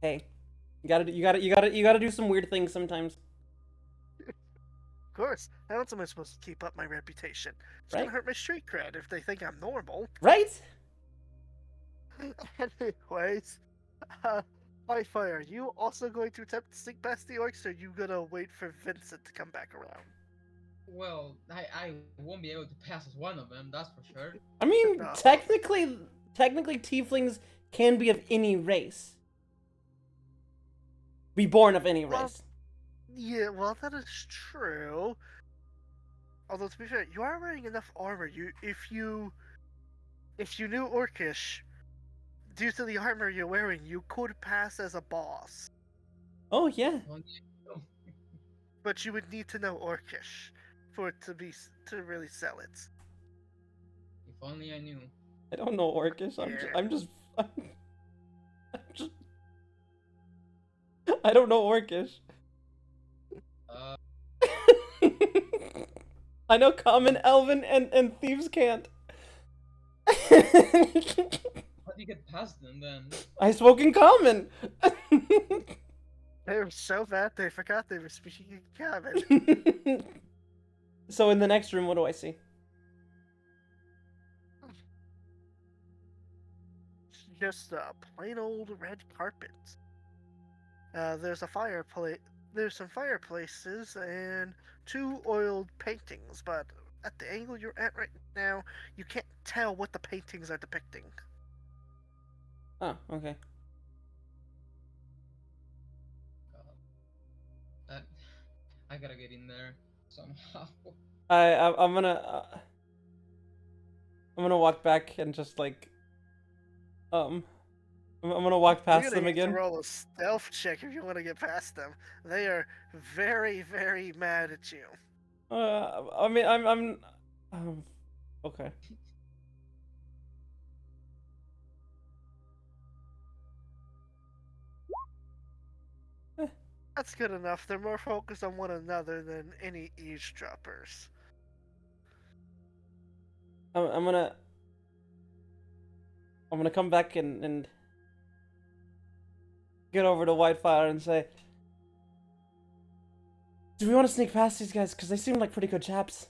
Hey, you gotta do some weird things sometimes, Of course, how else am I supposed to keep up my reputation? It's right? gonna hurt my street cred if they think I'm normal. Right? Anyways, Hi-Fi, are you also going to attempt to sneak past the orcs, or are you gonna wait for Vincent to come back around? Well, I won't be able to pass as one of them. That's for sure. I mean, No. technically, tieflings can be of any race. Be born of any Well, race. Yeah, well, that is true. Although to be fair, you are wearing enough armor. If you knew Orcish, due to the armor you're wearing, you could pass as a boss. Oh yeah. Well, oh, But you would need to know Orcish for it to really sell it. if only I knew. I don't know Orcish. Yeah. I'm just I don't know Orcish. Uh, I know Common, Elven, and Thieves can't. how do you get past them then? I spoke in Common. They were so bad they forgot they were speaking in common. So in the next room, what do I see? Just a plain old red carpet. There's a fireplace. There's some fireplaces and two oiled paintings, but at the angle you're at right now, you can't tell what the paintings are depicting. Oh, okay. Uh, I gotta get in there somehow. I'm gonna walk back and just like I'm gonna walk You're past gonna them need to again. roll a stealth check if you want to get past them. They are very, very mad at you. I mean okay. That's good enough. They're more focused on one another than any eavesdroppers. I'm gonna come back and get over to Whitefire and say, Do we want to sneak past these guys? Because they seem like pretty good chaps.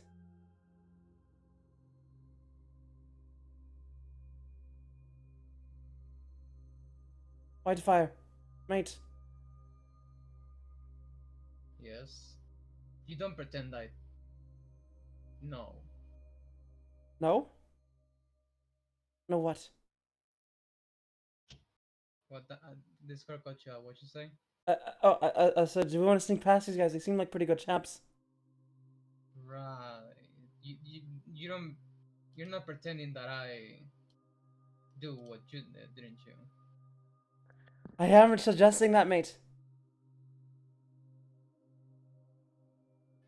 White fire. Mate. Yes. You don't pretend I. No. No? No what? What the, this girl got you out. What you say? I said, do we want to sneak past these guys? They seem like pretty good chaps. Right. You don't. You're not pretending that I do what you did, didn't you? I am suggesting that, mate.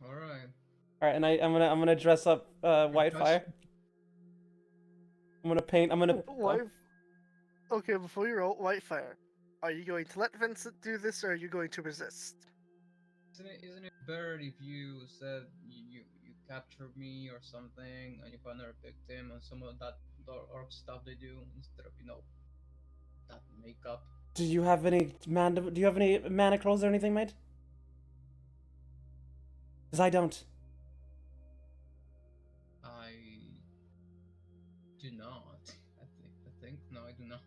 All right. Alright, and I'm gonna dress up White Gosh. Fire. I'm gonna paint. I'm gonna. White. Okay, before you roll Whitefire, are you going to let Vincent do this, or are you going to resist? Isn't it better if you said you captured me or something and you found another victim and some of that orc stuff they do instead of that makeup? Do you have any do you have any mana clothes or anything, mate? Because I don't. I do not. I think no, I do not.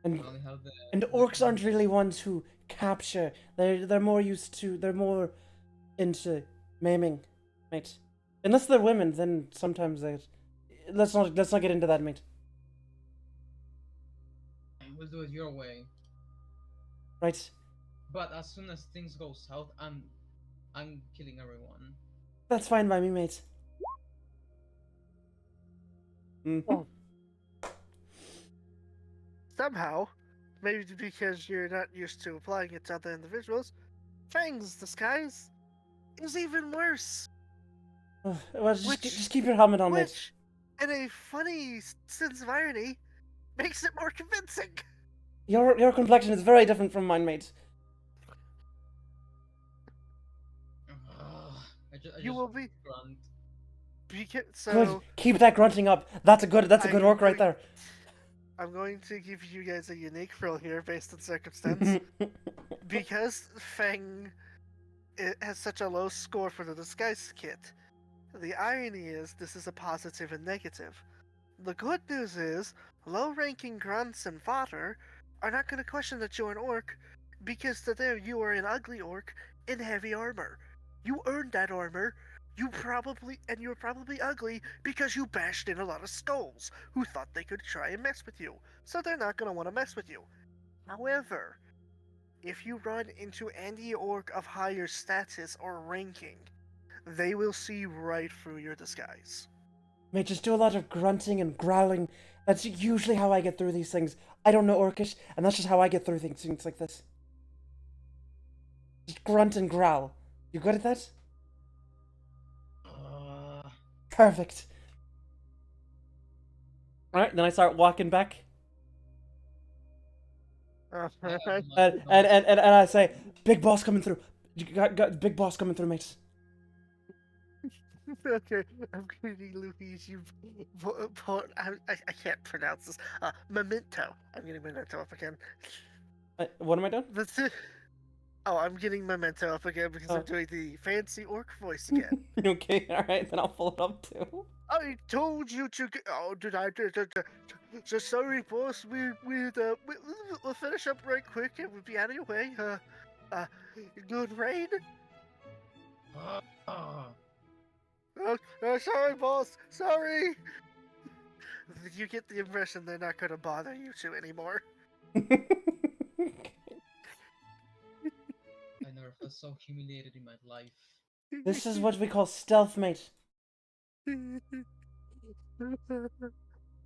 And I only have the. and orcs aren't really ones who capture. They're more used to. They're more into maiming, mate. Unless they're women, then sometimes they. Let's not get into that, mate. We'll do it your way. Right? But as soon as things go south, I'm killing everyone. That's fine by me, mate. Oh. Somehow, maybe because you're not used to applying it to other individuals, Fang's disguise is even worse. Well, just keep your helmet on, mate. Which, in a funny sense of irony, makes it more convincing. Your complexion is very different from mine, mate. I You just will be. grunt. So Good. Keep that grunting up. That's a good orc right there. I'm going to give you guys a unique role here based on circumstance. Because Fang has such a low score for the disguise kit, the irony is this is a positive and negative. The good news is low-ranking grunts and fodder are not going to question that you're an orc because to them you are an ugly orc in heavy armor. You earned that armor. You're probably ugly because you bashed in a lot of skulls who thought they could try and mess with you. So they're not going to want to mess with you. However, if you run into any orc of higher status or ranking, they will see right through your disguise. Mate, just do a lot of grunting and growling. That's usually how I get through these things. I don't know Orcish, and that's just how I get through things like this. Just grunt and growl. You good at that? Perfect. Alright, then I start walking back. And I say, big boss coming through. Got big boss coming through, mates. Okay, I'm getting Luigi. I can't pronounce this. Memento. I'm getting Memento up again. What am I doing? That's it. Oh, I'm getting Memento up again because I'm doing the fancy orc voice again. Okay, alright, then I'll pull it up too. I told you to get. Oh, did I? So sorry, boss. We'll finish up right quick and we'll be out of your way. Good raid. Sorry, boss. Sorry. You get the impression they're not gonna bother you two anymore. I never felt so humiliated in my life. This is what we call stealth, mate. Now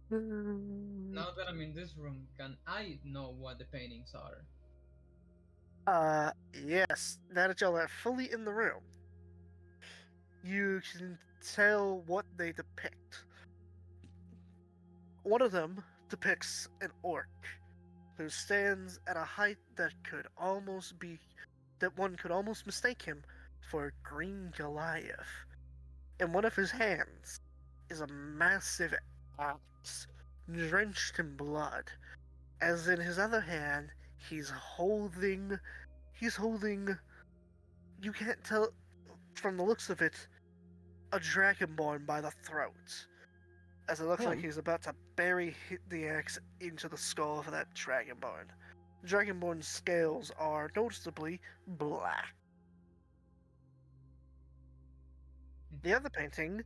that I'm in this room, can I know what the paintings are? Yes. Now that y'all are fully in the room, you can tell what they depict. One of them depicts an orc who stands at a height that one could almost mistake him for Green Goliath. In one of his hands is a massive axe drenched in blood, as in his other hand he's holding you can't tell from the looks of it, a dragonborn by the throat, as it looks like Damn. he's about to bury the axe into the skull of that dragonborn. Dragonborn's scales are noticeably black. The other painting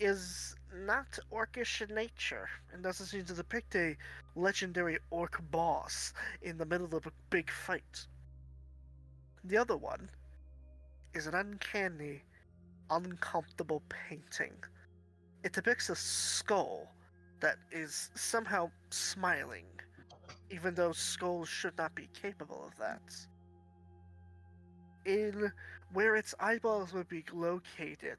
is not orcish in nature and doesn't seem to depict a legendary orc boss in the middle of a big fight. The other one is an uncanny, uncomfortable painting. It depicts a skull that is somehow smiling, even though skulls should not be capable of that. In where its eyeballs would be located,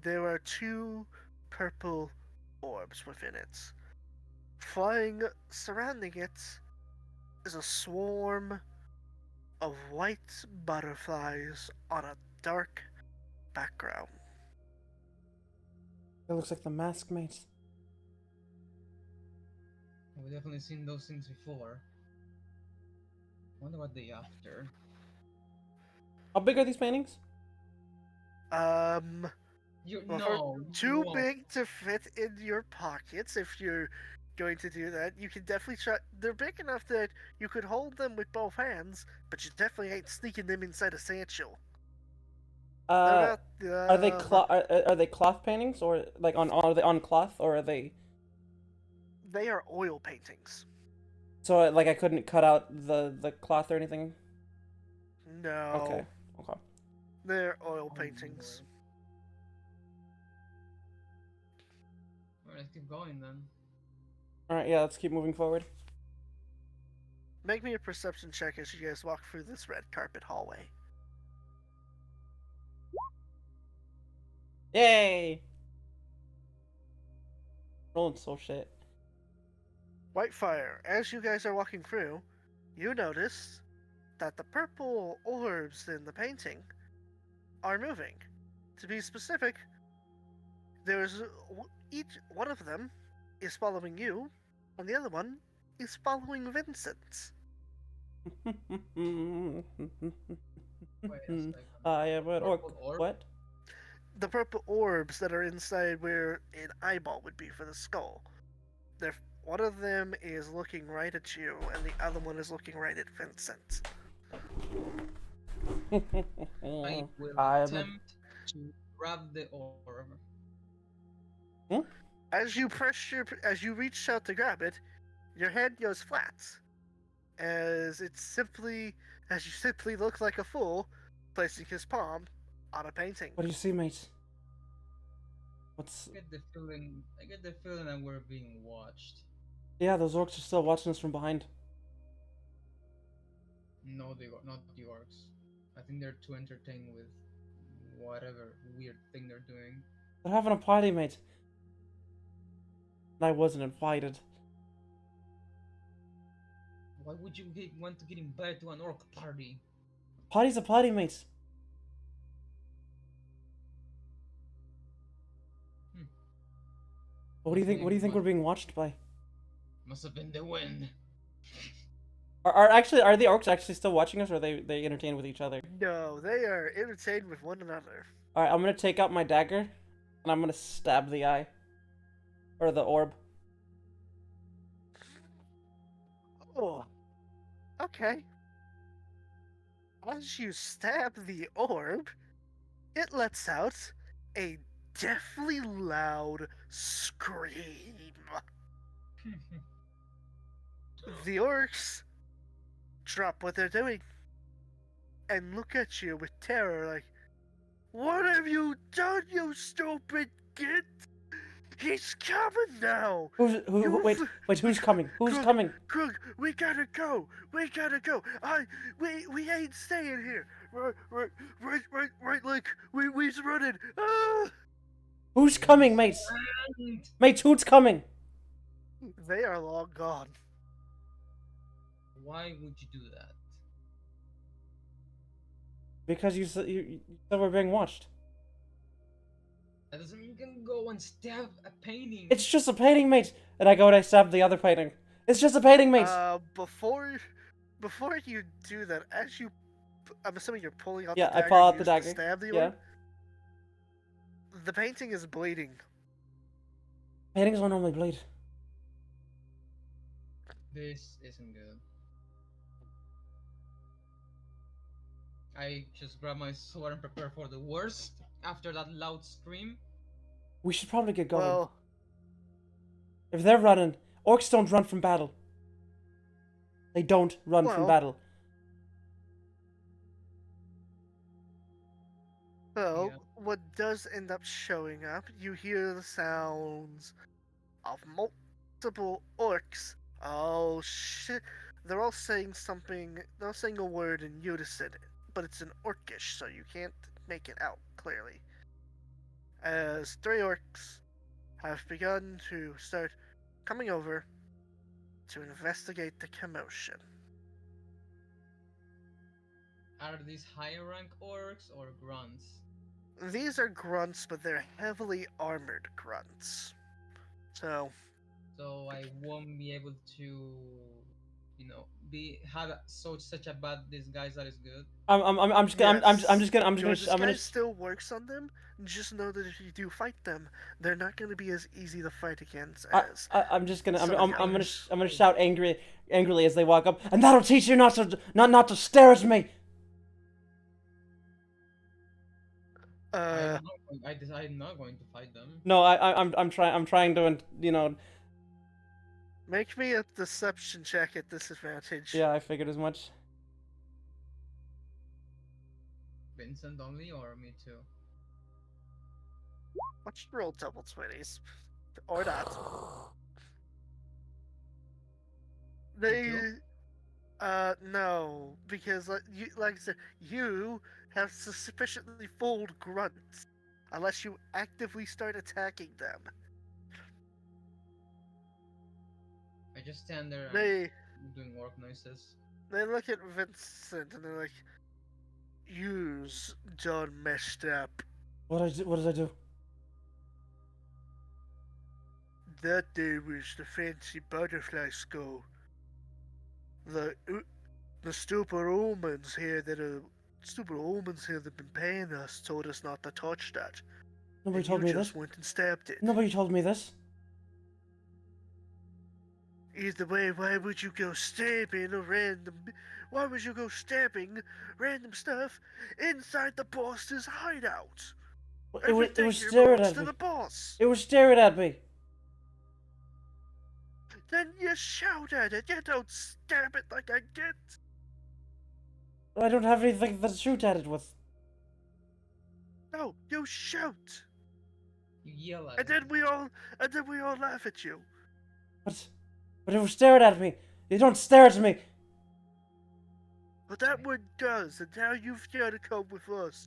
there are two purple orbs within it. Flying surrounding it is a swarm of white butterflies on a dark background. It looks like the mask, mate. We've definitely seen those things before. Wonder what they after. How big are these paintings? You Well, no. too won't. big to fit in your pockets if you're going to do that. You can definitely try. They're big enough that you could hold them with both hands, but you definitely ain't sneaking them inside a satchel. They're about, Are they are they cloth paintings or like are they on cloth or are they? they are oil paintings. So like I couldn't cut out the cloth or anything. No, Okay. Okay. they're oil Oh, paintings. Lord. Alright, let's keep going then. All right. Yeah. Let's keep moving forward. Make me a perception check as you guys walk through this red carpet hallway. Yay! Rolling so shit. Whitefire, as you guys are walking through, you notice that the purple orbs in the painting are moving. To be specific, there's each one of them is following you, and the other one is following Vincent. Wait a second. I am an orc. Purple orb? What? The purple orbs that are inside where an eyeball would be for the skull. They're, one of them is looking right at you, and the other one is looking right at Vincent. I will I'm attempt to grab the orb. As you reach out to grab it, your head goes flat, as you simply look like a fool, placing his palm on a painting. What do you see, mate? What's? I get the feeling that we're being watched. Yeah, those orcs are still watching us from behind. No, not the orcs. I think they're too entertained with whatever weird thing they're doing. They're having a party, mate. And I wasn't invited. Why would you want to get invited to an orc party? Party's a party, mate. What do you think? What do you think we're being watched by? Must have been the wind. Are the orcs actually still watching us, or are they entertained with each other? No, they are entertained with one another. All right, I'm gonna take out my dagger, and I'm gonna stab the eye, or the orb. Oh, okay. As you stab the orb, it lets out a deathly loud scream. The orcs drop what they're doing and look at you with terror like, "What have you done, you stupid git? He's coming now! Wait, who's coming? Who's Krug, coming? Krug, we gotta go! We gotta go! We ain't staying here! Right, like, we's running! Ah! Who's coming, mate? Mate, who's coming? They are long gone. Why would you do that? Because you said we're being watched. That doesn't mean you can go and stab a painting. It's just a painting, mate. And I go and I stab the other painting. It's just a painting, mate. Before you do that, as you I'm assuming you're pulling out Yeah, the I dagger pull you out the used to dagger. stab the Yeah. orc. The painting is bleeding. Paintings don't normally bleed. This isn't good. I just grab my sword and prepare for the worst. After that loud scream, We should probably get going. Well, If they're running, orcs don't run from battle. They don't run from well, battle. well, yeah. what does end up showing up, you hear the sounds of multiple orcs. Oh shit. They're all saying something, they're all saying a word in unison, but it's in orcish, so you can't make it out clearly. As three orcs have begun to start coming over to investigate the commotion. Are these higher rank orcs or grunts? These are grunts, but they're heavily armored grunts. So, So I won't be able to, be have such a bad disguise that is good. I'm just gonna, I'm just gonna, Your disguise still works on them. Just know that if you do fight them, they're not going to be as easy to fight against as I'm just gonna, some of the I'm others. gonna shout angrily as they walk up, and that'll teach you not to stare at me. I'm not going to fight them. No, I'm trying to, Make me a deception check at disadvantage. Yeah, I figured as much. Vincent only or me too? Watch roll double 20s. Or not. They, too? no. Because, like I said, you have sufficiently fooled grunts. Unless you actively start attacking them. I just stand there and They doing work noises. they look at Vincent and they're like, "You's done messed up. What did I do? That there was the fancy butterfly skull. The stupid omens here that have been paying us told us not to touch that. Nobody And told you me just this. went and stabbed it. Nobody told me this. Either way, why would you go stabbing a random? Why would you go stabbing random stuff inside the boss's hideout? It Everything was here staring belongs at to me. the boss. It was staring at me. Then you shout at it. You don't stab it like I did. I don't have anything to shoot at it with. No, you shout, You yell at and him. then we all laugh at you. But it was staring at me. You don't stare at me. But that one does, and now you've got to come with us.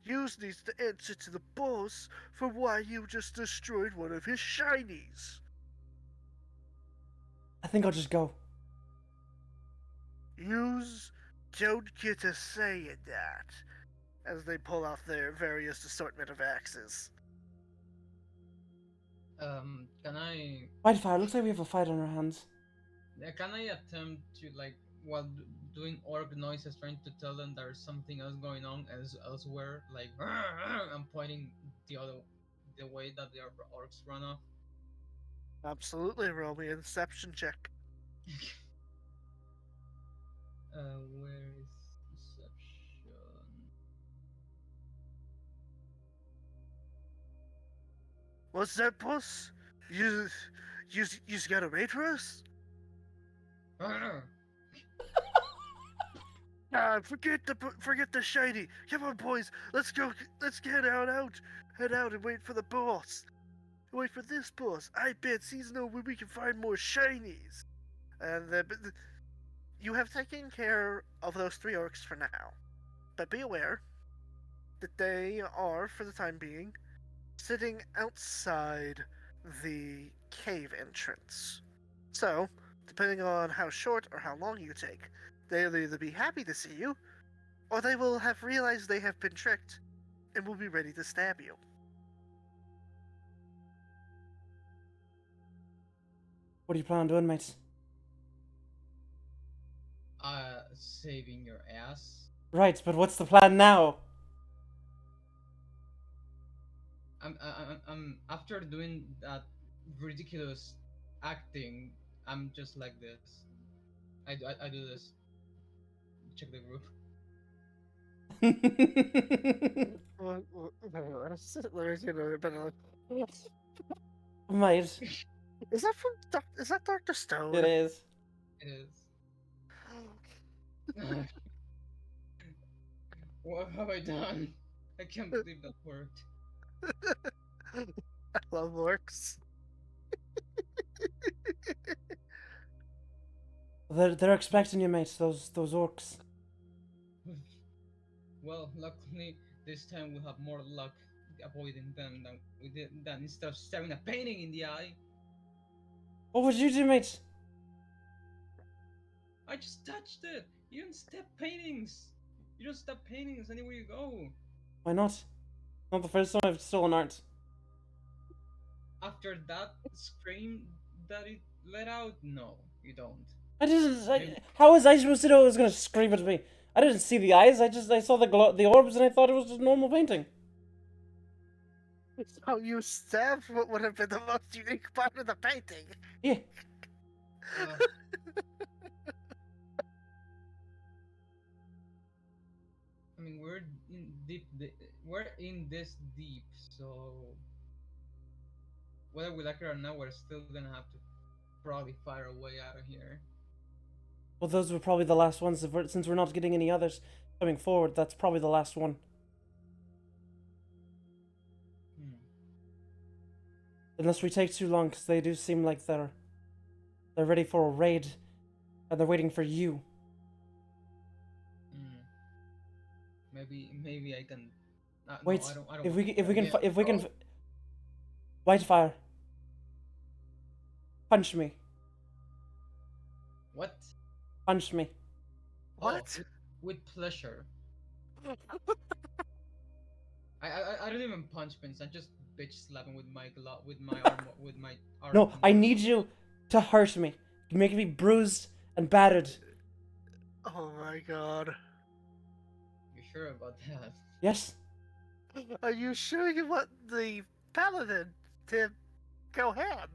Use needs to answer to the boss for why you just destroyed one of his shinies. I think I'll just go. Yous don't get a say in that. As they pull out their various assortment of axes. Can I Fight fire. Looks like we have a fight on our hands. can I attempt to while doing orc noises, trying to tell them there's something else going on elsewhere, like I'm pointing the way that the orcs run off. Absolutely, roll me an deception check. Where is deception? What's that, boss? You got a raid for us? Forget the shiny. Come on, boys. Let's go. Let's get head out, and wait for the boss. Wait for this boss. I bet he's know where we can find more shinies. And you have taken care of those three orcs for now, but be aware that they are, for the time being, sitting outside the cave entrance. So, depending on how short or how long you take, they'll either be happy to see you, or they will have realized they have been tricked and will be ready to stab you. What do you plan on doing, mates? Saving your ass. Right, but what's the plan now? I'm after doing that ridiculous acting. I'm just like this. I do this. Check the group. Mate, Is that from is that Dr. it Stone? is. It is. What have I done? I can't believe that worked. I love orcs. They're expecting you, mate. Those orcs. Well, luckily this time we'll have more luck avoiding them than we did than instead of staring a painting in the eye. What would you do, mate? I just touched it. You don't step paintings. You don't step paintings anywhere you go. Why not? Not the first time I've stolen art. After that scream that it let out, no, you don't. I didn't. Maybe How was I supposed to know it was gonna scream at me? I didn't see the eyes. I saw the orbs, and I thought it was just normal painting. How you stab what would have been the most unique part of the painting. Yeah. uh, I mean we're in this deep, so whether we like it or not, we're still gonna have to probably fire a way out of here. Well, those were probably the last ones. Since we're not getting any others coming forward, that's probably the last one. Hmm. Unless we take too long, because they do seem like they're ready for a raid, and they're waiting for you. Hmm. Maybe I can. Wait, No, I don't. if want we to. if we can Yeah. if we can, Oh, Whitefire, punch me, what? punch me. What? Oh, with pleasure. I don't even punch Vince. I just bitch slap him with my arm. No, I need you to hurt me, make me bruised and battered. Oh my god. You sure about that? Yes. Are you sure you want the paladin to go ham?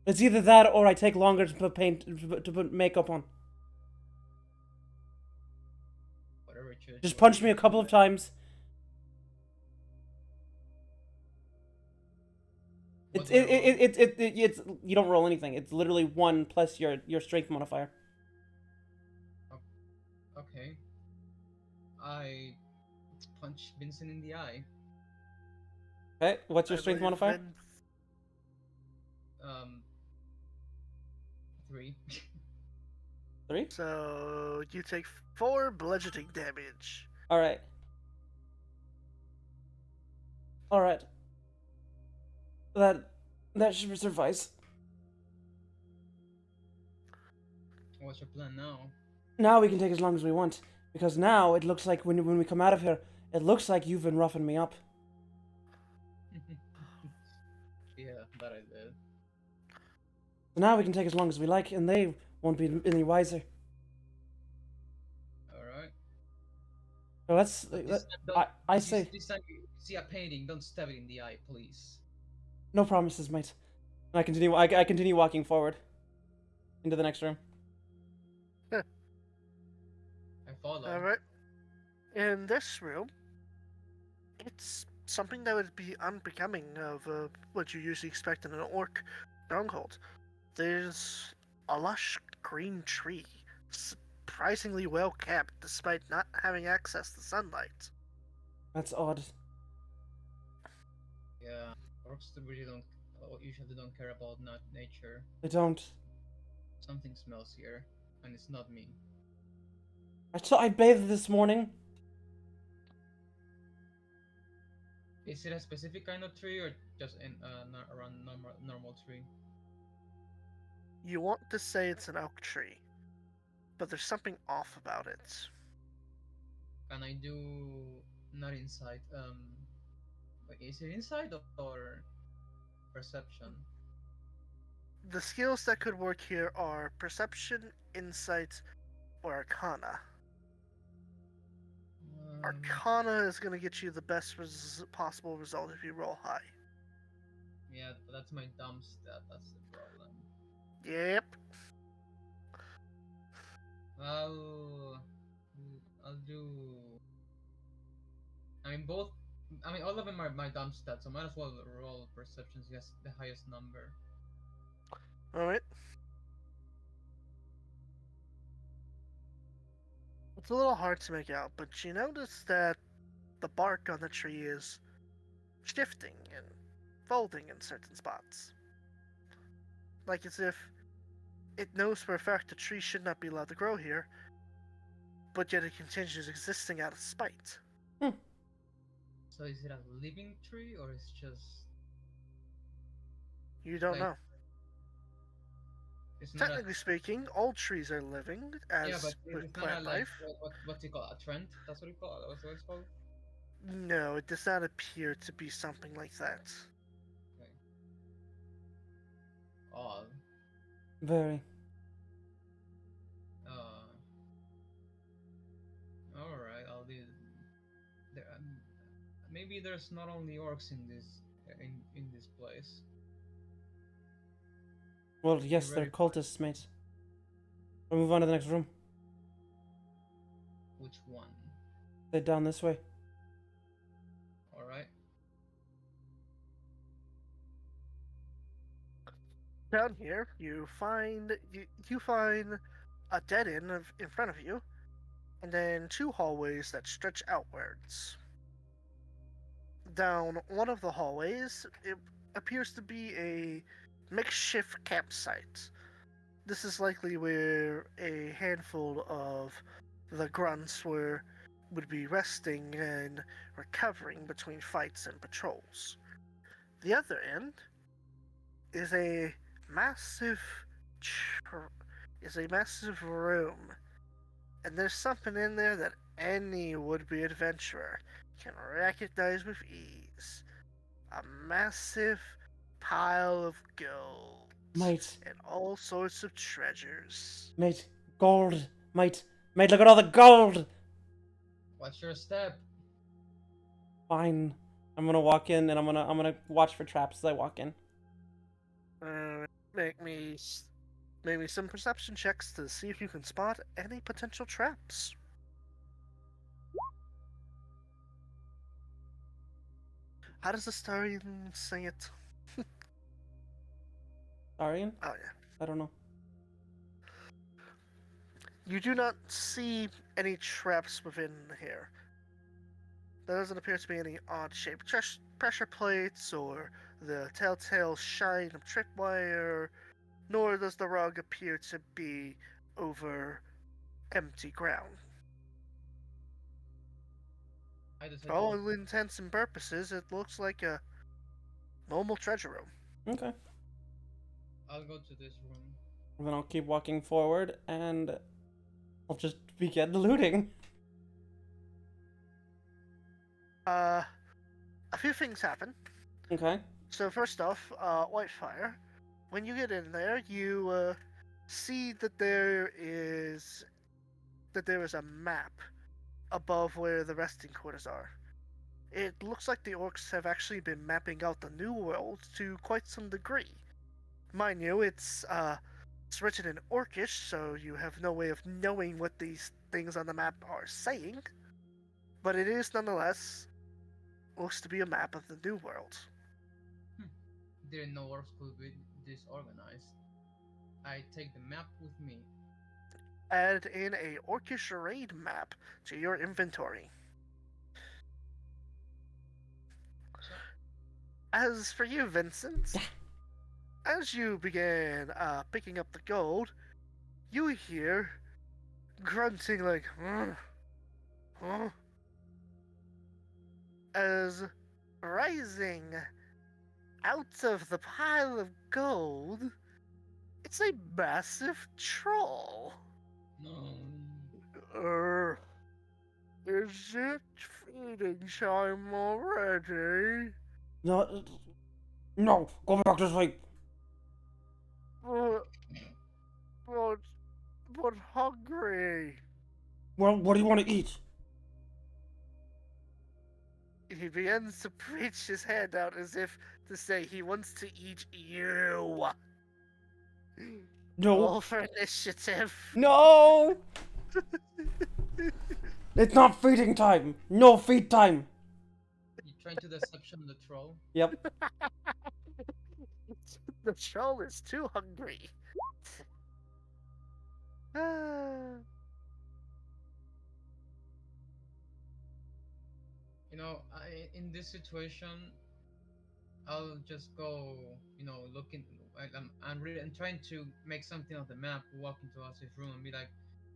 It's either that or I take longer to put makeup on. Whatever choice Just you punch want. me a couple of times. What It's do I roll? it's you don't roll anything. It's literally 1 plus your strength modifier. Okay. I punch Vincent in the eye. Okay, what's your I strength believe modifier? Vin- 3. 3. So you take 4 bludgeoning damage. All right. All right. That should suffice. What's your plan now? Now we can take as long as we want, because now it looks like when we come out of here, it looks like you've been roughing me up. Yeah, that I did. So now we can take as long as we like, and they won't be any wiser. Alright. So let's. But this time, I say this time you see a painting, don't stab it in the eye, please. no promises, mate. And I continue. I continue walking forward into the next room. I follow. Alright. In this room, it's something that would be unbecoming of what you usually expect in an orc stronghold. There's a lush green tree, surprisingly well kept despite not having access to sunlight. That's odd. Yeah, orcs really don't, usually don't care about not nature. They don't. Something smells here, and it's not me. I bathed this morning. Is it a specific kind of tree or just in not around normal tree? You want to say it's an oak tree, but there's something off about it. Can I do not insight? Wait, is it insight or perception? The skills that could work here are perception, insight, or arcana. Arcana is going to get you the best possible result if you roll high. Yeah, but that's my dumb stat. That's the problem. Yep. I'll I'll do. I mean both. I mean all of them are my dumb stats, so might as well roll perceptions. Yes, the highest number. All right. It's a little hard to make out, but you notice that the bark on the tree is shifting and folding in certain spots. Like as if it knows for a fact the tree should not be allowed to grow here, but yet it continues existing out of spite. So is it a living tree or it's just You don't like know. it's not a Technically speaking, all trees are living, yeah, but as with it's not a plant like life. what's it called, a trend? That's what you call it. That's what it's called. No, it does not appear to be something like that. Okay. Odd. Very. Uh. All right. I'll do. There, maybe there's not only orcs in this place. Well, You yes, they're ready for cultists, mate. We'll move on to the next room. which one? Stay down this way. All right. Down here, you find a dead end in front of you, and then two hallways that stretch outwards. Down one of the hallways, it appears to be a makeshift campsite. This is likely where a handful of the grunts would be resting and recovering between fights and patrols. The other end is a massive massive room, and there's something in there that any would-be adventurer can recognize with ease. A massive pile of gold Mate. and all sorts of treasures. Mate. Gold. Mate. Mate, look at all the gold! What's your step? Fine. I'm gonna walk in and I'm gonna watch for traps as I walk in. Make me some perception checks to see if you can spot any potential traps. How does the Starian say it? Arian? Oh yeah. I don't know. You do not see any traps within here. There doesn't appear to be any odd-shaped pressure plates or the telltale shine of tripwire, nor does the rug appear to be over empty ground. I decided For all intents and purposes, it looks like a normal treasure room. Okay. I'll go to this room. And then I'll keep walking forward and I'll just begin looting. A few things happen. Okay. So first off, Whitefire. When you get in there, you see that there is a map above where the resting quarters are. It looks like the orcs have actually been mapping out the new world to quite some degree. Mind you, it's written in Orcish, so you have no way of knowing what these things on the map are saying. But it is nonetheless looks to be a map of the new world. Didn't know orcs could be disorganized. I take the map with me. Add in a Orcish raid map to your inventory. So, As for you, Vincent, as you begin picking up the gold, you hear grunting like, huh? As rising out of the pile of gold, it's a massive troll. no. Is it feeding time already? No. No. Go back to sleep. But, but hungry. Well, what do you want to eat? he begins to reach his hand out as if to say he wants to eat you. No. Roll for initiative. No! It's not feeding time! No feed time! You trying to deception the troll? Yep. The troll is too hungry. Ah. You know, in this situation, I'll just go, looking. I'm trying to make something of the map. Walk into Ozzy's room and be like,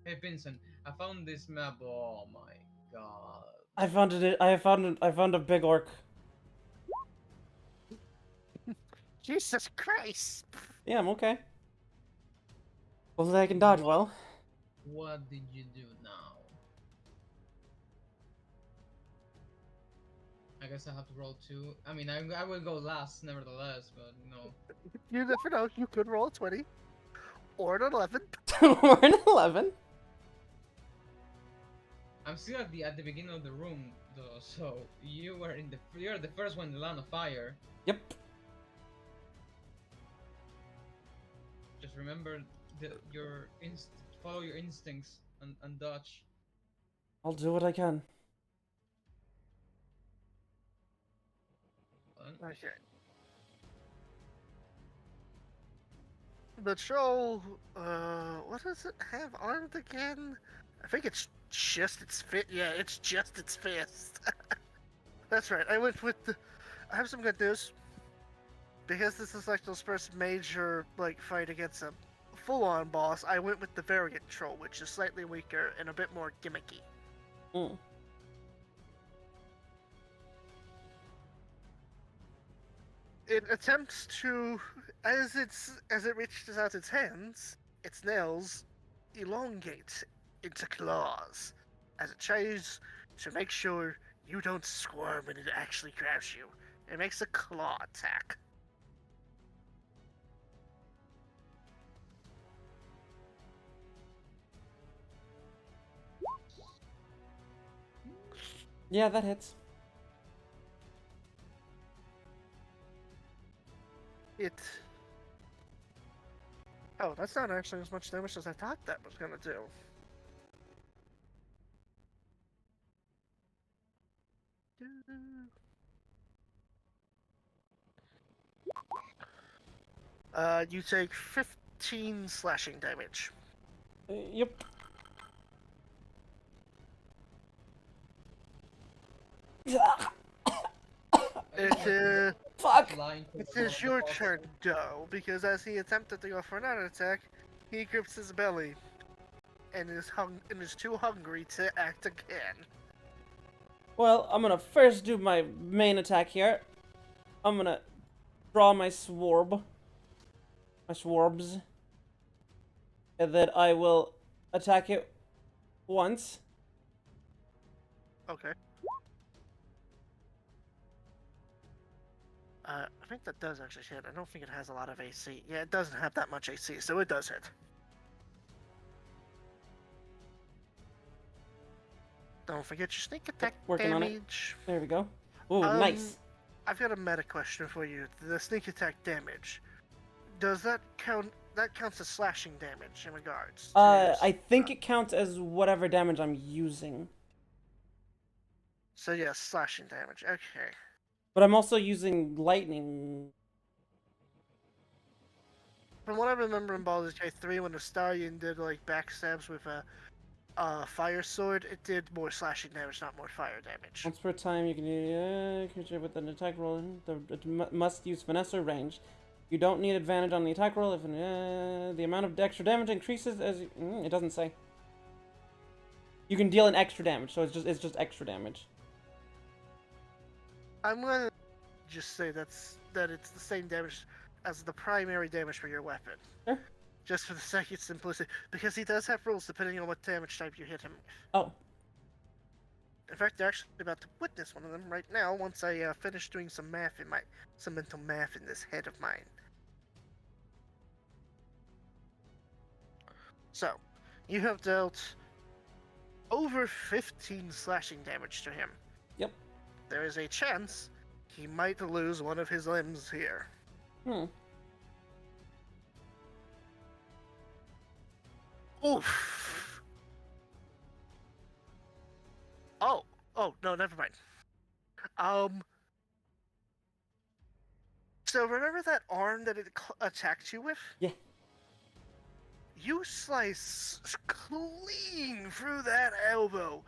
"Hey, Vincent, I found this map. Oh my god!" I found it. I found a big orc. Jesus Christ! Yeah, I'm okay. Hopefully I can dodge well. What did you do now? I guess I have to roll two. I mean, I will go last, nevertheless, but You never know. You could roll a 20 or an 11. We're in 11. I'm still at the beginning of the room, though. So you're the first one to land a fire. Yep. Just remember follow your instincts and dodge. I'll do what I can. Okay. The troll, what does it have armed again? I think it's just its fist. Yeah, it's just its fist. That's right. I went with I have some good news. Because this is like those first major fight against a full-on boss, I went with the variant troll, which is slightly weaker and a bit more gimmicky. Mm. It attempts to, as it reaches out its hands, its nails elongate into claws, as it tries to make sure you don't squirm when it actually grabs you. It makes a claw attack. Yeah, that hits. Oh, that's not actually as much damage as I thought that was gonna do. You take 15 slashing damage. Yep. Fuck! It is your turn, Doe, because as he attempted to go for another attack, he grips his belly and is too hungry to act again. Well, I'm gonna first do my main attack here. I'm gonna draw my swarb. My swarbs. And then I will attack it once. Okay. I think that does actually hit. I don't think it has a lot of AC. Yeah, it doesn't have that much AC, so it does hit. Don't forget your sneak attack Working on it. damage. There we go. Ooh, nice. I've got a meta question for you. The sneak attack damage, does that count? That counts as slashing damage in regards. I think it counts as whatever damage I'm using. So yes, slashing damage. Okay. But I'm also using lightning. From what I remember in Baldur's Gate 3, when the Stallion did backstabs with a fire sword, it did more slashing damage, not more fire damage. Once per time, you can creature with an attack roll. It must use finesse or range. You don't need advantage on the attack roll if the amount of extra damage increases as it doesn't say. You can deal an extra damage, so it's just extra damage. I'm gonna just say that it's the same damage as the primary damage for your weapon. Sure. Just for the sake of simplicity, because he does have rules depending on what damage type you hit him with. Oh. In fact, they're actually about to witness one of them right now once I finish doing some mental math in this head of mine. So, you have dealt over 15 slashing damage to him. Yep. there is a chance he might lose one of his limbs here. Hmm. Oof. Oh, no, never mind. Um, so remember that arm that it attacked you with? Yeah. You slice clean through that elbow,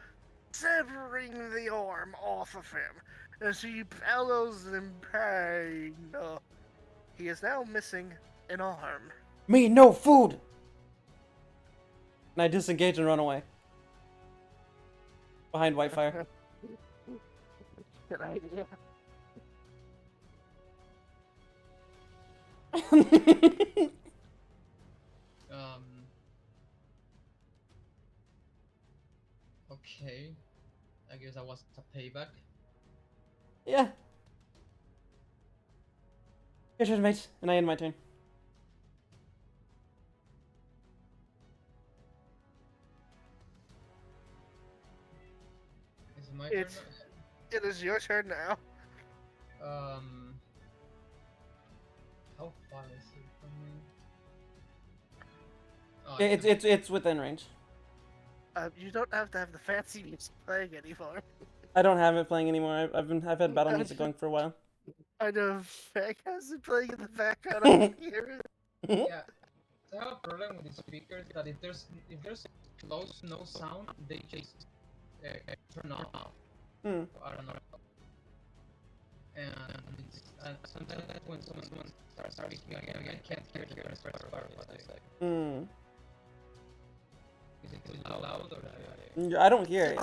severing the arm off of him as he bellows in pain. He is now missing an arm. Me, no food! And I disengage and run away. Behind Whitefire. Good idea. Um. Okay. I guess that was a payback. Yeah. Your turn, mate. And I end my turn. Is it my It's- turn? It is your turn now. How far is it from me? Oh, Yeah, it's it's within range. You don't have to have the fancy music playing anymore. I don't have it playing anymore. I've had battle music going for a while. I know Fag has it playing in the background. I can hear it. yeah. I have a problem with the speakers that if there's close no sound, they just turn off. Hmm. I don't know. And sometimes when someone starts speaking again, I can't hear the first part of what they say. Hmm. Is it too loud or? I don't hear it.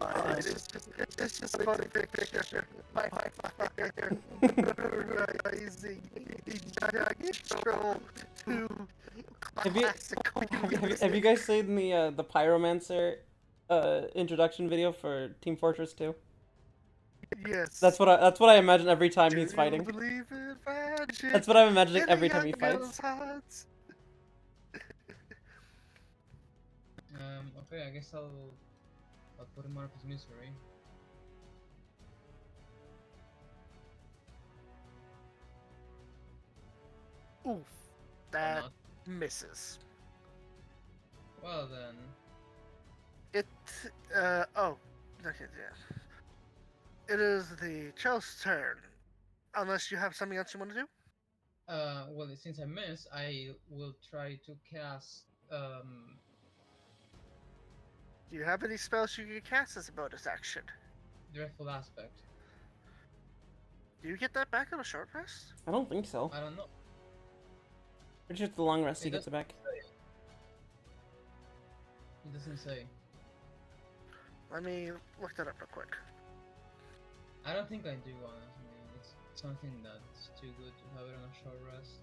It's just a funny picture. My father rising intro to Have you classical have you guys seen the Pyromancer introduction video for Team Fortress 2? Yes. That's what I imagine every time he's Do fighting. you believe in magic? That's what I'm imagining in a every time he young fights. girl's hearts? Okay, I guess I'll put him out of his misery. Oof. That not. misses. Well then, It, oh. Okay, yeah. It is the Chelsea's turn. Unless you have something else you want to do? well since I missed, I will try to cast Do you have any spells you can cast as a bonus action? Dreadful Aspect. Do you get that back on a short rest? I don't think so. I don't know. Pretty sure it's the long rest he It gets it back. It doesn't say. Let me look that up real quick. I don't think I do, honestly. It's something that's too good to have it on a short rest.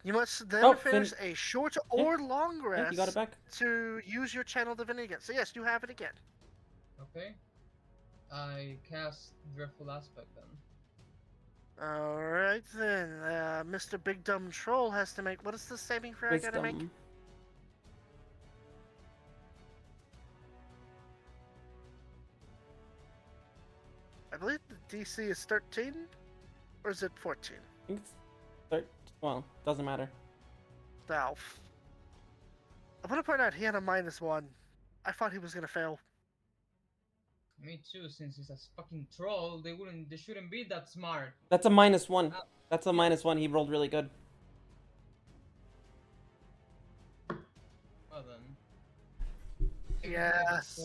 You must then Oh, finish a short or long Yeah, rest you got it back. to use your channel divinity again. So yes, you have it again. Okay. I cast Dreadful Aspect then. Alright then, Mr. Big Dumb Troll has to make, what is the saving throw I gotta make? Wisdom. I believe the DC is 13? Or is it 14? I think it's well, doesn't matter. Now, I want to point out he had a -1. I thought he was gonna fail. Me too, since he's a fucking troll, they shouldn't be that smart. That's a -1. Ah, That's a -1. He rolled really good. Well then. Yes.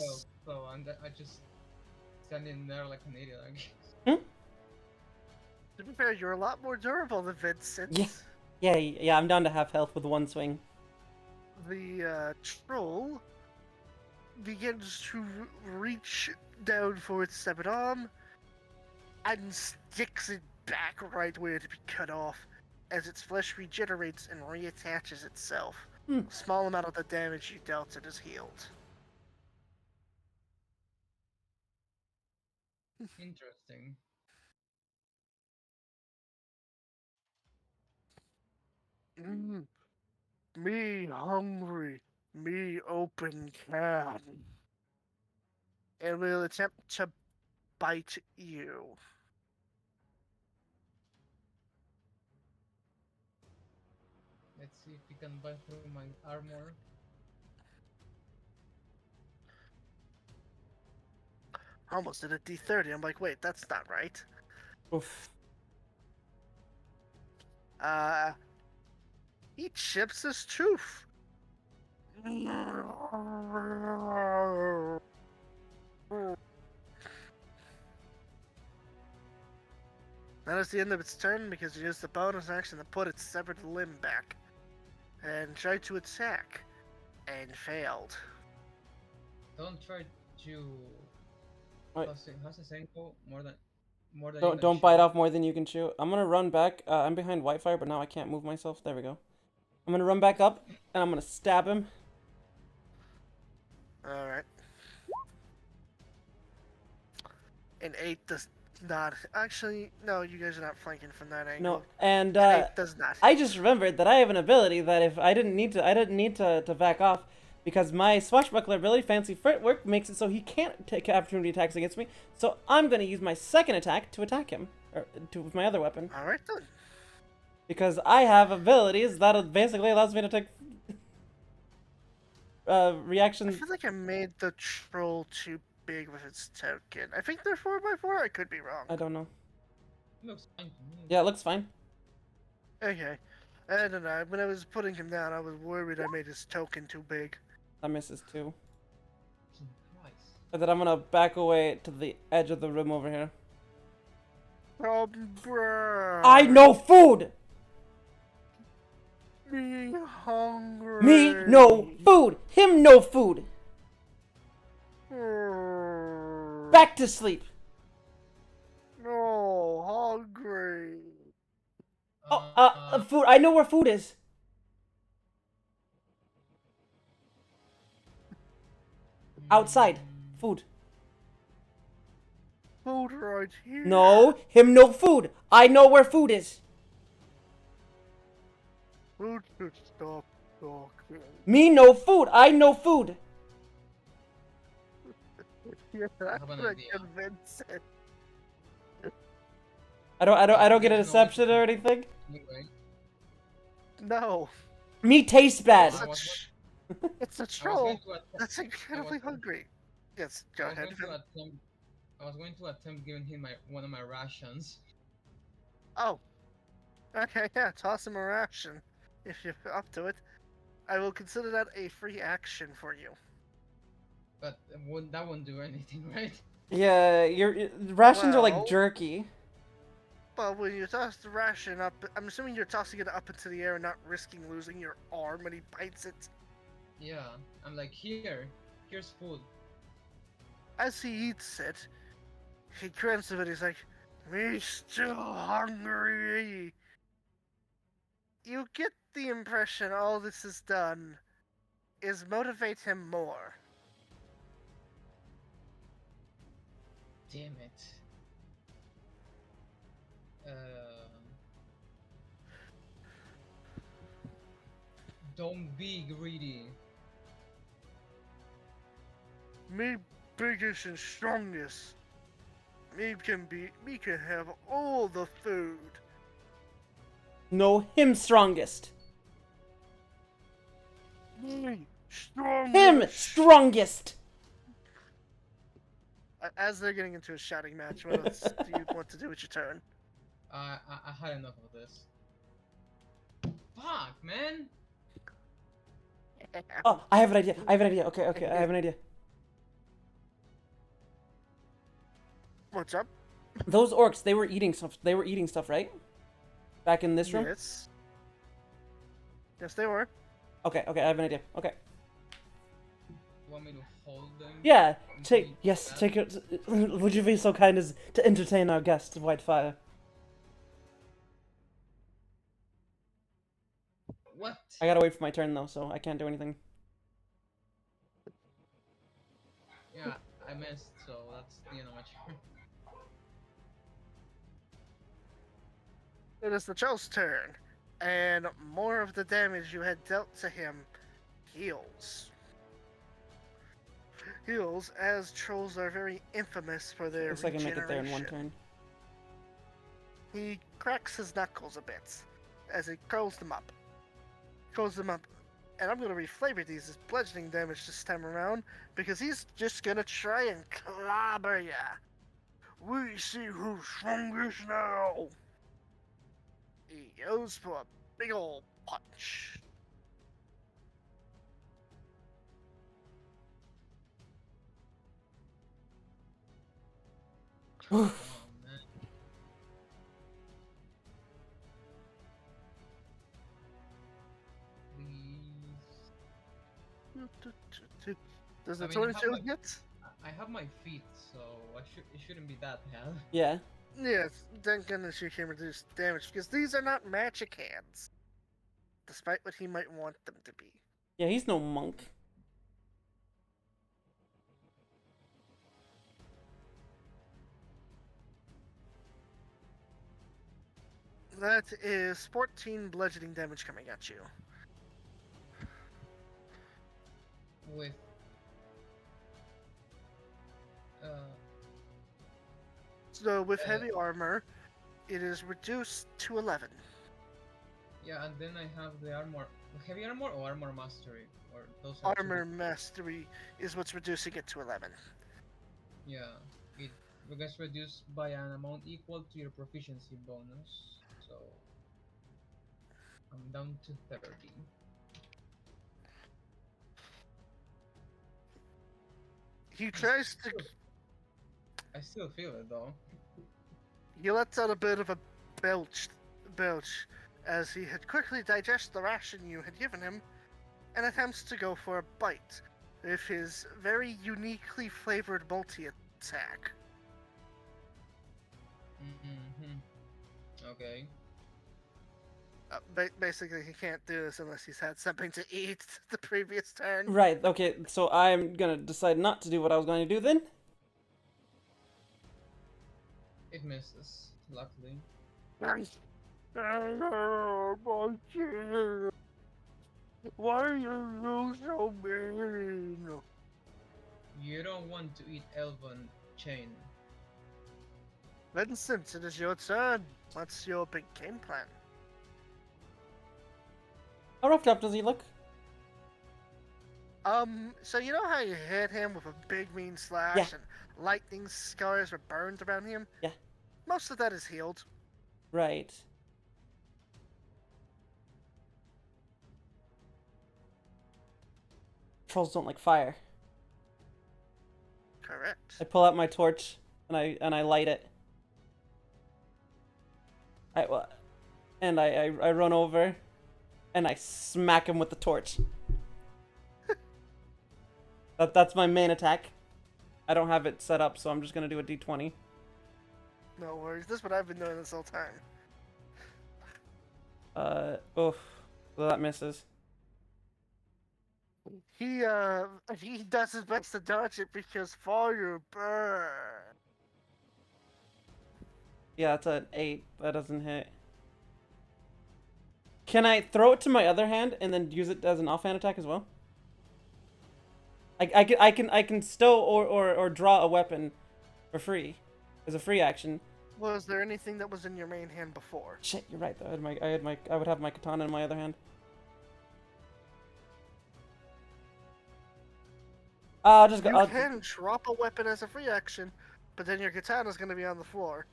So I just standing there like an idiot, I guess. To be fair, you're a lot more durable than Vincent. Yeah. Yeah, I'm down to half health with one swing. The troll begins to reach down for its severed arm and sticks it back right where it to be cut off as its flesh regenerates and reattaches itself. Hmm. A small amount of the damage you dealt it is healed. Interesting. Mm. Me hungry. Me open can. And will attempt to bite you. Let's see if he can bite through my armor. Almost did a D30. I'm like, wait, that's not right. Oof. He chips his tooth. That is the end of its turn because it used the bonus action to put its severed limb back. And tried to attack. And failed. Don't try to. Right. How's the saying go? More than you Don't can don't bite chew. off more than you can chew. I'm gonna run back. I'm behind Whitefire, but now I can't move myself. There we go. I'm gonna run back up, and I'm gonna stab him. Alright. An 8 does not. Actually, no, you guys are not flanking from that angle. No, and An 8 does not. I just remembered that I have an ability that if I didn't need to back off, because my swashbuckler ability, fancy footwork, makes it so he can't take opportunity attacks against me. So I'm gonna use my second attack to attack him, or with my other weapon, Alright then. because I have abilities that basically allows me to take I reactions. feel like I made the troll too big with its token. I think they're 4x4. I could be wrong. I don't know. Looks fine to me. Yeah, it looks fine. Okay. I don't know. When I was putting him down, I was worried I made his token too big. That misses too. Christ. And then I'm gonna back away to the edge of the room over here. Oh, bruh. I know food! Me hungry. Me no food! Him no food! Back to sleep! No, hungry. Food. I know where food is. Outside. Food. Food right here. No, him no food. I know where food is. Food should stop talking. Me no food. I know food. You're not have an gonna idea. convince it. I don't get a deception or anything. Anyway, No. Me tastes bad. I was It's a I was troll. going to attempt. That's incredibly hungry. Yes, go I was ahead. going to attempt. I was going to attempt giving him one of my rations. Oh. Okay, yeah, toss him a ration. If you're up to it. I will consider that a free action for you. But that wouldn't do anything, right? Yeah, your rations are like Well- jerky. But when you toss the ration up, I'm assuming you're tossing it up into the air and not risking losing your arm when he bites it. Yeah. I'm like, here's food. As he eats it, he grins of it, he's like, me still hungry. You get the impression all this has done is motivate him more. Damn it. Don't be greedy. Me biggest and strongest. Me can have all the food. No, him strongest. Me strongest. Him strongest. As they're getting into a shouting match, what else do you want to do with your turn? I had enough of this. Fuck, man. Oh, I have an idea. I have an idea. Okay, I have an idea. What's up? Those orcs, they were eating stuff. They were eating stuff, right? Back in this room. Yes. Yes, they were. Okay, I have an idea. Okay. You want me to hold them? Yeah. until Take you yes. do Take it. Would you be so kind as to entertain our guest, Whitefire? that? What? I gotta wait for my turn though, so I can't do anything. Yeah, I missed, so that's the end of my turn. It is the troll's turn. and more of the damage you had dealt to him heals. Heals, as trolls are very infamous for their Looks like I can make it there in one regeneration. turn. He cracks his knuckles a bit as he curls them up. And I'm going to reflavor these as bludgeoning damage this time around because he's just going to try and clobber ya. We see who's strongest now. He goes for a big ol' punch. Oh man. Please. Does I the mean, I have 22 my- hit? I have my feet, so it shouldn't be that bad. Yeah. Yes, thank goodness you can reduce damage because these are not magic hands, despite what he might want them to be. Yeah, he's no monk. That is 14 bludgeoning damage coming at you. With So with heavy armor, it is reduced to 11. yeah, and then I have the armor, heavy armor or armor mastery, or those are two Armor different- mastery is what's reducing it to 11. Yeah, it gets reduced by an amount equal to your proficiency bonus. So I'm down to 30. He tries to. I still feel it though. He lets out a bit of a belch, as he had quickly digested the ration you had given him, and attempts to go for a bite with his very uniquely flavored multi-attack. Okay. Basically, he can't do this unless he's had something to eat the previous turn. Right, okay, so I'm gonna decide not to do what I was going to do then. It misses, luckily. Why are you so mean? You don't want to eat elven chain. Vincent, it is your turn. What's your big game plan? How roughed up does he look? So you know how you hit him with a big mean slash Yeah. and lightning scars were burned around him? Yeah. Most of that is healed. Right. Trolls don't like fire. Correct. I pull out my torch and I light it. I run over and I smack him with the torch. That's my main attack. I don't have it set up, so I'm just gonna do a d20. No worries. This is what I've been doing this whole time. Oof. Well, that misses. He does his best to dodge it because fire burn. Yeah, that's an 8. That doesn't hit. Can I throw it to my other hand and then use it as an offhand attack as well? I can stow or draw a weapon for free as a free action. Was there anything that was in your main hand before? Shit, you're right though. I would have my katana in my other hand. I'll just go. You I'll, can drop a weapon as a free action, but then your katana's gonna be on the floor.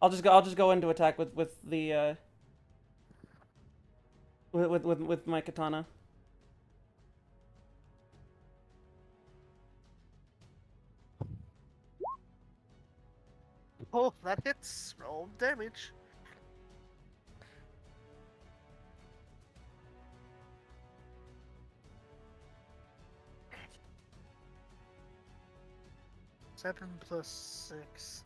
I'll just go into attack with the with my katana. Oh, that hits. Roll damage. Seven plus 6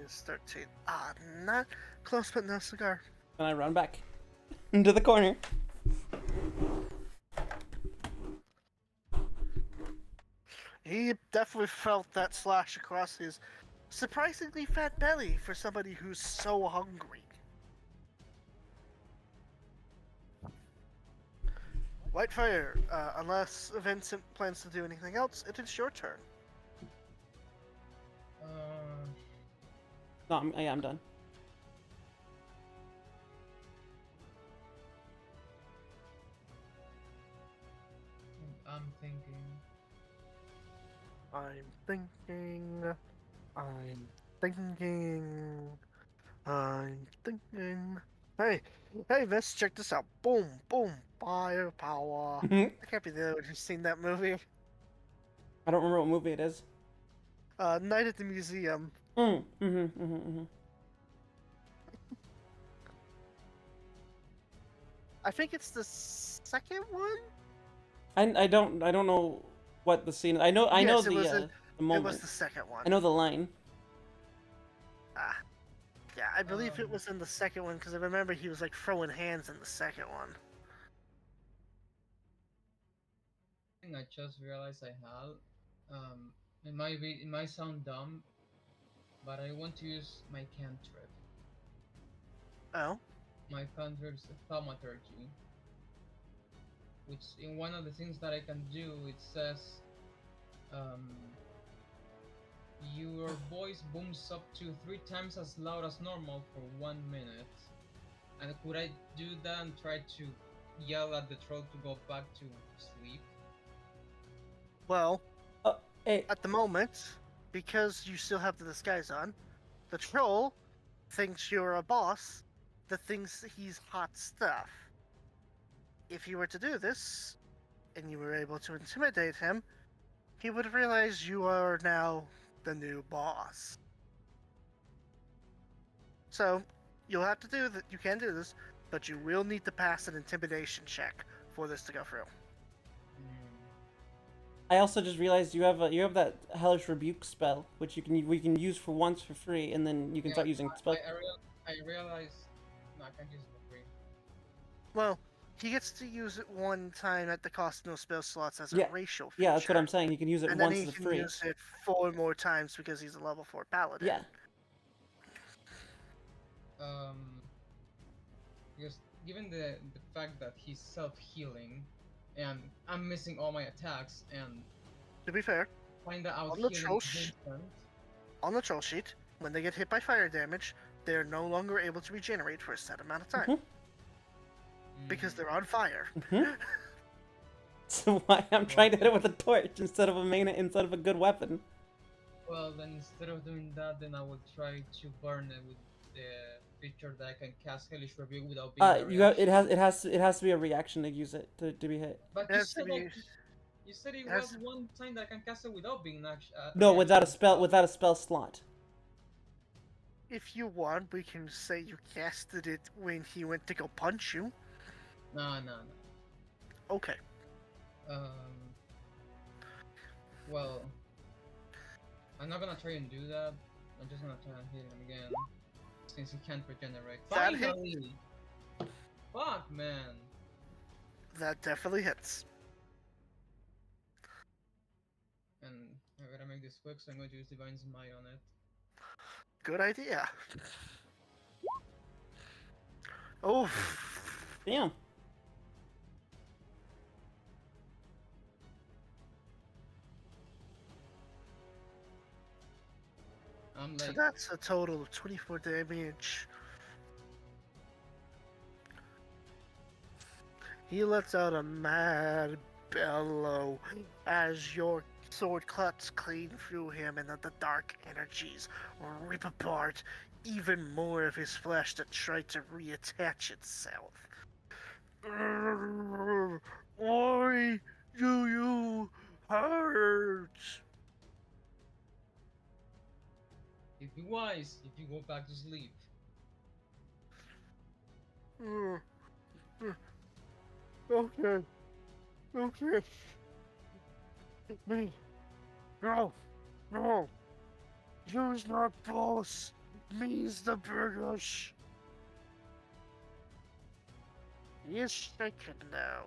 is 13. Ah, not close, but no cigar. And I run back into the corner. He definitely felt that slash across his surprisingly fat belly for somebody who's so hungry. Whitefire, unless Vincent plans to do anything else, it is your turn. Uh, No, I'm done. I'm thinking. I'm thinking. I'm thinking. I'm thinking. Hey, hey, Vince, check this out. Boom, boom, firepower. I I can't be the only one who's seen that movie. don't remember what movie it is. Night at the Museum. Mm. I think it's the second one. I don't know what the scene. I know Yes, the it was the It was moment. the second one. I know the line. Ah, yeah, I believe it Um, was in the second one because I remember he was like throwing hands in the second one. thing I just realized I had. It might sound dumb, but I want to use my cantrip. Oh, My cantrip is thaumaturgy, which in one of the things that I can do, it says, um, your voice booms up to 3 times as loud as normal for 1 minute. And could I do that and try to yell at the troll to go back to sleep? well, Hey, at the moment, because you still have the disguise on, the troll thinks you're a boss that thinks he's hot stuff. If you were to do this, and you were able to intimidate him, he would realize you are now the new boss. So, you'll have to do that. You can do this, but you will need to pass an intimidation check for this to go through. I also just realized you have that hellish rebuke spell, which we can use for once for free, and then you can Yeah, start using spell. I realize. No, I can't use it for free. Well, he gets to use it one time at the cost of no spell slots as a Yeah, racial feature. yeah, that's what I'm saying. You can use it And then once he as a can free. use it 4 more times because he's a level 4 paladin. Yeah. Because given the fact that he's self healing, and I'm missing all my attacks, and To be fair, kinda out on the healing troll Vincent. on the troll sheet, when they get hit by fire damage, they're no longer able to regenerate for a set amount of time Mhm. because they're on fire. Mhm. So why I'm trying to hit it with a torch instead of a good weapon. Well, then instead of doing that, then I will try to burn it with the feature that I can cast Hellish Rebuke without being a You have, reaction. it has to be a reaction to use it to be hit. But It has to be. you said it It has was one time that I can cast it without being a No, without a reaction. spell slot. If you want, we can say you casted it when he went to go punch you. No, no, Okay. no. Well, I'm not gonna try and do that. I'm just gonna try and hit him again, since he can't regenerate. That hit. Finally! Fuck, man. That definitely hits. And I gotta make this quick, so I'm going to use Divine Smite on it. Good idea. Oh. Damn. I'm So like, that's a total of 24 damage. He lets out a mad bellow as your sword cuts clean through him, and the dark energies rip apart even more of his flesh that tried to reattach itself. Why do you hurt? it'd be wise if you go back to sleep. Okay. Okay. Me. No. No. You's not boss. Me's the burgers. He is shaken now.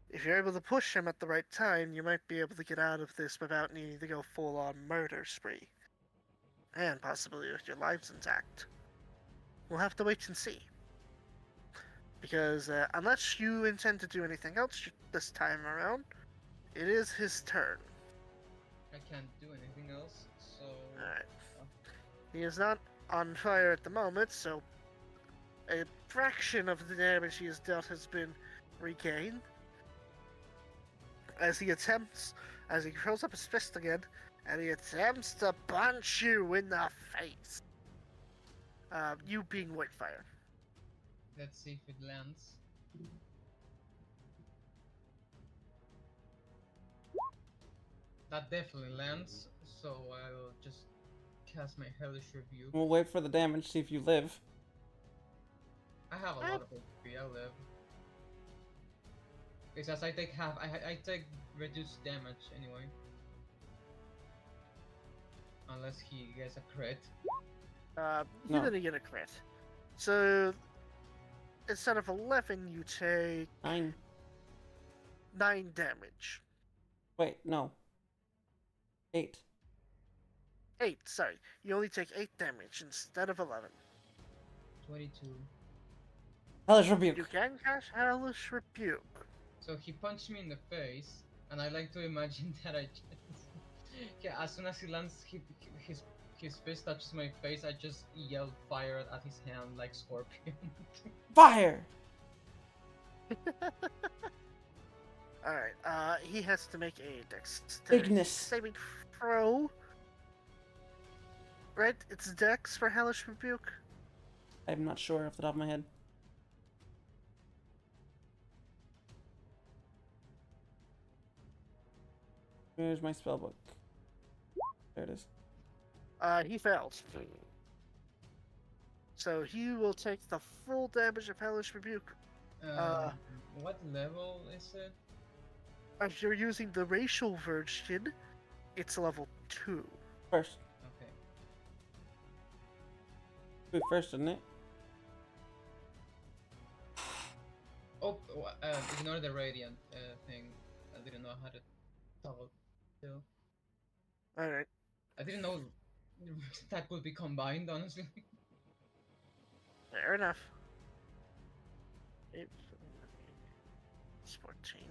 If you're able to push him at the right time, you might be able to get out of this without needing to go full-on murder spree. And possibly with your lives intact. We'll have to wait and see. Because unless you intend to do anything else this time around, it is his turn. I can't do anything else, so Alright. uh, He is not on fire at the moment, so a fraction of the damage he has dealt has been regained. As he curls up his fist again, and he attempts to punch you in the face. You being Whitefire. let's see if it lands. That definitely lands, so I'll just cast my Hellish Rebuke. We'll wait for the damage, see if you live. I have a lot of HP, I live. Because I take half, I take reduced damage anyway. Unless he gets a crit. He No. didn't get a crit. So instead of 11, you take 9. 9 damage. Wait, no. 8. 8, sorry. You only take 8 damage instead of 11. 22. Hellish You Rebuke. can cast Hellish Rebuke. So he punched me in the face, and I like to imagine that I just... yeah, as soon as he lands, his fist touches my face, I just yell fire at his hand like Scorpion. Fire! Alright, he has to make a dexterity Ignis. saving throw. Right? It's dex for Hellish Rebuke. I'm not sure off the top of my head. Where's my spellbook? There it is. He fails. So he will take the full damage of Hellish Rebuke. What level is it? If you're using the racial version, it's level 2. First. Okay. Wait, first, didn't it? Oh, ignore the radiant thing. I didn't know how to toggle to. Alright. I didn't know that could be combined, honestly. Fair enough. It's 14.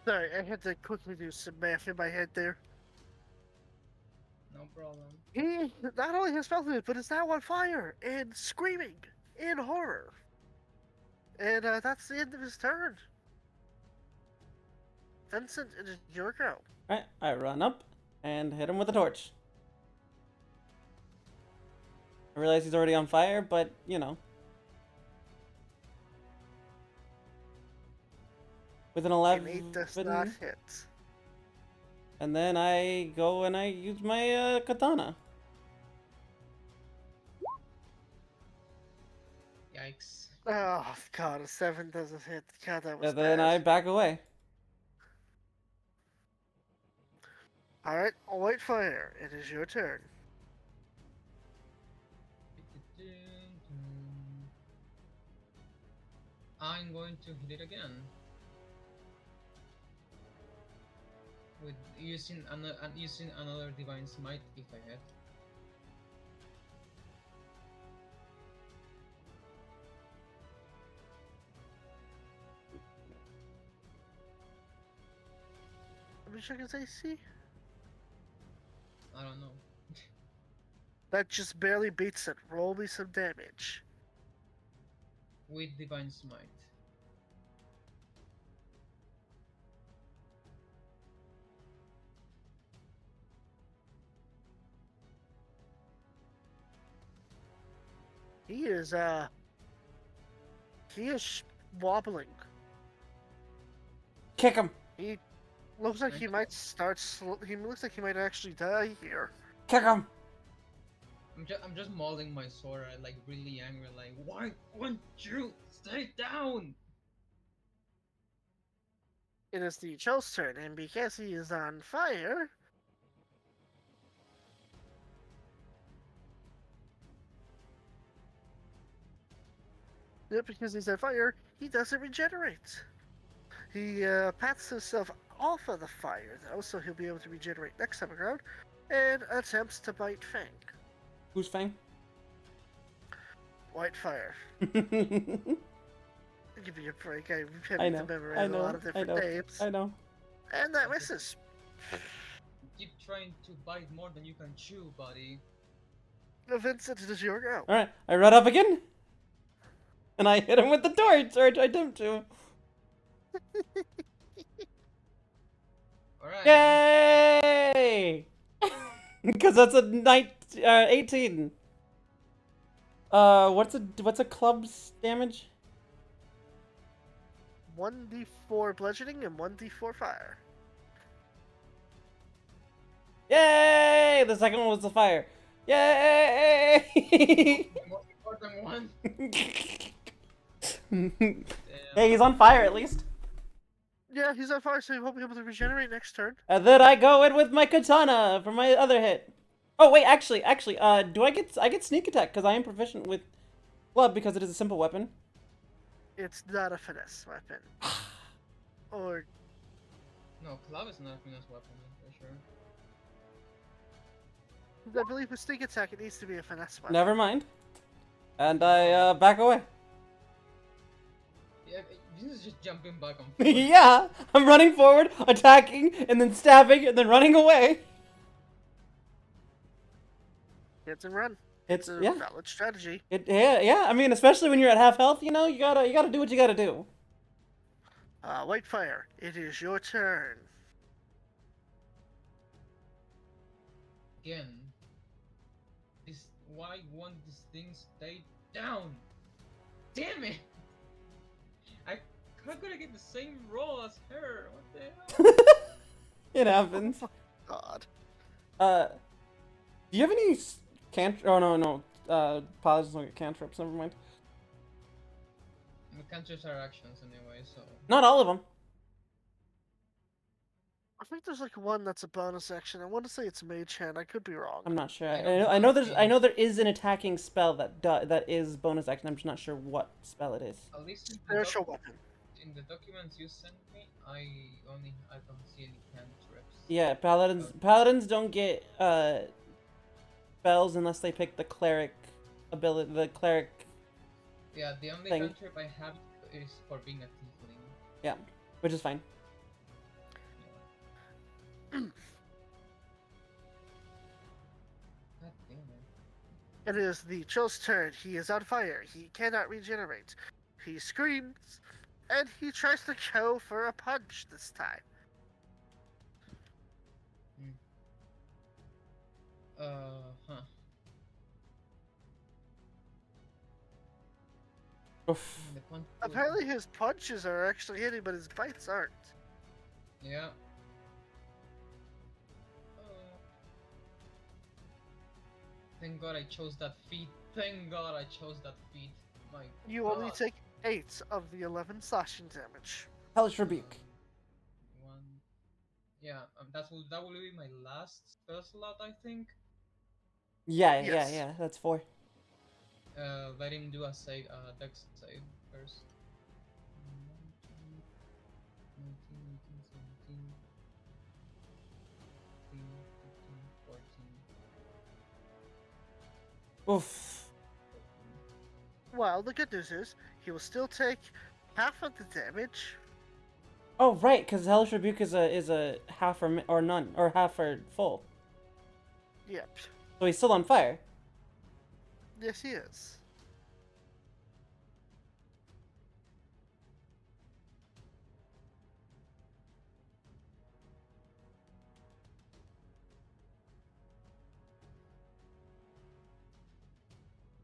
Sorry, I had to quickly do some math in my head there. No problem. He not only has felt it, but is now on fire and screaming in horror. And that's the end of his turn. Vincent, it is your go. Alright, I run up and hit him with a torch. I realize he's already on fire, but, you know. With an 11. An 8 does not hit. And then I go and I use my katana. Yikes. Oh god, a 7 doesn't hit. God, that was And then I bad. back away. Alright, Whitefire, it is your turn. I'm going to hit it again. With using another divine smite if I hit. Let me check his AC. I don't know. That just barely beats it. Roll me some damage. With divine smite. He is wobbling. Kick him! He looks like he might he looks like he might actually die here. Kick him! I'm just mauling my sword, like really angry, like why won't you stay down? It is the Joe's turn, and because he is on fire, Yeah, because he's on fire, he doesn't regenerate. He pats himself off of the fire, though, so he'll be able to regenerate next time around, and attempts to bite Fang. Who's Fang? White fire. Give me a break. I'm I having know. to memorize a lot of different names. I know. And that misses. Keep trying to bite more than you can chew, buddy. Vincent, it is your go. All right, I run up again, and I hit him with the torch, or I attempt to. Alright. Yay! Because that's a 18. What's a club's damage? 1d4 bludgeoning and 1d4 fire. Yay! The second one was the fire. Yay! The most important one. Hey, he's on fire at least. Yeah, he's on fire, so he won't be able to regenerate next turn. And then I go in with my katana for my other hit. Oh wait, actually, do I get sneak attack because I am proficient with club because it is a simple weapon. It's not a finesse weapon. Or No, club is not a finesse weapon, I'm pretty sure. I believe with sneak attack it needs to be a finesse weapon. Never mind. And I back away. Yeah, this is just jumping back and forth. Yeah, I'm running forward, attacking, and then stabbing, and then running away. Hits and run. It's a yeah. valid strategy. Yeah. I mean, especially when you're at half health, you know, you gotta do what you gotta do. White fire, it is your turn. Again. Why won't this thing stay down? Damn it! How could I get the same roll as her? What the hell? It happens. God. Do you have any cantrip? Oh no. Paladins don't get cantrips. Never mind. The cantrips are actions anyway, so. Not all of them. I think there's like one that's a bonus action. I want to say it's Mage Hand. I could be wrong. I'm not sure. I I don't know there is an attacking spell that is bonus action. I'm just not sure what spell it is. At least Spiritual weapon. in the documents you sent me, I don't see any cantrips. Yeah, paladins don't get spells unless they pick the cleric ability. The cleric. Yeah, the only thing. cantrip I have is for being a tiefling. Yeah, which is fine. God damn it. It is the Chill's turn. He is on fire. He cannot regenerate. He screams, and he tries to go for a punch this time. Huh. Oof. The punch Apparently his punches are actually hitting, but his bites aren't. Yeah. Thank God I chose that feat. Thank God I chose that feat. My You God. only take 8 of the 11 slashing damage. Hellish rebuke. One. Yeah, that will be my last spell slot, I think. Yeah, Yes. yeah. That's 4. Let him do a save, dex save first. 19, 18, 17, 18, 15, 14. Oof. Well, the good news is, he will still take half of the damage. Oh right, because hellish rebuke is a half or none or half or full. Yep. So he's still on fire. Yes, he is.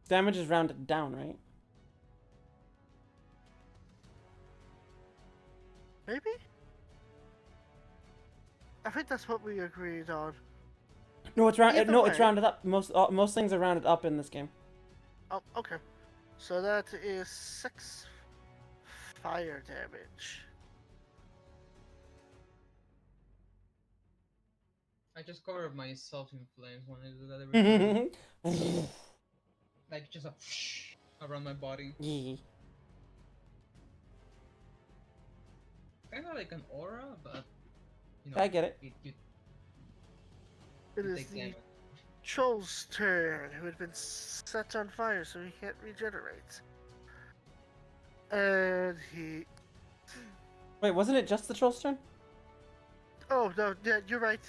Damage is rounded down, right? Maybe? I think that's what we agreed on. No, it's round. Either No, it's way. rounded up. Most things are rounded up in this game. Oh, okay. So that is 6 fire damage. I just covered myself in flames when I do that every time. Yee. Like just a around my body. kind of like an aura, but I get it. you It is take the damage. troll's turn, who had been set on fire so he can't regenerate. And he... Wait, wasn't it just the troll's turn? Oh, no, yeah, you're right.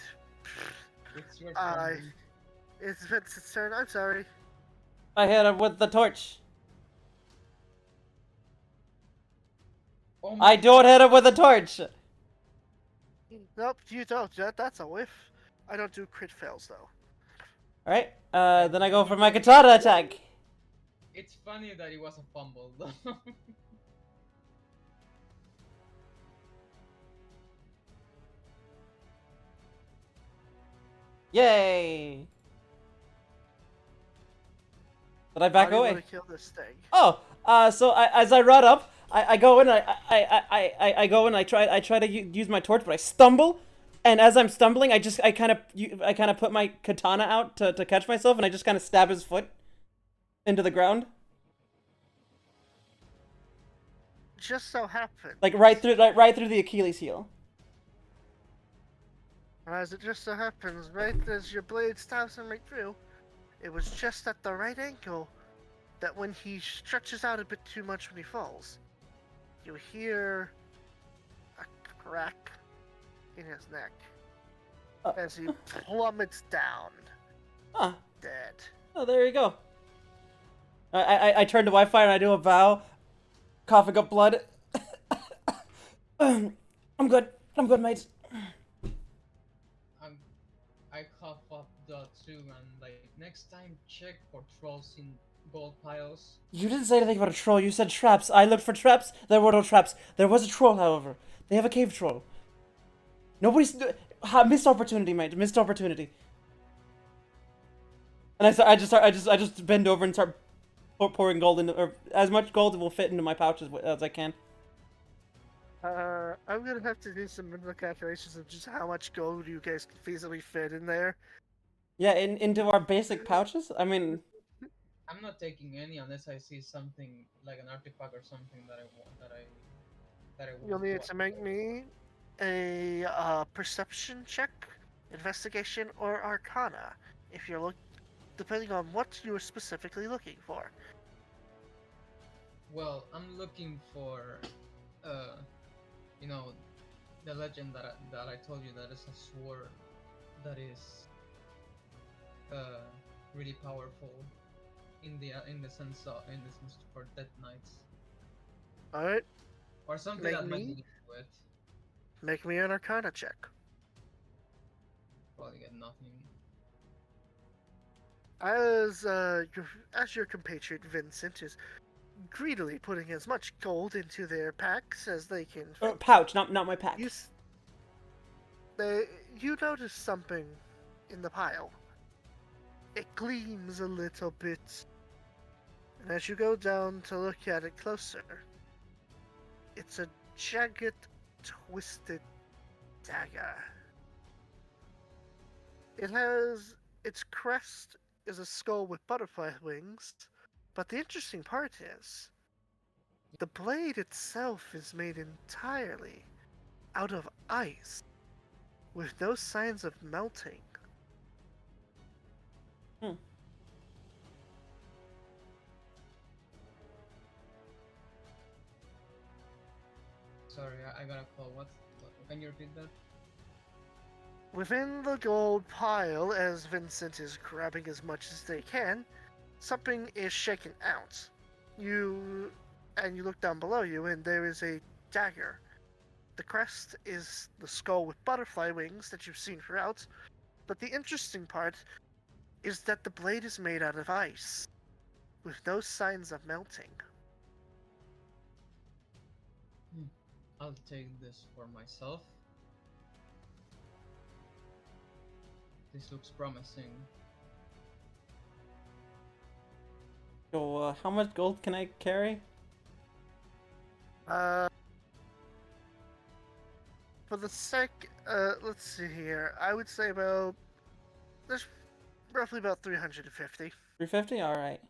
It's your I... turn. It's Vincent's turn, I'm sorry. I hit him with the torch. Oh I my don't hit him with the torch. Nope, you don't. That's a whiff. I don't do crit fails, though. Alright, then I go for my katana attack. It's funny that it was a fumble though. Yay! Did I back How do you away? want to kill this thing? Oh, so as I run up, I go in, I go in, I try to use my torch, but I stumble, and as I'm stumbling, I kind of put my katana out to catch myself, and I just kind of stab his foot into the ground, Just so happens. like right through the Achilles heel. As it just so happens, right as your blade stabs him right through, it was just at the right angle that when he stretches out a bit too much when he falls, you hear a crack in his neck as he plummets down, Huh. dead. Oh, there you go. I turn to Wi-Fi and I do a bow, coughing up blood. I'm good. I'm good, mate. I cough up the too, and like next time check for trolls in gold piles. You didn't say anything about a troll. You said traps. I looked for traps. There were no traps. There was a troll, however. They have a cave troll. Nobody's missed opportunity, mate. Missed opportunity. And I just bend over and start pouring gold into, or as much gold as will fit into my pouch as I can. I'm gonna have to do some mental calculations of just how much gold you guys can feasibly fit in there. Yeah, into our basic pouches. I mean, I'm not taking any unless I see something like an artifact or something that I want that I You'll want need to make me a perception check, investigation, or arcana if you're depending on what you're specifically looking for. Well, I'm looking for, you know, the legend that I told you that is a sword that is, really powerful in the sense for death knights All right, or something Make that might me? lead to it. make me an arcana check. Probably get nothing. As your compatriot Vincent is greedily putting as much gold into their packs as they can fit, pouch, not my pack. you you notice something in the pile. It gleams a little bit, and as you go down to look at it closer, it's a jagged, twisted dagger. Its crest is a skull with butterfly wings, but the interesting part is, the blade itself is made entirely out of ice, with no signs of melting. Sorry, I got a call. What? Can you repeat that? Within the gold pile, as Vincent is grabbing as much as they can, something is shaken out. You look down below you, and there is a dagger. The crest is the skull with butterfly wings that you've seen throughout, but the interesting part is that the blade is made out of ice, with no signs of melting. I'll take this for myself. This looks promising. So, how much gold can I carry? For the let's see here. I would say there's roughly about 350. 350. All right.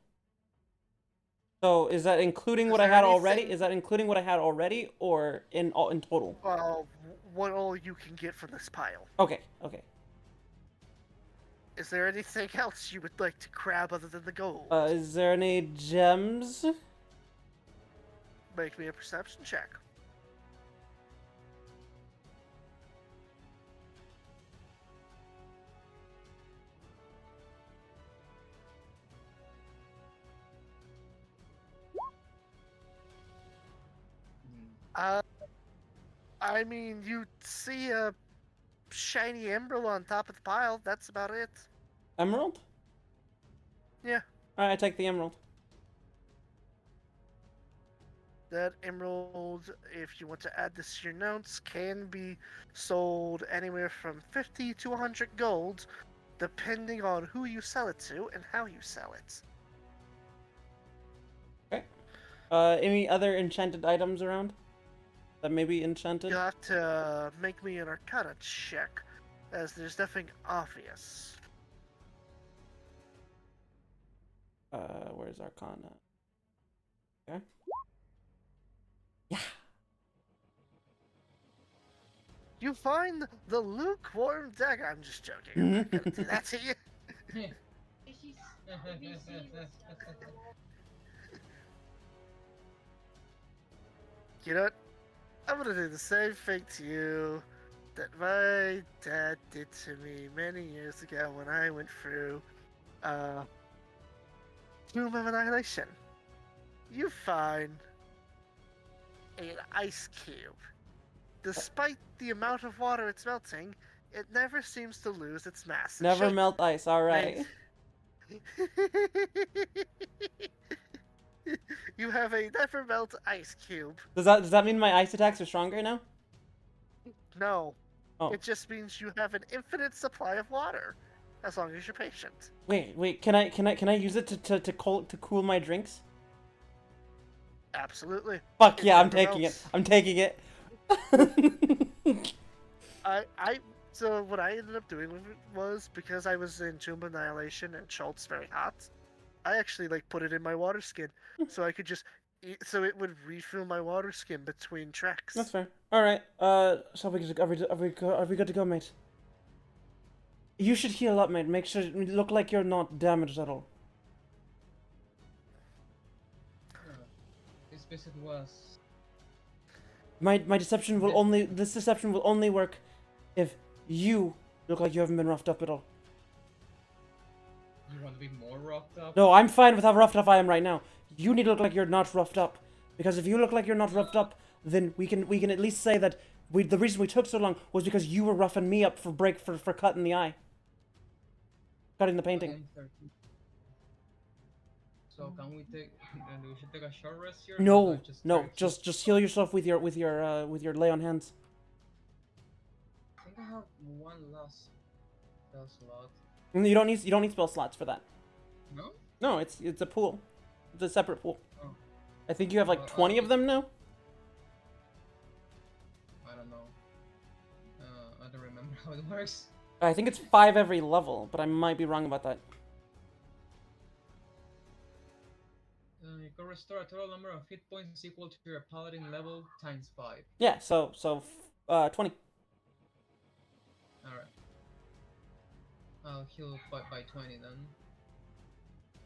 So is that including what I there had already? anything- Is that including what I had already, or in total? Well, what all you can get from this pile. Okay, okay. Is there anything else you would like to grab other than the gold? Is there any gems? Make me a perception check. Hmm. I mean, you see a shiny emerald on top of the pile. That's about it. Emerald? Yeah, Alright, I take the emerald. that emerald, if you want to add this to your notes, can be sold anywhere from 50 to 100 gold, depending on who you sell it to and how you sell it. Okay. Any other enchanted items around? That may be enchanted? You'll have to make me an Arcana check, as there's nothing obvious. Where's Arcana? Okay. Yeah. You find the lukewarm dagger. I'm just joking. I'm not gonna do that to you. You know what? I'm gonna do the same thing to you that my dad did to me many years ago when I went through Tomb of Annihilation. You find an ice cube. Despite the amount of water it's melting, it never seems to lose its mass. and Never shape. melt ice, alright. You have a never melt ice cube. Does that mean my ice attacks are stronger now? No, Oh. it just means you have an infinite supply of water, as long as you're patient. Wait, can I use it to cool my drinks? Absolutely. Fuck It yeah, I'm never taking it. melts. I'm taking it. So what I ended up doing with it was, because I was in Tomb of Annihilation and Schultz very hot, I actually put it in my water skin, so I could just so it would refill my water skin between treks. That's fair. Alright, so are we good to go, mate? You should heal up, mate. Make sure you look like you're not damaged at all. This basically was. My deception will this deception will only work if you look like you haven't been roughed up at all. You want to be more rocked up? No, I'm fine with how roughed up I am right now. You need to look like you're not roughed up, because if you look like you're not roughed up, then we can at least say that the reason we took so long was because you were roughing me up for cutting the eye, cutting the painting. I'm 13. So can we take? We should take a short rest here. No, Or no, try to- just heal yourself with your lay on hands. I think I have one last spell slot. And you don't need spell slots for that. No? No, it's a pool. It's a separate pool. Oh. I think you have like 20 of them now. I don't know. I don't remember how it works. I think it's 5 every level, but I might be wrong about that. You can restore a total number of hit points equal to your paladin level times 5. Yeah, so 20. Alright. I'll heal by 20 then.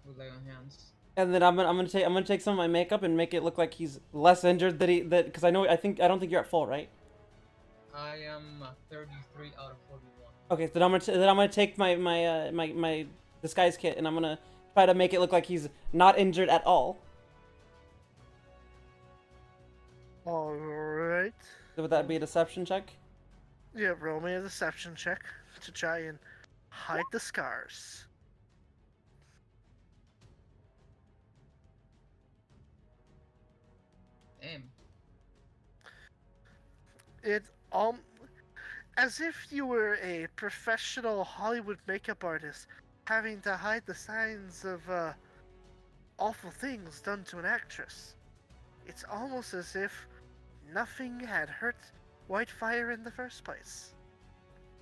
With lay on hands. And then I'm gonna take some of my makeup and make it look like he's less injured because I don't think you're at full, right? I am 33 out of 41. Okay, so then I'm gonna take my disguise kit and I'm gonna try to make it look like he's not injured at all. Alright. So would that be a deception check? Yeah, roll me a deception check to try and hide the scars. Damn. It as if you were a professional Hollywood makeup artist having to hide the signs of awful things done to an actress. It's almost as if nothing had hurt Whitefire in the first place.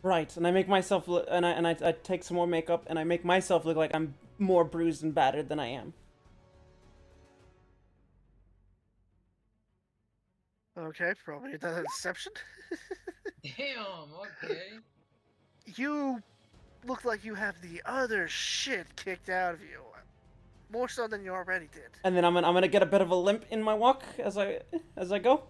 Right, and I make myself look, and I take some more makeup and I make myself look like I'm more bruised and battered than I am. Okay, probably another deception. Damn. Okay. You look like you have the other shit kicked out of you, more so than you already did. And then I'm gonna get a bit of a limp in my walk as I go.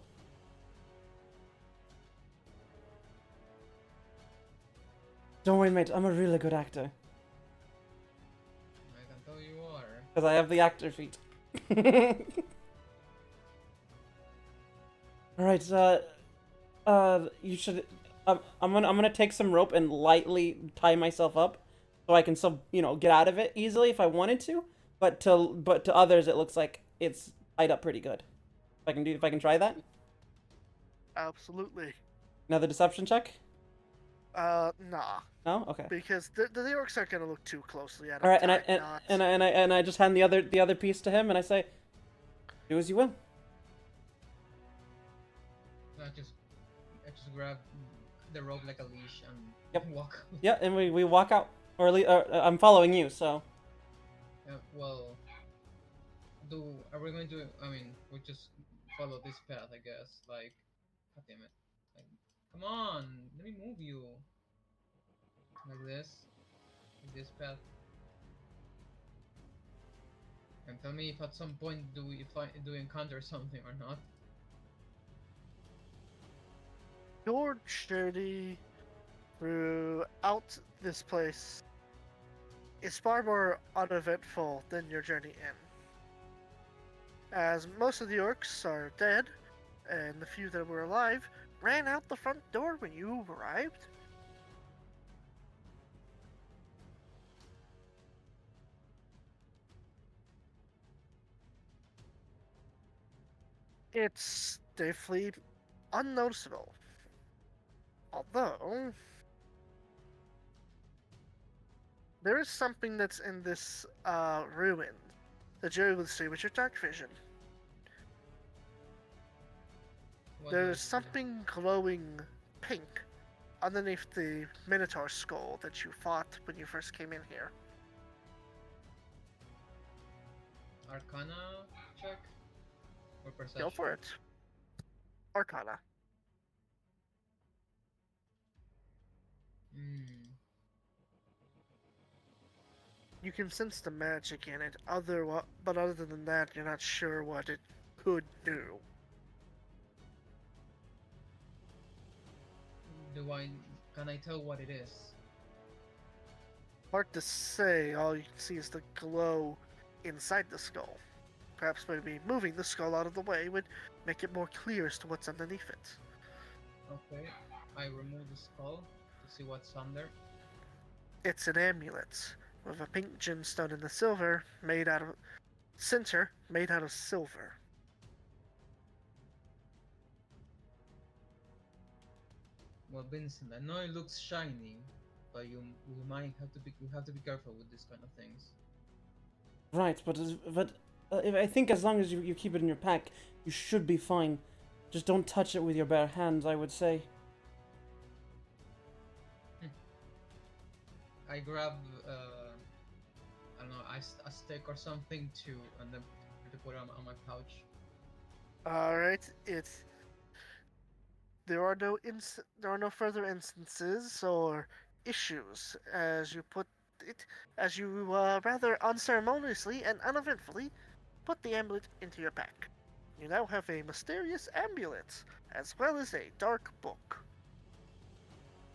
Don't worry, mate. I'm a really good actor I can tell you are. because I have the actor feet. All right. You should. I'm gonna take some rope and lightly tie myself up, so I can still get out of it easily if I wanted to. But to others, it looks like it's tied up pretty good. If I can try that. Absolutely. Another deception check. Nah, No. Okay. because the orcs aren't gonna look too closely at All right. a tight knot. And I just hand the other piece to him and I say, "Do as you will." I just grab the rope like a leash and Yep. walk. Yeah, and we walk out, or at least I'm following you. So Well, are we going to? I mean, we just follow this path, I guess. Like, God damn it! Like, come on, let me move you. Like this path. And tell me if at some point do we encounter something or not. Your journey throughout this place is far more uneventful than your journey in, as most of the orcs are dead, and the few that were alive ran out the front door when you arrived. It's definitely unnoticeable. Although, there is something that's in this ruin that you're able to see with your dark vision. What do I There's see? something glowing pink underneath the Minotaur skull that you fought when you first came in here. Arcana check or perception? Go for it. Arcana. Hmm. You can sense the magic in it, but other than that, you're not sure what it could do. Can I tell what it is? Hard to say, all you can see is the glow inside the skull. Perhaps maybe moving the skull out of the way would make it more clear as to what's underneath it. Okay, I remove the skull to see what's under. It's an amulet with a pink gemstone in the center made out of silver. Well, Vincent, I know it looks shiny, but we have to be careful with this kind of things. right, but if I think as long as you keep it in your pack, you should be fine. Just don't touch it with your bare hands, I would say. I grab I don't know a stick or something and then to put it on my pouch. Alright, there are no further instances or issues as you put it as you rather unceremoniously and uneventfully put the amulet into your pack. You now have a mysterious amulet as well as a dark book.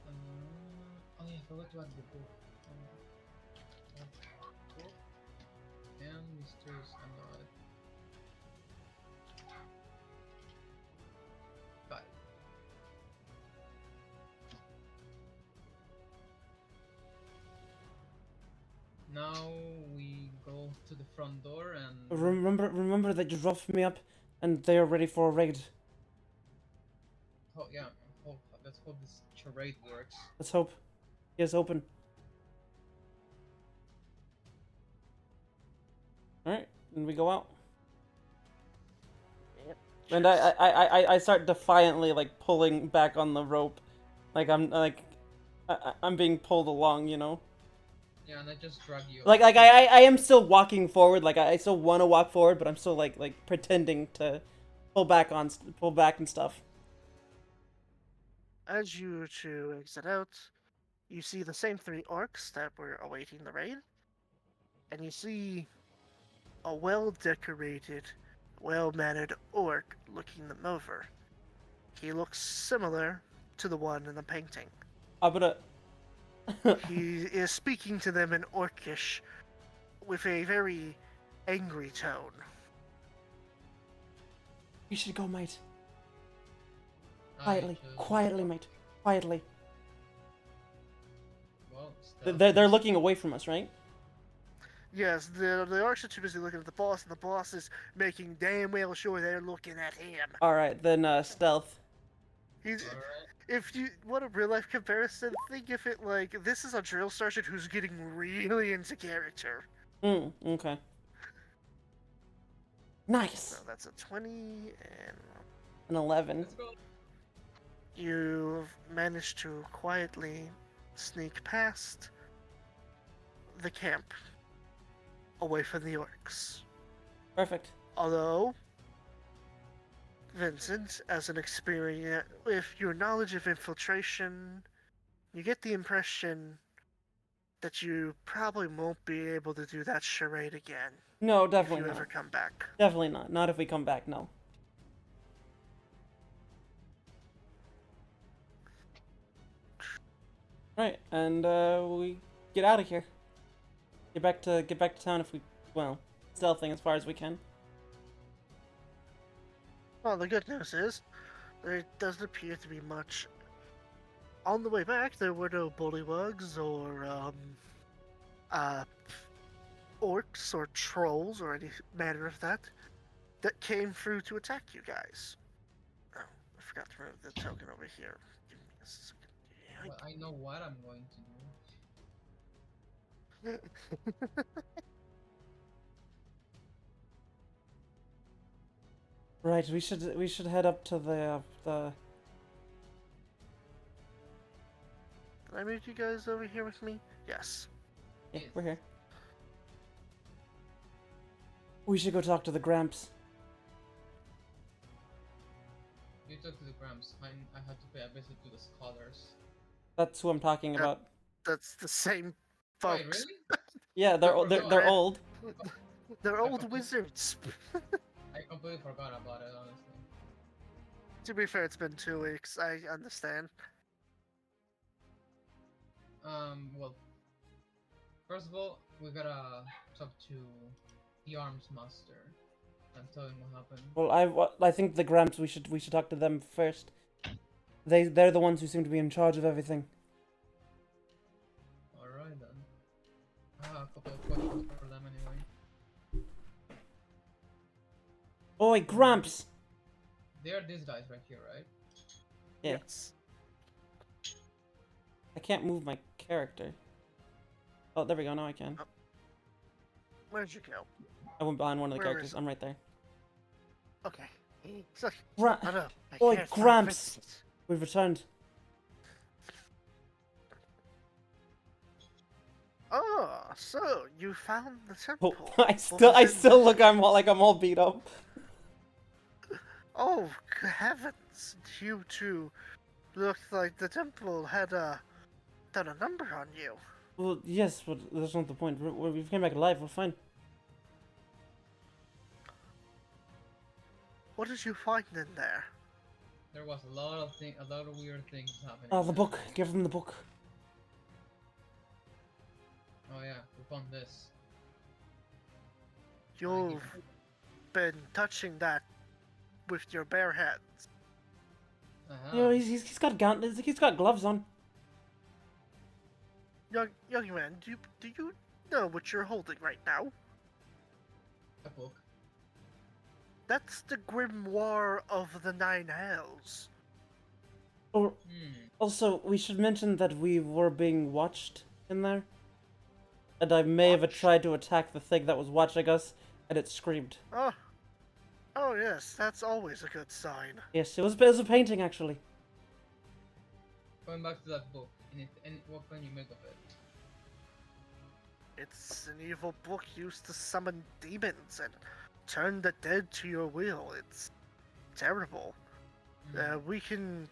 Oh yeah, I forgot to add the book. Book and mysterious amulet. Got it. Now we go to the front door and Remember that you roughed me up, and they are ready for a raid. oh yeah, let's hope this charade works. Let's hope. Yes, open. All right, and we go out. And I start defiantly like pulling back on the rope, like I'm being pulled along, you know. Yeah, and I just drag you. Like I am still walking forward, like I still want to walk forward, but I'm still like pretending to pull back and stuff. As you two exit out, you see the same three orcs that were awaiting the raid, and you see a well-decorated, well-mannered orc looking them over. He looks similar to the one in the painting. I'm gonna. He is speaking to them in Orcish with a very angry tone. You should go, mate. I Quietly, should- quietly, mate. Quietly. Well, stealth They're is- looking away from us, right? Yes, the orcs are too busy looking at the boss, and the boss is making damn well sure they're looking at him. All right, then stealth. He's, Alright. if you want a real life comparison, think of it like this is a drill sergeant who's getting really into character. Okay. Nice. So that's a 20, and An 11. Let's go. you've managed to quietly sneak past the camp away from the orcs. Perfect. Although, Vincent, as an experience, with your knowledge of infiltration, you get the impression that you probably won't be able to do that charade again No, if definitely you not. ever come back. Definitely not. Not if we come back. No. Right, and we get out of here. Get back to town if we, well, stealthing as far as we can. Well, the good news is, there doesn't appear to be much. On the way back, there were no bullywugs or, orcs or trolls or any manner of that came through to attack you guys. Oh, I forgot to remove the token over here. Give me a second. Well, I know what I'm going to do. Right, we should head up to the. Did I move you guys over here with me? Yes. Yeah, we're here. We should go talk to the Gramps. You talk to the Gramps. I had to pay a visit to the scholars. That's who I'm talking about. That's the same Wait, folks. really? Yeah, they're Right. old. They're old wizards. I completely forgot about it, honestly. To be fair, it's been 2 weeks. I understand. Well, first of all, we gotta talk to the arms master and tell him what happened. Well, I think the Gramps. We should talk to them first. They're the ones who seem to be in charge of everything. Alright then. I have a couple of questions for them anyway. Oi, Gramps! They are these guys right here, right? Yeah. Yes. I can't move my character. Oh, there we go. Now I can. Where'd you go? I went behind one of the Where characters. is- I'm right there. Okay. So, Gra- I know. I Oi, can't find Gramps! Vincent. We've returned. Oh, so you found the Oh, temple. I What still was it? still look. I'm all beat up. Oh heavens! You two looked like the temple had done a number on you. Well, yes, but that's not the point. We came back alive. We're fine. What did you find in there? There was a lot of weird things happening. Oh, the there. book. Give them the book. Oh yeah, we found this. You've been touching that with your bare hands. Uh-huh. You know, he's got he's got gloves on. Young man, do you know what you're holding right now? A book. That's the grimoire of the Nine Hells. Or Hmm. also, we should mention that we were being watched in there, and I may have Watched? tried to attack the thing that was watching us, and it screamed. Oh yes, that's always a good sign. Yes, it was a painting actually. Going back to that book, and what can you make of it? It's an evil book used to summon demons and turn the dead to your will. It's terrible. Mm. We can,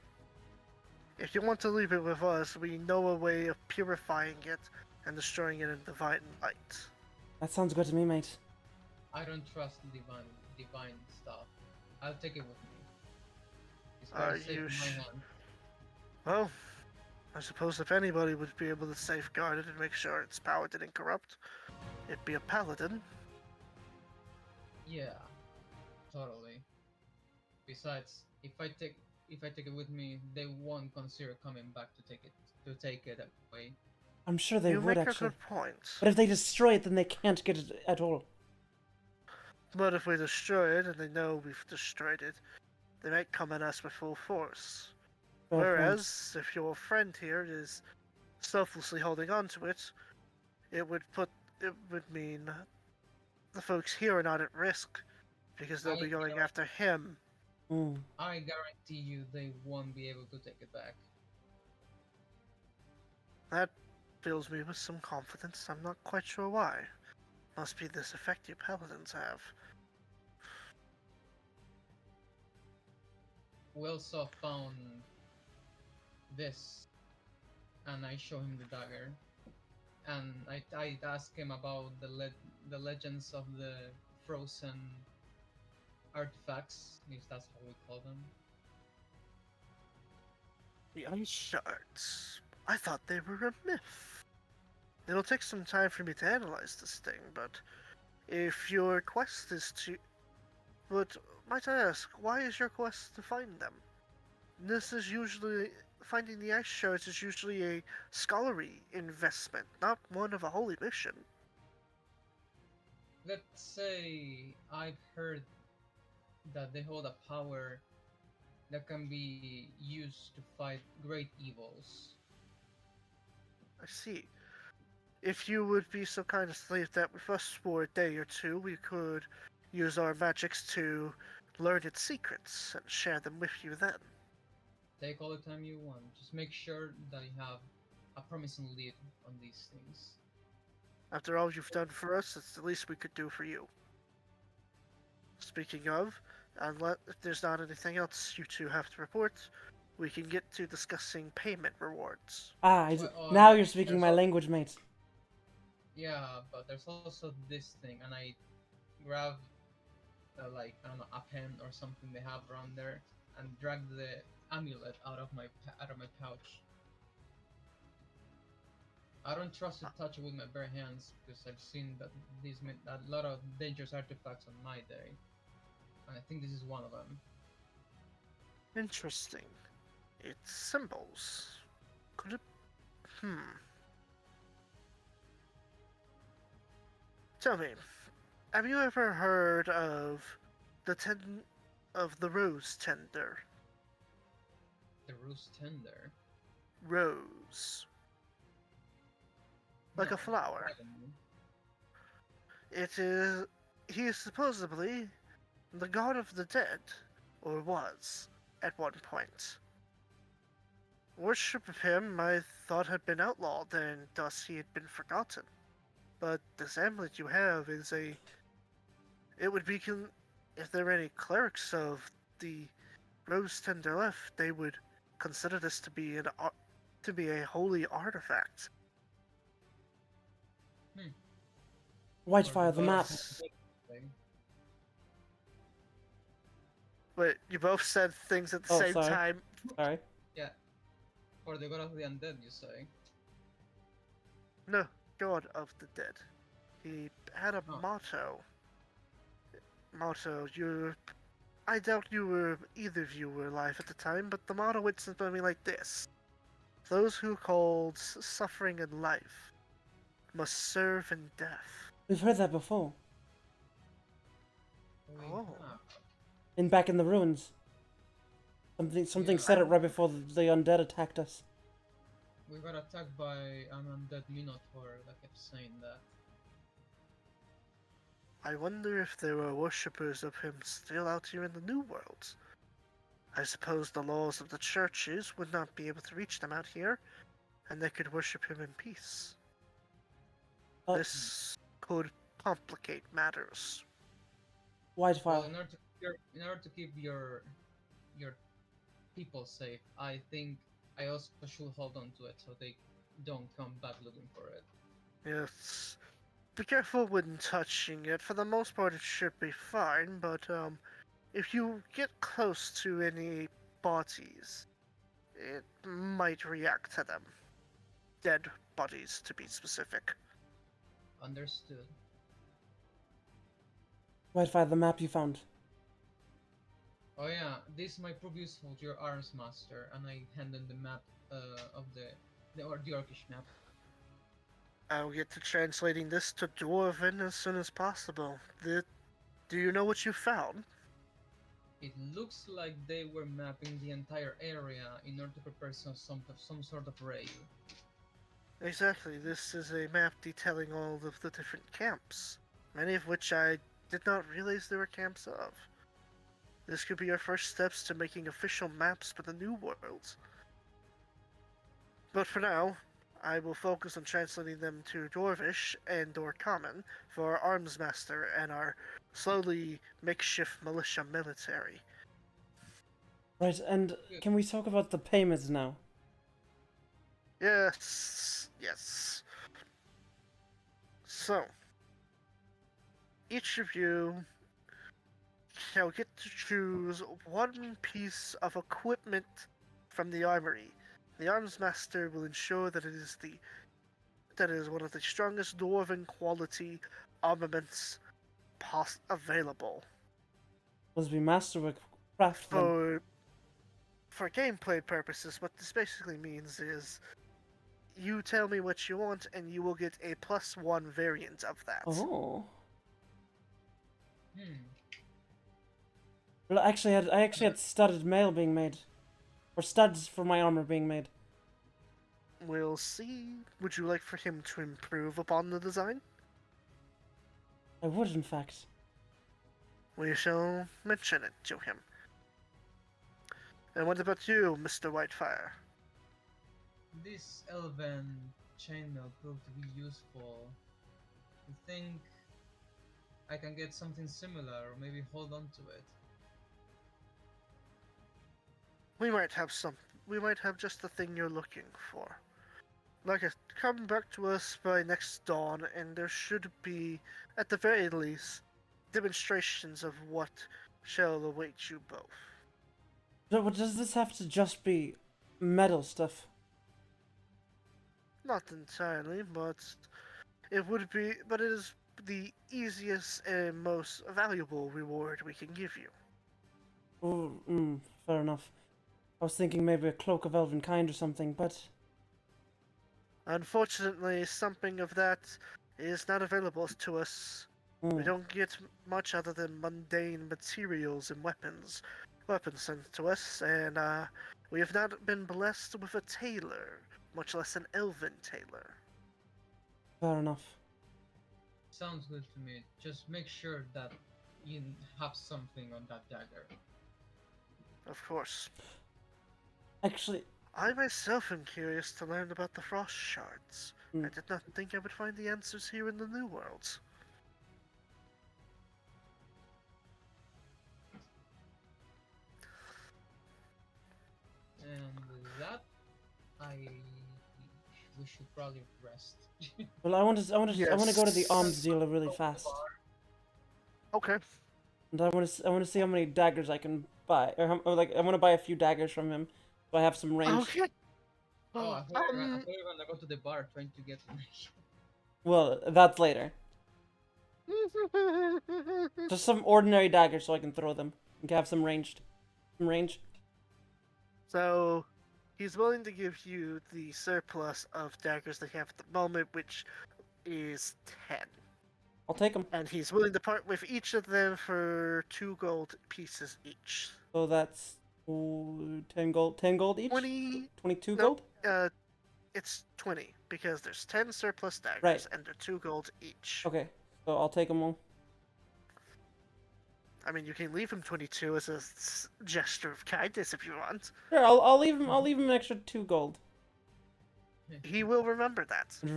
if you want to leave it with us, we know a way of purifying it and destroying it in divine light. That sounds good to me, mate. I don't trust divine stuff. I'll take it with me. It's Are better safe you in my hand. Well, I suppose if anybody would be able to safeguard it and make sure its power didn't corrupt, it'd be a paladin. Yeah, totally. Besides, if I take it with me, they won't consider coming back to take it away. I'm sure they You would, make a actually. good point. But if they destroy it, then they can't get it at all. But if we destroy it and they know we've destroyed it, they might come at us with full force. Fair point. Whereas, if your friend here is selflessly holding on to it, it would mean the folks here are not at risk because they'll I be going guarantee, after him. Mm. I guarantee you they won't be able to take it back. That fills me with some confidence. I'm not quite sure why. Must be this effect you paladins have. We also found this, and I show him the dagger, and I ask him about the legends of the frozen artifacts, if that's how we call them. The ice shards. I thought they were a myth. It'll take some time for me to analyze this thing, but if your quest is to... But might I ask, why is your quest to find them? This is usually... Finding the ice shards is usually a scholarly investment, not one of a holy mission. Let's say I've heard that they hold a power that can be used to fight great evils. I see. If you would be so kind as to leave that with us for a day or two, we could use our magics to learn its secrets and share them with you then. Take all the time you want. Just make sure that you have a promising lead on these things. After all you've done for us, it's the least we could do for you. Speaking of, if there's not anything else you two have to report, we can get to discussing payment rewards. Now you're speaking there's my language, mate. Yeah, but there's also this thing, and I grab like I don't know, a pen or something they have around there, and drag the amulet out of my pouch. I don't trust to touch it with my bare hands because I've seen that a lot of dangerous artifacts on my day, and I think this is one of them. Interesting. It's symbols. Could it... Tell me, have you ever heard of the rose tender? The rose tender. Rose. Like No, a flower. I don't know. He is supposedly the god of the dead, or was, at one point. Worship of him I thought had been outlawed, and thus he had been forgotten. But this amulet you have is a... It would be... If there were any clerics of the rose tender left, they would consider this to be a holy artifact. Whitefire, the map. But you both said things at the Oh, same sorry. time. Sorry. Yeah, for the god of the undead, you say? No, god of the dead. He had a Oh. motto. I doubt either of you were alive at the time, but the motto went something like this. Those who called suffering in life must serve in death. We've heard that before. We Oh. have. Back in the ruins. Something Yeah. said it right before the undead attacked us. We got attacked by an undead minotaur that kept saying that. I wonder if there were worshippers of him still out here in the New World. I suppose the laws of the churches would not be able to reach them out here, and they could worship him in peace. This could complicate matters. Whitefire. Well, in order to your people safe, I think I also should hold on to it so they don't come back looking for it. Yes. Be careful when touching it. For the most part, it should be fine, but if you get close to any bodies, it might react to them. Dead bodies, to be specific. Understood. Right, Fi, the map you found. Oh yeah, this is my previous soldier arms master, and I hand him the map of the Orcish map. I'll get to translating this to Dwarven as soon as possible. Do you know what you found? It looks like they were mapping the entire area in order to prepare some sort of raid. Exactly, this is a map detailing all of the different camps, many of which I did not realize there were camps of. This could be our first steps to making official maps for the New World. But for now, I will focus on translating them to Dwarvish and or Common for our Arms Master and our slowly makeshift militia military. Right, and can we talk about the payments now? Yes. So, each of you shall get to choose one piece of equipment from the armory. The arms master will ensure that it is one of the strongest dwarven quality armaments available. Must be masterwork craftsman. For gameplay purposes, what this basically means is you tell me what you want and you will get a +1 variant of that. Oh. Hmm. Well, I actually had studded mail being made. Or studs for my armor being made. We'll see. Would you like for him to improve upon the design? I would, in fact. We shall mention it to him. And what about you, Mr. Whitefire? This elven chainmail proved to be useful. I think I can get something similar, or maybe hold on to it. We might have just the thing you're looking for. Come back to us by next dawn, and there should be, at the very least, demonstrations of what shall await you both. But does this have to just be metal stuff? Not entirely, but it is the easiest and most valuable reward we can give you. Oh, fair enough. I was thinking maybe a cloak of elven kind or something, but... Unfortunately, something of that is not available to us. We don't get much other than mundane materials and weapons sent to us, and we have not been blessed with a tailor, much less an elven tailor. Fair enough. Sounds good to me. Just make sure that you have something on that dagger. Of course. Actually... I myself am curious to learn about the frost shards. I did not think I would find the answers here in the New World. And with that, we should probably rest. Well, I want to go to the Yes. arms dealer really fast. Okay. And I want to see how many daggers I can buy, or like I want to buy a few daggers from him, so I have some range. Okay. Oh, I thought you were gonna go to the bar trying to get Well, that's later. Just some ordinary daggers so I can throw them and have some range. So, he's willing to give you the surplus of daggers they have at the moment, which is 10. I'll take them. And he's willing to part with each of them for 2 gold pieces each. So that's 10 gold. 10 gold each. 22 gold. It's 20 because there's 10 surplus daggers Right. and they're 2 gold each. Okay, so I'll take them all. I mean, you can leave him 22 as a gesture of kindness if you want. Sure, I'll leave him. I'll leave him an extra 2 gold. He will remember that. And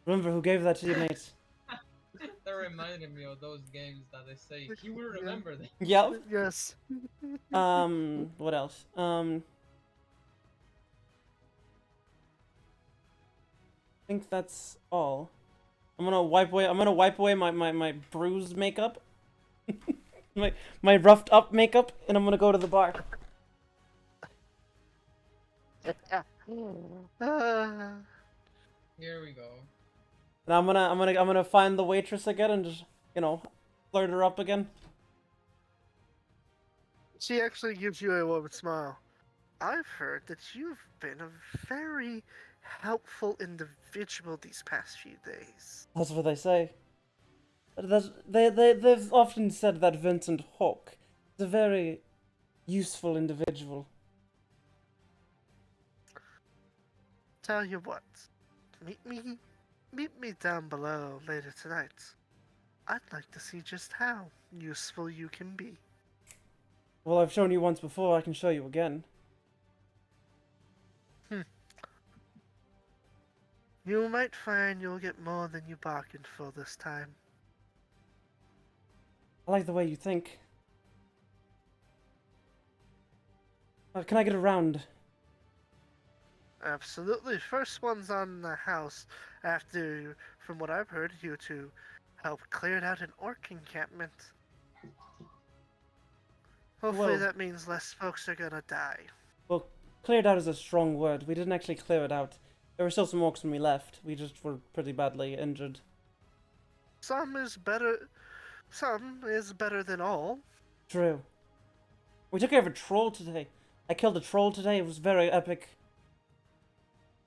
remember who gave that to you, mate. That reminded me of those games that they say he will remember them. Yep. Yes. What else? I think that's all. I'm gonna wipe away my bruised makeup. my roughed up makeup, and I'm gonna go to the bar. Here we go. And I'm gonna find the waitress again and just, flirt her up again. She actually gives you a warm smile. I've heard that you've been a very helpful individual these past few days. That's what they say. They've often said that Vincent Hawke is a very useful individual. Tell you what, meet me down below later tonight. I'd like to see just how useful you can be. Well, I've shown you once before, I can show you again. You might find you'll get more than you bargained for this time. I like the way you think. Can I get a round? Absolutely. First one's on the house after, from what I've heard, you two help cleared out an orc encampment. Hopefully Well- that means less folks are gonna die. Well, cleared out is a strong word. We didn't actually clear it out. There were still some orcs when we left. We just were pretty badly injured. Some is better than all. True. We took care of a troll today. I killed a troll today. It was very epic.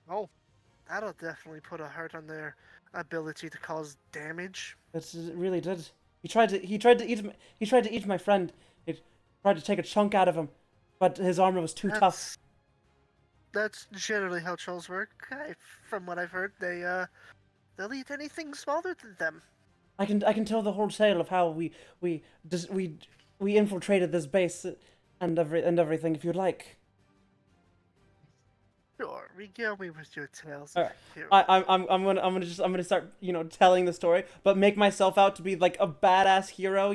Oh, that'll definitely put a hurt on their ability to cause damage. It really did. He tried to eat my friend. It tried to take a chunk out of him, but his armor was too tough. That's generally how trolls work. From what I've heard, they'll eat anything smaller than them. I can tell the whole tale of how we infiltrated this base and everything if you'd like. Sure, regale me with your tales. Alright. Here. I'm gonna start telling the story, but make myself out to be like a badass hero,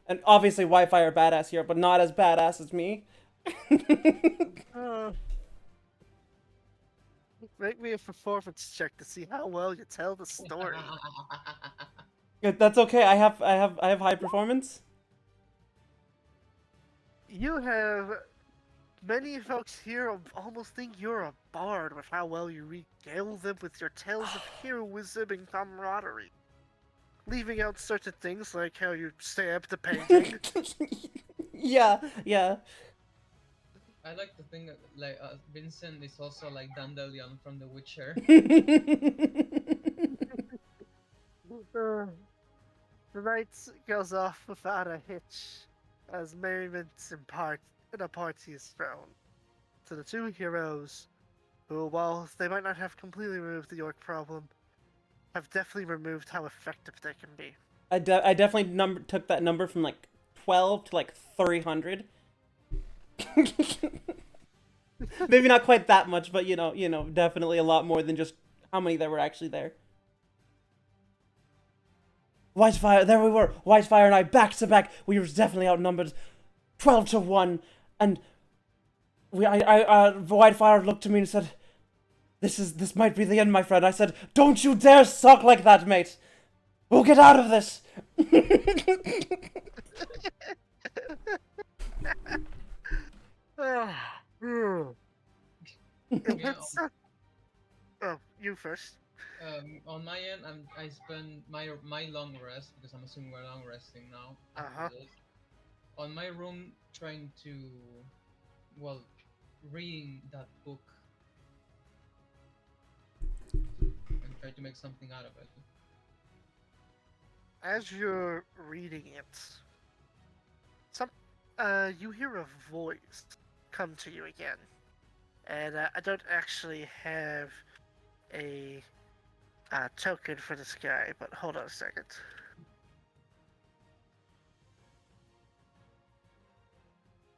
and obviously Wi-Fi are badass hero, but not as badass as me. Make me a performance check to see how well you tell the story. Good, that's okay. I have high performance. You have many folks here almost think you're a bard with how well you regale them with your tales of heroism and camaraderie. Leaving out certain things like how you stabbed the painting. Yeah. I like to think that, like, Vincent is also like Dandelion from The Witcher. The night goes off without a hitch, as merriment in a party is thrown. To the two heroes, who, while they might not have completely removed the orc problem, have definitely removed how effective they can be. I definitely took that number from like 12 to like 300. Maybe not quite that much, but definitely a lot more than just how many there were actually there. Whitefire, there we were. Whitefire and I back to back. We were definitely outnumbered, 12 to 1, and Whitefire looked to me and said, "This might be the end, my friend." I said, "Don't you dare suck like that, mate. We'll get out of this." Oh, you first. On my end, I spend my long rest, because I'm assuming we're long resting now. Uh-huh. On my room, trying to, well, reading that book and try to make something out of it. As you're reading it, you hear a voice come to you again. And I don't actually have a token for this guy, but hold on a second.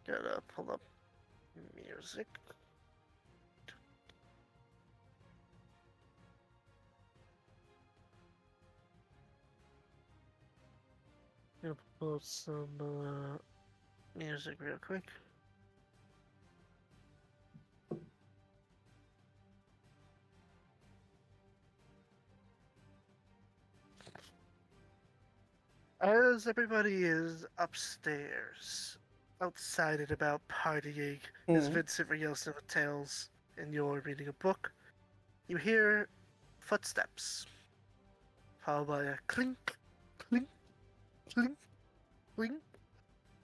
Gotta pull up music. gonna pull up some music real quick. As everybody is upstairs, excited about partying, as Vincent Rios never tells, and you're reading a book, you hear footsteps, followed by a clink, clink, clink, clink,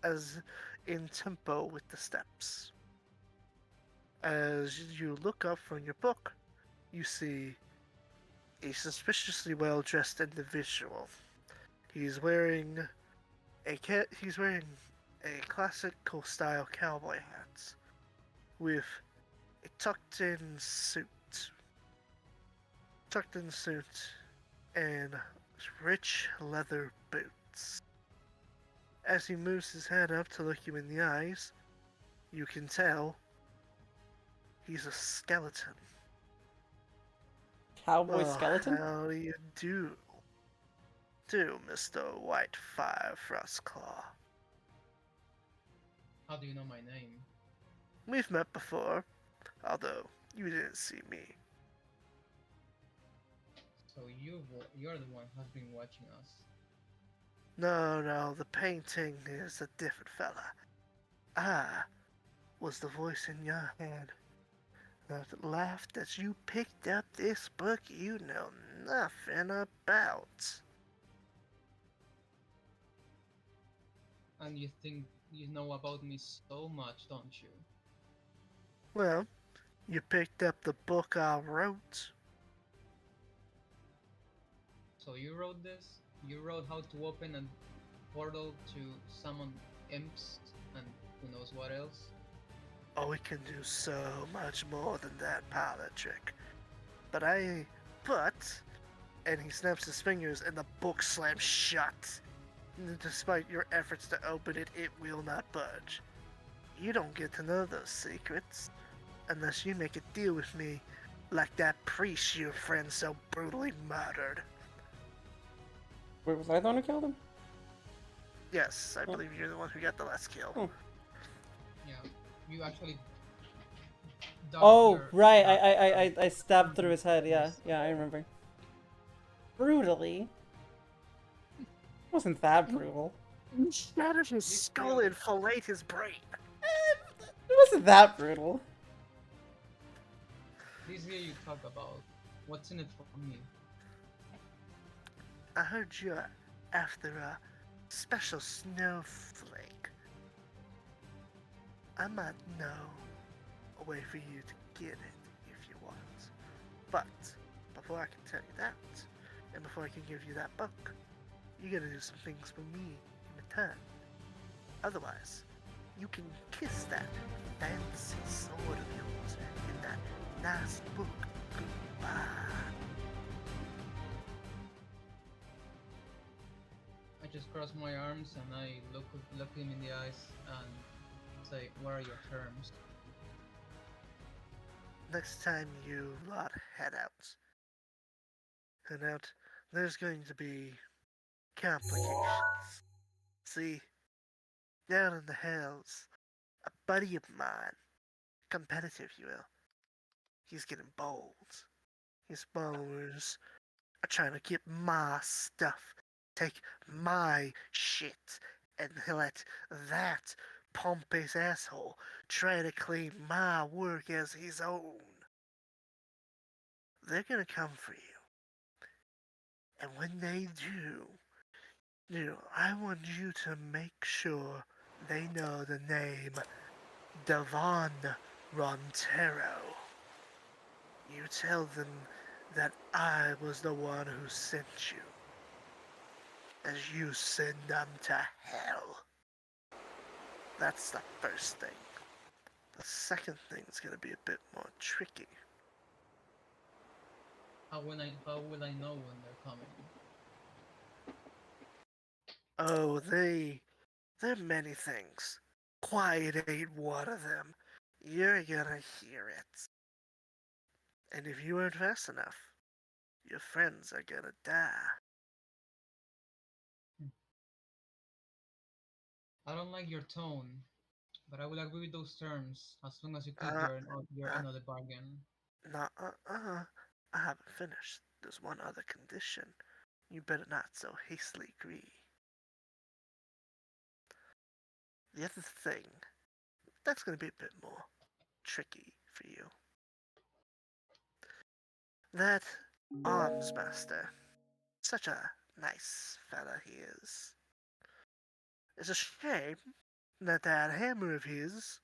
as in tempo with the steps. As you look up from your book, you see a suspiciously well-dressed individual. He's wearing he's wearing a classical style cowboy hat with a tucked in suit, and rich leather boots. As he moves his head up to look you in the eyes, you can tell he's a skeleton. Cowboy skeleton? How do you do, Mr. Whitefire Frostclaw? How do you know my name? We've met before, although you didn't see me. So you're the one who's been watching us. No, the painting is a different fella. I was the voice in your head that laughed as you picked up this book you know nothing about. And you think you know about me so much, don't you? Well, you picked up the book I wrote. So you wrote this? You wrote how to open a portal to summon imps and who knows what else? Oh, we can do so much more than that parlor trick. But, and he snaps his fingers and the book slams shut. Despite your efforts to open it, it will not budge. You don't get to know those secrets unless you make a deal with me like that priest your friend so brutally murdered. Wait, was I the one who killed him? Yes, I believe you're the one who got the last kill. Oh. Yeah, you actually. Oh, right. I stabbed through his head. Yeah, I remember. Brutally. Wasn't that brutal? You shattered his skull and filleted his brain. It wasn't that brutal. This year you talk about. What's in it for me? I heard you're after a special snowflake. I might know a way for you to get it if you want. But before I can tell you that, and before I can give you that book, you gotta do some things for me in return. Otherwise, you can kiss that fancy sword of yours in that nice book goodbye. I just cross my arms and I look him in the eyes and say, "What are your terms?" Next time you lot head out, there's going to be complications. See, down in the hills, a buddy of mine, competitive you will, he's getting bold. His followers are trying to get my stuff, take my shit, and let that pompous asshole try to claim my work as his own. They're gonna come for you. And when they do, I want you to make sure they know the name Devon Rontero. You tell them that I was the one who sent you, as you send them to hell. That's the first thing. The second thing's gonna be a bit more tricky. How will I know when they're coming? Oh, they're many things. Quiet ain't one of them. You're gonna hear it. And if you aren't fast enough, your friends are gonna die. I don't like your tone, but I will agree with those terms as long as you keep Uh, your uh, end of the bargain. nah, I haven't finished. There's one other condition. You better not so hastily agree. The other thing, that's gonna be a bit more tricky for you. That arms master, such a nice fella he is. It's a shame that that hammer of his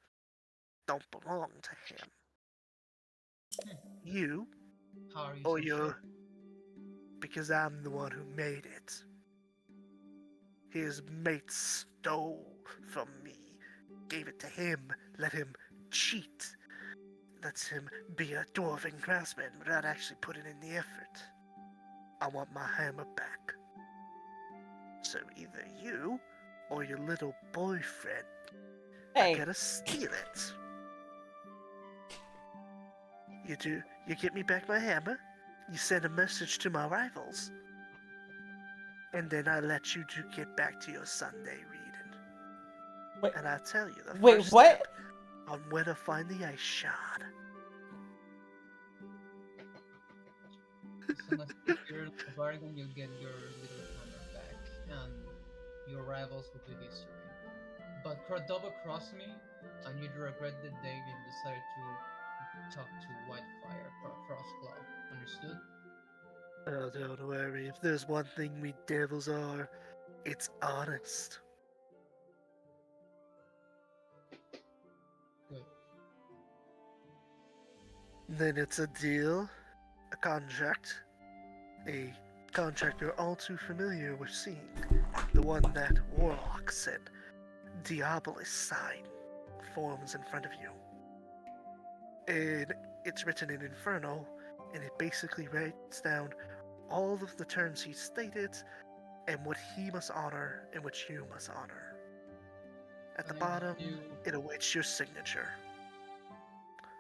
don't belong to him. Hmm. You, How are you or so sure? your, because I'm the one who made it. His mate stole from me, gave it to him, let him cheat, lets him be a dwarven craftsman without actually putting in the effort. I want my hammer back. So either you or your little boyfriend are Hey, gonna steal it. You get me back my hammer, you send a message to my rivals, and then I let you two get back to your Sunday reading. wait, And I tell you the wait, first what? step on where to find the ice shard. As soon as you hear the bargain, you'll get your little hammer back, and your rivals will be history. But double cross me, and you'd regret the day you decided to talk to Whitefire Frostclaw. Understood? Oh, don't worry. If there's one thing we devils are, it's honest. Good. Then it's a deal, a contract, a contract you're all too familiar with seeing. The one that warlocks and diabolists sign forms in front of you. And it's written in Inferno, and it basically writes down all of the terms he stated and what he must honor and what you must honor. At the Can I bottom, do it awaits your signature.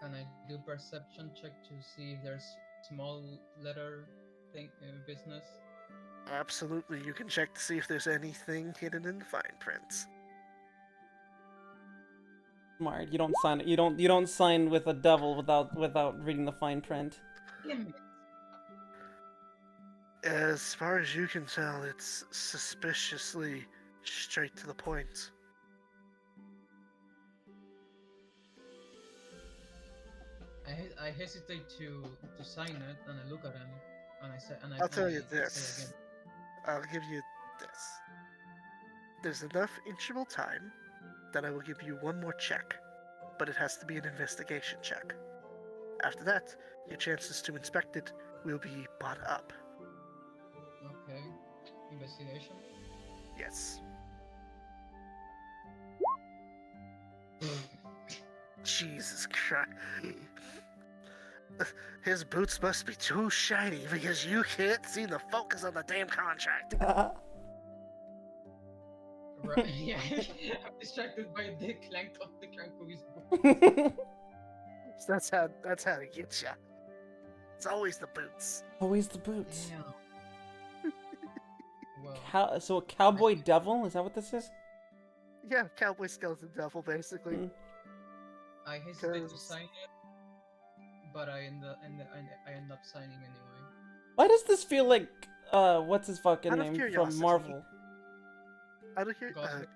can I do perception check to see if there's small letter thing business? Absolutely, you can check to see if there's anything hidden in the fine prints. Smart. You don't sign. You don't sign with a devil without reading the fine print. Damn it. As far as you can tell, it's suspiciously straight to the point. I hesitate to sign it, and I look at him, and I say I'll tell you I say again. this. I'll give you this. There's enough interval time that I will give you one more check, but it has to be an investigation check. After that, your chances to inspect it will be bought up. Okay. Investigation. Yes. Jesus Christ. His boots must be too shiny because you can't see the focus on the damn contract. Right. Yeah. I'm distracted by the clank of his book. That's how to get ya. It's always the boots. Always the boots. Damn. Well, So a cowboy devil? Is that what this is? Yeah, cowboy skeleton devil basically. Hmm. I hesitate to 'Cause sign it, but I end up signing anyway. Why does this feel like what's his fucking out of name from curiosity, Marvel?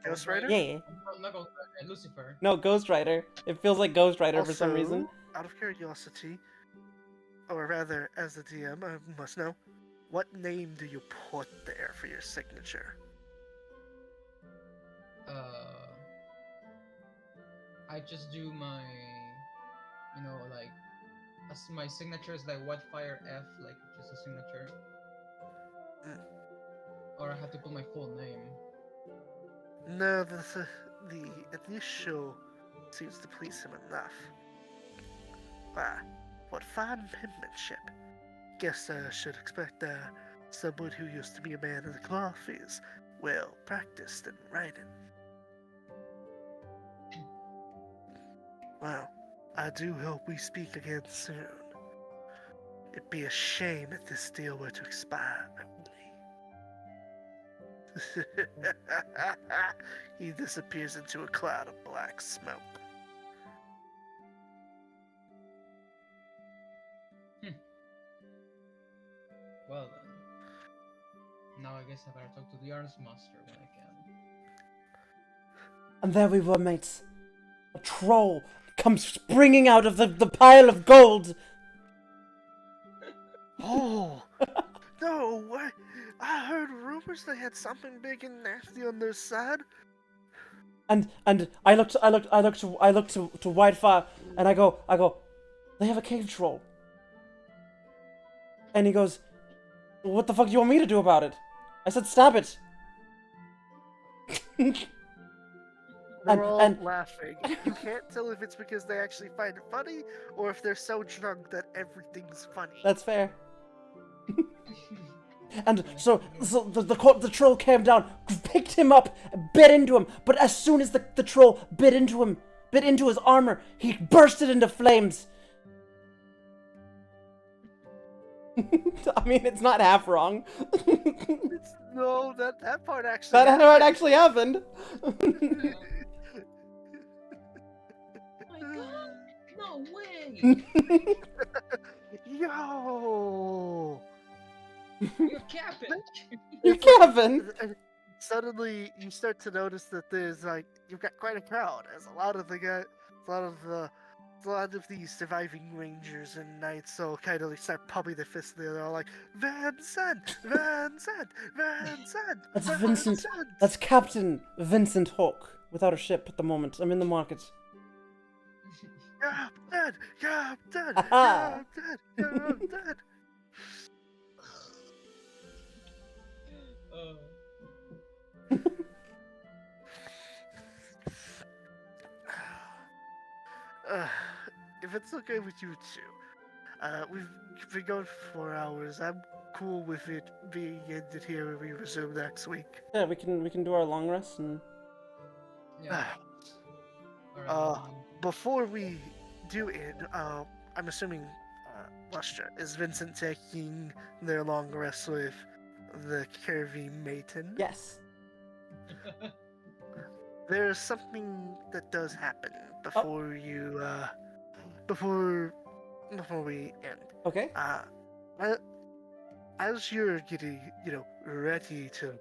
Ghost Rider. Yeah. Not Ghost Rider, Lucifer. No, Ghost Rider. It feels like Ghost Rider for some reason. Also, out of curiosity, or rather, as the DM, I must know, what name do you put there for your signature? Uh, I just do my, like as my signature is like Whitefire F, like just a signature, Mm. or I have to put my full name. No, the initial seems to please him enough. Ah, what fine penmanship. Guess I should expect someone who used to be a man of the cloth is well practiced in writing. Well, I do hope we speak again soon. It'd be a shame if this deal were to expire early. He disappears into a cloud of black smoke. Well then. Now I guess I better talk to the arms master when I can. And there we were, mates. A troll comes springing out of the pile of gold. Oh! No, I heard rumors they had something big and nasty on their side. And I looked to Whitefire, and I go, they have a cave troll. And he goes, what the fuck do you want me to do about it? I said, stab it. They're all and- laughing. You can't tell if it's because they actually find it funny, or if they're so drunk that everything's funny. That's fair. And so the troll came down, picked him up, bit into him. But as soon as the troll bit into his armor, he bursted into flames. I mean, it's not half wrong. No, that part actually. That happened. actually happened. Oh my god! No way! Yo! You're capping! You Kevin. And suddenly, you start to notice that there's like you've got quite a crowd. As a lot of these surviving rangers and knights all kind of like start pumping their fists. They're all like, Vincent, Vincent, Vincent. That's Vincent. That's Captain Vincent Hawke. Without a ship at the moment. I'm in the market. Captain, Captain, Aha. Captain, Captain. If it's okay with you two, we've been going for 4 hours. I'm cool with it being ended here when we resume next week. Yeah, we can do our long rest and. Yeah. Uh, Alright. Before we do it, I'm assuming, Lustra, is Vincent taking their long rest with the curvy maiden? Yes. There's something that does happen before you, before we end. Okay. As you're getting, ready to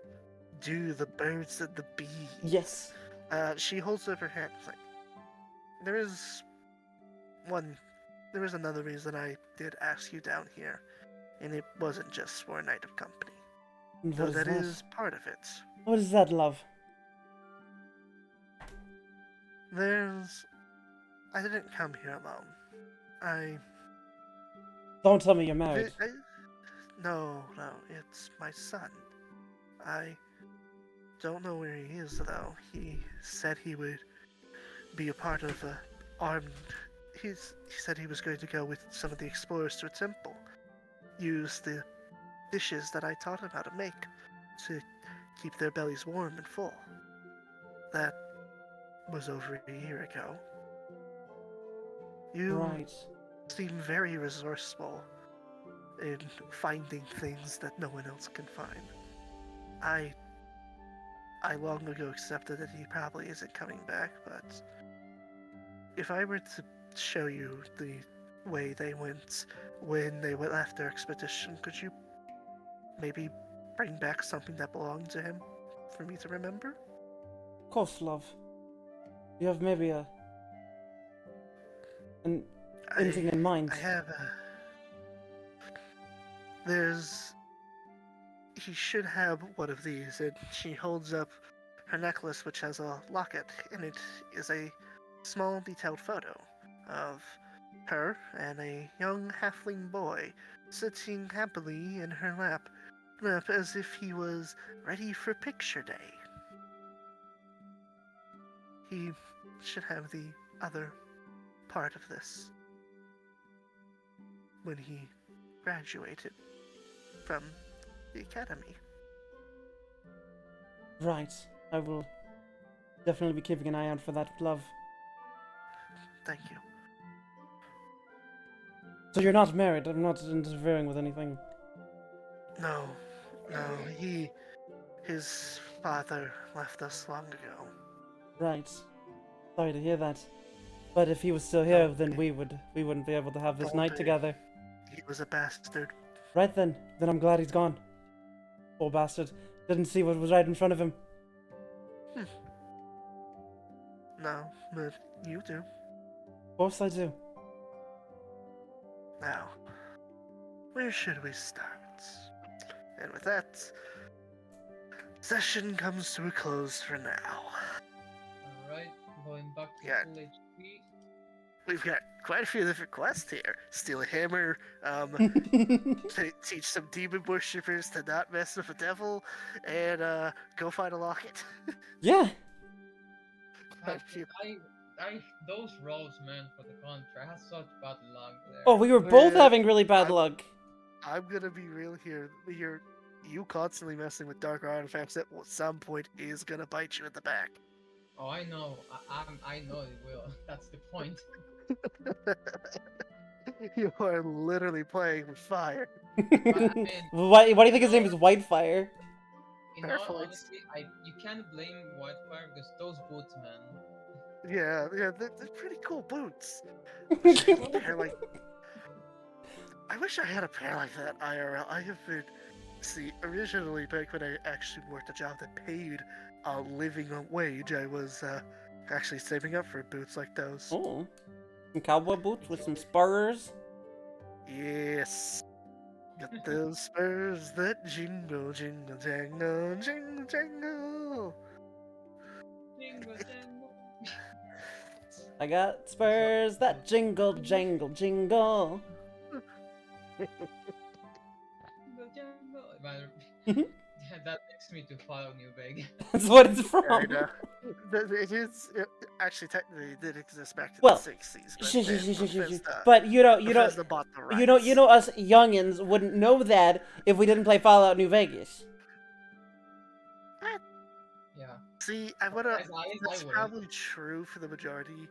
do the birds and the bees. Yes. She holds up her hand. It's like, there is another reason I did ask you down here, and it wasn't just for a night of company. And Though what is that that? is part of it. What is that, love? I didn't come here alone. Don't tell me you're married. No, it's my son. I don't know where he is, though. He said he would be a part of a armed... He said he was going to go with some of the explorers to a temple. Use the dishes that I taught him how to make to keep their bellies warm and full. That was over a year ago. You Right. seem very resourceful in finding things that no one else can find. I long ago accepted that he probably isn't coming back, but if I were to show you the way they went when they left their expedition, could you maybe bring back something that belonged to him for me to remember? Of course, love. You have maybe anything in mind? I have he should have one of these, and she holds up her necklace, which has a locket, and it is a small detailed photo of her and a young halfling boy sitting happily in her lap as if he was ready for picture day. He should have the other part of this when he graduated from the academy. Right. I will definitely be keeping an eye out for that, love. Thank you. So you're not married? I'm not interfering with anything. No, his father left us long ago. Right. Sorry to hear that. But if he was still here, Don't then be. we wouldn't be able to have this Don't night be. together. He was a bastard. Right then. Then I'm glad he's gone. Poor bastard. Didn't see what was right in front of him. No, but you do. Of course I do. Now, where should we start? And with that, session comes to a close for now. Alright, going back to Yeah. full HP. We've got quite a few different quests here. Steal a hammer, teach some demon worshippers to not mess with the devil, and go find a locket. Yeah. Quite a few. Those rolls, man, for the contra, I had such bad luck there. Oh, we were both Yeah, having really bad luck. I'm gonna be real here. You constantly messing with dark artifacts at some point is gonna bite you in the back. Oh, I know. I know it will. That's the point. You are literally playing with fire. But I mean, Why do you think his name is Whitefire? in Fair all point. honesty, you can't blame Whitefire because those boots, man. Yeah, they're pretty cool boots. They're like, I wish I had a pair like that IRL. I have been, see, originally back when I actually worked a job that paid a living wage, I was actually saving up for boots like those. Oh. Some cowboy boots with some spurs. Yes. Got those spurs that jingle, jingle, jangle, jingle, jangle. Jingle, jangle. I got spurs that jingle, jangle, jingle. Jingle, jangle. Man, that makes me to follow New Vegas. That's what it's from. I know. It actually technically did exist back to Well, the 60s. But, Shh, then shh, shh, shh, shh, shh. Bethesda- But you know, Bethesda bought the rights. you know, us youngins wouldn't know that if we didn't play Fallout New Vegas. Yeah. See, I wanna. I That's would. probably true for the majority,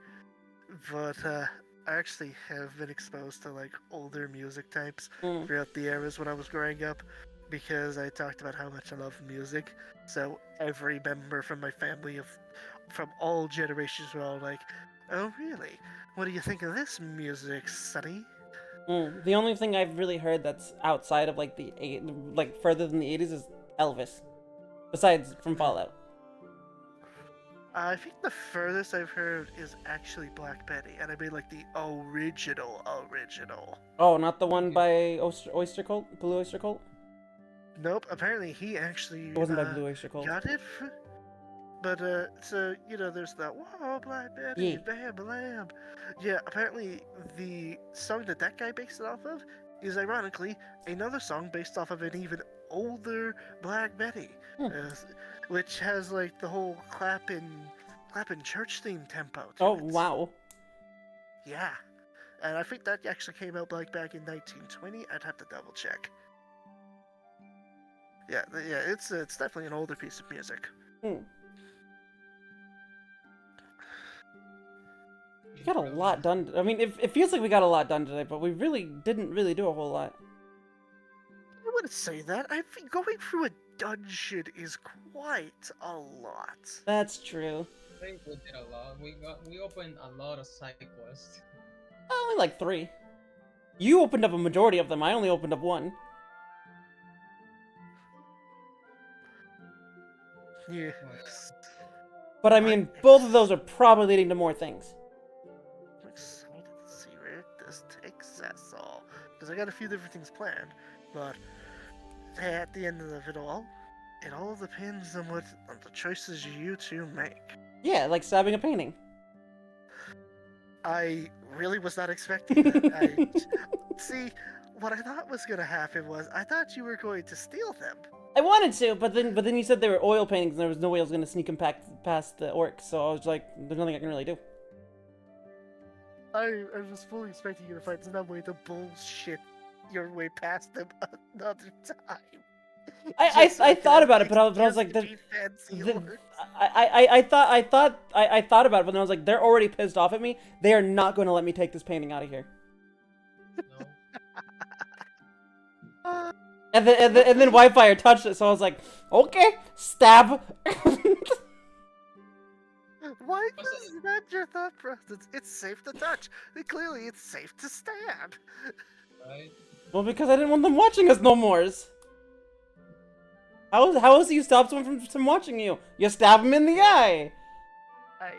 but I actually have been exposed to like older music types Mm. throughout the eras when I was growing up, because I talked about how much I love music. So every member from my family from all generations were all like, "Oh, really? What do you think of this music, Sonny?" Mm. The only thing I've really heard that's outside of like like further than the 80s is Elvis. Besides from Fallout. I think the furthest I've heard is actually Black Betty, and I mean like the original. Oh, not the one by Oyster Cult? Blue Oyster Cult? Nope. Apparently, he actually It wasn't by Blue Oyster Cult. got it. But so there's that whoa, Black Betty, Yeah. bam, blam. Yeah. Apparently, the song that guy based it off of is ironically another song based off of an even older Black Betty, which has like the whole clapping church theme tempo. To Oh, it. wow. Yeah, and I think that actually came out like back in 1920. I'd have to double check. Yeah, it's definitely an older piece of music. Hmm. We got a lot done. I mean, it feels like we got a lot done today, but we really didn't really do a whole lot. I wouldn't say that. I think going through a dungeon is quite a lot. That's true. I think we did a lot. We opened a lot of side quests. Only like 3. You opened up a majority of them. I only opened up 1. Yes. But I mean, both of those are probably leading to more things. I'm excited to see where this takes us all. Because I got a few different things planned, but at the end of it all depends on the choices you two make. Yeah, like stabbing a painting. I really was not expecting that. See, what I thought was gonna happen was I thought you were going to steal them. I wanted to, but then you said they were oil paintings and there was no way I was going to sneak them past the orcs, so I was like, there's nothing I can really do. I was fully expecting you to find some way to bullshit your way past them another time. I thought about it, but I was like, I thought about it, but then I was like, they're already pissed off at me. They are not going to let me take this painting out of here. No. And then Wi-Fi touched it, so I was like, okay, stab. Why is that your thought process? It's safe to touch. Clearly, it's safe to stab. Right? Well, because I didn't want them watching us no more. How else do you stop someone from watching you? You stab them in the eye. I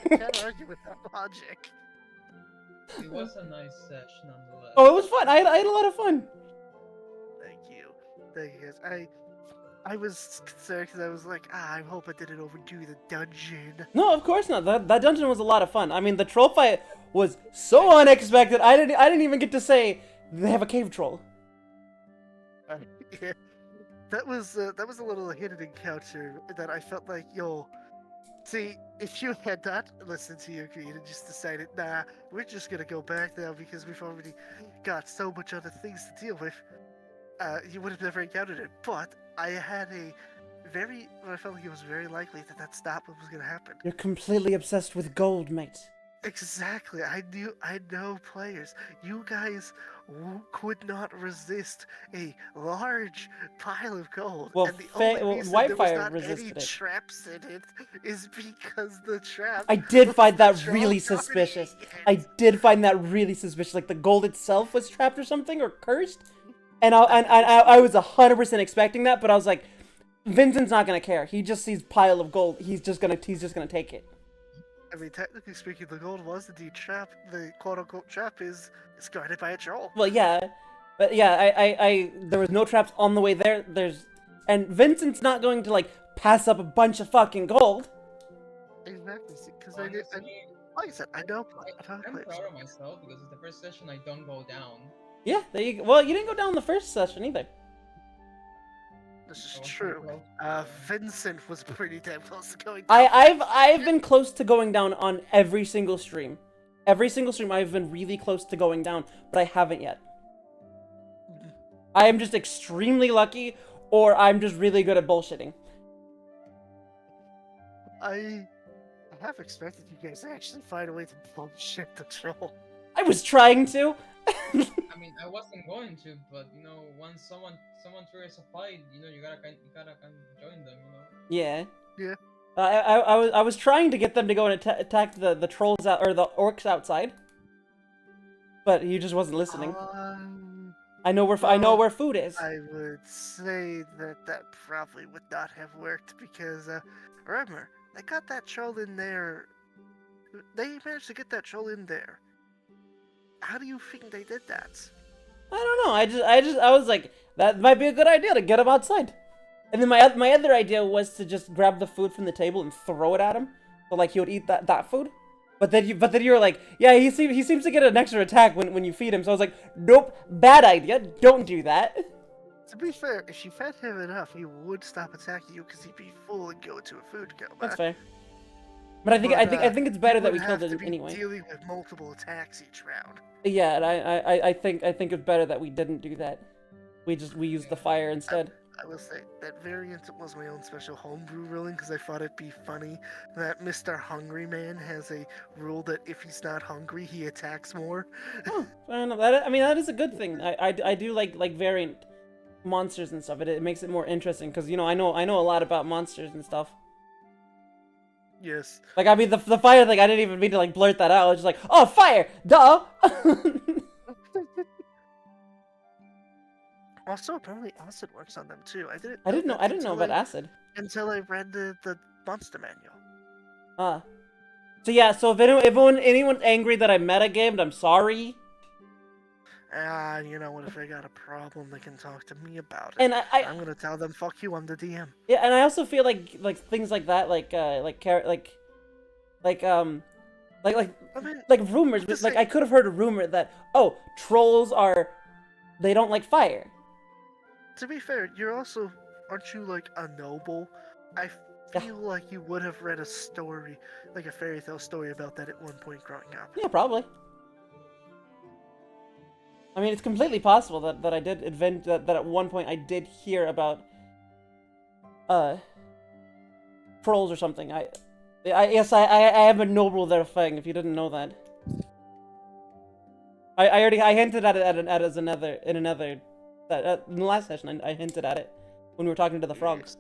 can't argue with that logic. It was a nice session nonetheless. Oh, it was fun. I had a lot of fun. Thank you. Thank you, guys. I was concerned because I was like, I hope I didn't overdo the dungeon. No, of course not. That dungeon was a lot of fun. I mean, the troll fight was so unexpected. I didn't even get to say they have a cave troll. Yeah. That was a little hidden encounter that I felt like, yo, see, if you had not listened to your creed and just decided, nah, we're just gonna go back now because we've already got so much other things to deal with, you would have never encountered it. But I had I felt like it was very likely that that's not what was gonna happen. You're completely obsessed with gold, mate. Exactly. I know players. You guys could not resist a large pile of gold. Well, and the only reason there was Wi-Fi not any resisted it. traps in it is because the trap. I did find that was the really troll suspicious. guardian. I did find that really suspicious. Like the gold itself was trapped or something, or cursed. And I was 100% expecting that, but I was like, Vincent's not gonna care. He just sees pile of gold. He's just gonna take it. I mean, technically speaking, the gold was indeed trap. The quote-unquote trap is guarded by a troll. Well, yeah, but yeah, I there was no traps on the way there. And Vincent's not going to like pass up a bunch of fucking gold. Exactly, because Honestly, like I said, I know I'm players. proud of myself because it's the first session I don't go down. Yeah, there you go. Well, you didn't go down the first session either. This is I was true. pretty close. Vincent was pretty damn close to going down. I've been close to going down on every single stream. Every single stream I've been really close to going down, but I haven't yet. I am just extremely lucky, or I'm just really good at bullshitting. I have expected you guys to actually find a way to bullshit the troll. I was trying to. I mean, I wasn't going to, but you know, once someone triggers a fight, you know, you gotta kind of join them, you know. Yeah. Yeah. I was trying to get them to go and attack the trolls out or the orcs outside, but he just wasn't listening. I know where food is. I would say that probably would not have worked because remember, they got that troll in there. They managed to get that troll in there. How do you think they did that? I don't know. I was like, that might be a good idea to get him outside. And then my other idea was to just grab the food from the table and throw it at him, so like he would eat that food. But then you were like, yeah, he seems to get an extra attack when you feed him. So I was like, nope, bad idea. Don't do that. To be fair, if you fed him enough, he would stop attacking you because he'd be full and go into a food coma. That's fair. But I think it's better that we killed it anyway. Dealing with multiple attacks each round. Yeah, and I think it's better that we didn't do that. We used the fire instead. I will say that variant was my own special homebrew ruling because I thought it'd be funny that Mr. Hungry Man has a rule that if he's not hungry, he attacks more. Oh, I don't know. That is a good thing. I do like variant monsters and stuff. It makes it more interesting because I know a lot about monsters and stuff. Yes. Like, I mean, the fire thing, I didn't even mean to, like, blurt that out. I was just like, oh, fire! Duh! Also, apparently acid works on them, too. I didn't know about acid. Until I read the monster manual. So, yeah, so if anyone's angry that I metagamed, I'm sorry. You know what, if they got a problem, they can talk to me about it. And I'm gonna tell them, fuck you, I'm the DM. Yeah, and I also feel like things like that, like rumors. Like, I could have heard a rumor that, oh, trolls they don't like fire. To be fair, aren't you like a noble? I feel like you would have read a story, like a fairy tale story about that at one point growing up. Yeah, probably. I mean, it's completely possible that I did invent that at one point I did hear about trolls or something. I am a noble there thing, if you didn't know that. I hinted at it in another That in the last session, I hinted at it when we were talking to the frogs.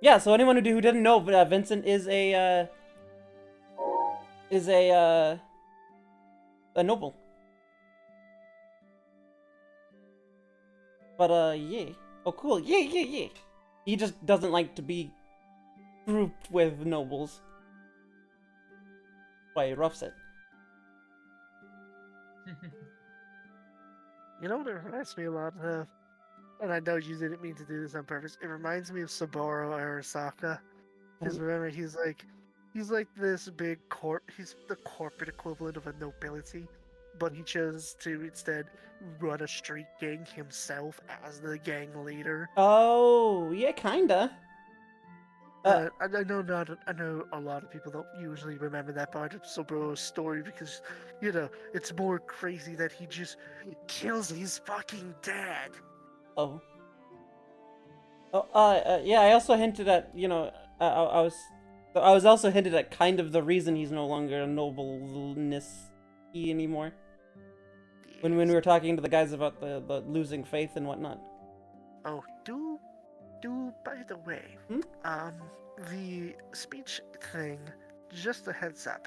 Yeah. So anyone who didn't know, Vincent is a noble. But yeah. Oh, cool. Yeah. He just doesn't like to be grouped with nobles. Why he roughs it. You know what it reminds me a lot of? And I know you didn't mean to do this on purpose. It reminds me of Saburo Arasaka. Because remember, he's like this big he's the corporate equivalent of a nobility, but he chose to instead run a street gang himself as the gang leader. Oh, yeah, kinda. I know a lot of people don't usually remember that part of Soburo's story because, it's more crazy that he just kills his fucking dad. Oh. Yeah, I also hinted at, I was also hinted at kind of the reason he's no longer a nobleness anymore. When we were talking to the guys about the losing faith and whatnot. Oh, by the way, the speech thing, just a heads up.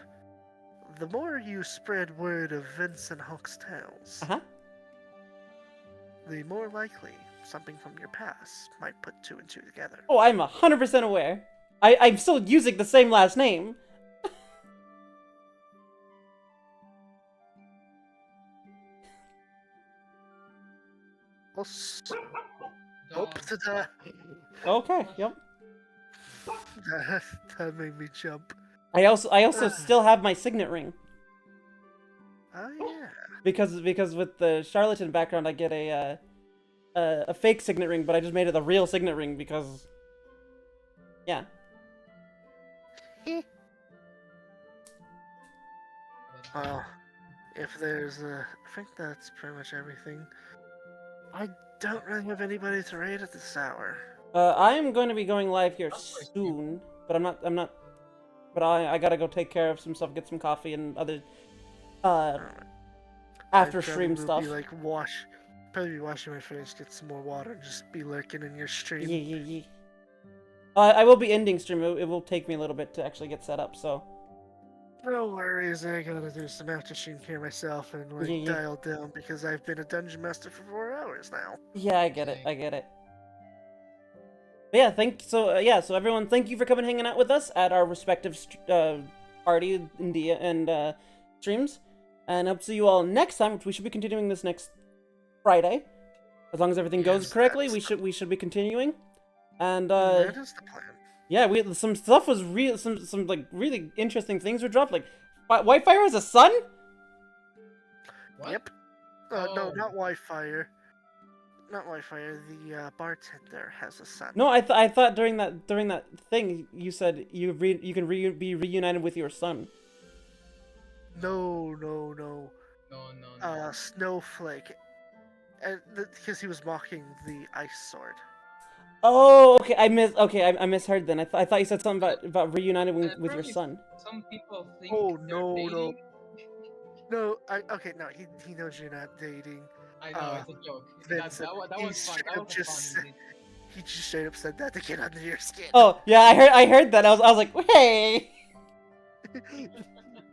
The more you spread word of Vincent Hawk's tales, the more likely something from your past might put two and two together. Oh, I'm 100% aware. I'm still using the same last name. Hope to that. Okay, yep. That made me jump. I also still have my signet ring. Oh yeah. Because with the charlatan background, I get a fake signet ring, but I just made it the real signet ring because, yeah. Well, if there's I think that's pretty much everything. I don't really have anybody to raid at this hour. I am going to be going live here soon, but I'm not. But I gotta go take care of some stuff, get some coffee and other after stream stuff. Probably be washing my face, get some more water, and just be lurking in your stream. Yeah. I will be ending stream. It will take me a little bit to actually get set up, so. No worries, I gotta do some after stream care myself and dial down because I've been a dungeon master for 4 hours now. Yeah, I get it. But yeah, so everyone, thank you for coming hanging out with us at our respective party and streams, and hope to see you all next time, which we should be continuing this next Friday, as long as everything goes correctly. We should be continuing, and that is the plan. Yeah, some stuff was real. Some like really interesting things were dropped. Like, Whitefire has a son. What? Yep. No, not Whitefire. Not Whitefire. The bartender has a son. No, I thought during that thing you said you can be reunited with your son. No. No. Snowflake. Because he was mocking the ice sword. Oh, okay. I misheard then. I thought you said something about reuniting with your son. Some people think. Oh no. No, he knows you're not dating. I know, it's a joke. Vincent, That was fun. That was fun. He just straight up said that to get under your skin. Oh yeah, I heard that. I was like, hey.